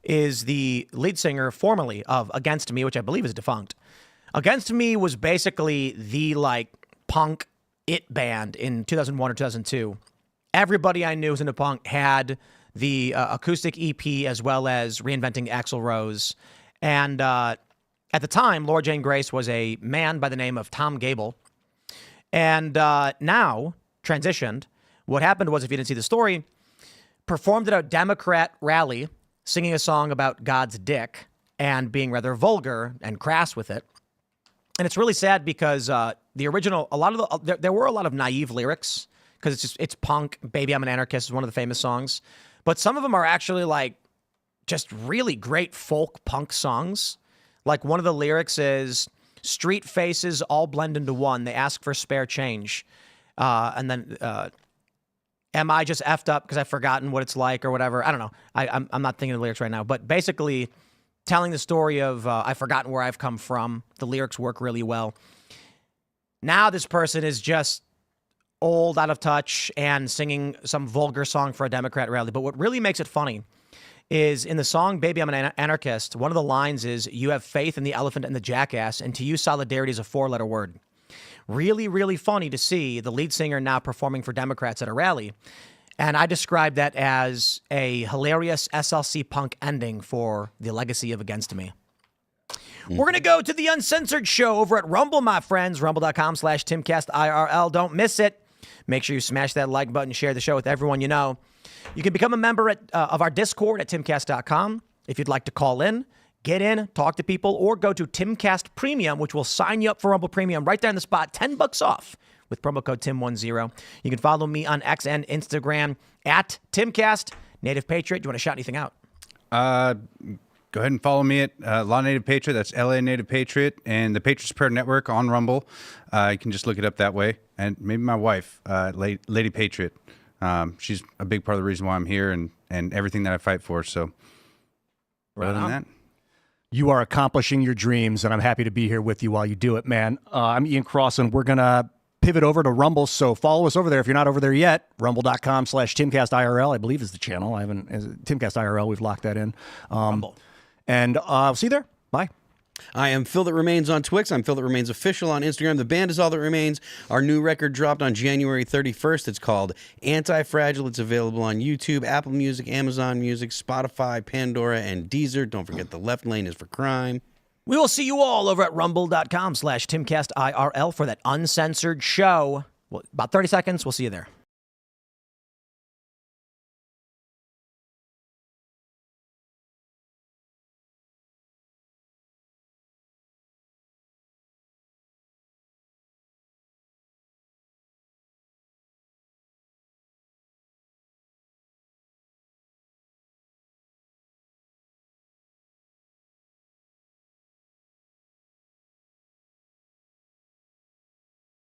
is the lead singer formerly of Against Me, which I believe is defunct. Against Me was basically the like punk it band in 2001 or 2002. Everybody I knew who was into punk had the acoustic EP as well as Reinventing Axl Rose. And at the time, Laura Jane Grace was a man by the name of Tom Gable. And now, transitioned. What happened was, if you didn't see the story, performed at a Democrat rally singing a song about God's dick and being rather vulgar and crass with it. And it's really sad because the original, there were a lot of naive lyrics because it's punk. Baby, I'm an Anarchist is one of the famous songs. But some of them are actually like just really great folk punk songs. Like one of the lyrics is, street faces all blend into one. They ask for spare change. And then, am I just effed up because I've forgotten what it's like or whatever? I don't know. I'm not thinking of the lyrics right now. But basically telling the story of I've forgotten where I've come from. The lyrics work really well. Now this person is just old, out of touch, and singing some vulgar song for a Democrat rally. But what really makes it funny is in the song Baby, I'm an Anarchist, one of the lines is, you have faith in the elephant and the jackass, and to you solidarity is a 4-letter word. Really, really funny to see the lead singer now performing for Democrats at a rally. And I describe that as a hilarious SLC punk ending for the legacy of Against Me. We're going to go to the Uncensored Show over at Rumble, my friends. Rumble.com/Timcast IRL. Don't miss it. Make sure you smash that like button, share the show with everyone you know. You can become a member of our Discord at timcast.com. If you'd like to call in, get in, talk to people, or go to Timcast Premium, which will sign you up for Rumble Premium right there on the spot, $10 off with promo code TIM10. You can follow me on X and Instagram at Timcast. Native Patriot, do you want to shout anything out? Go ahead and follow me at Law Native Patriot. That's LA Native Patriot, and the Patriots Prayer Network on Rumble. You can just look it up that way. And maybe my wife, Lady Patriot. She's a big part of the reason why I'm here and everything that I fight for. So, other than that, you are accomplishing your dreams, and I'm happy to be here with you while you do it, man. I'm Ian Cross, and we're going to pivot over to Rumble, so follow us over there if you're not over there yet. Rumble.com/Timcast IRL, I believe is the channel. Timcast IRL, we've locked that in. Rumble. And I'll see you there. Bye. I am Phil That Remains on Twix. I'm Phil That Remains Official on Instagram. The band is All That Remains. Our new record dropped on January 31st. It's called Anti-Fragile. It's available on YouTube, Apple Music, Amazon Music, Spotify, Pandora, and Deezer. Don't forget the left lane is for crime. We will see you all over at rumble.com/Timcast IRL for that uncensored show. Well, about 30 seconds. We'll see you there.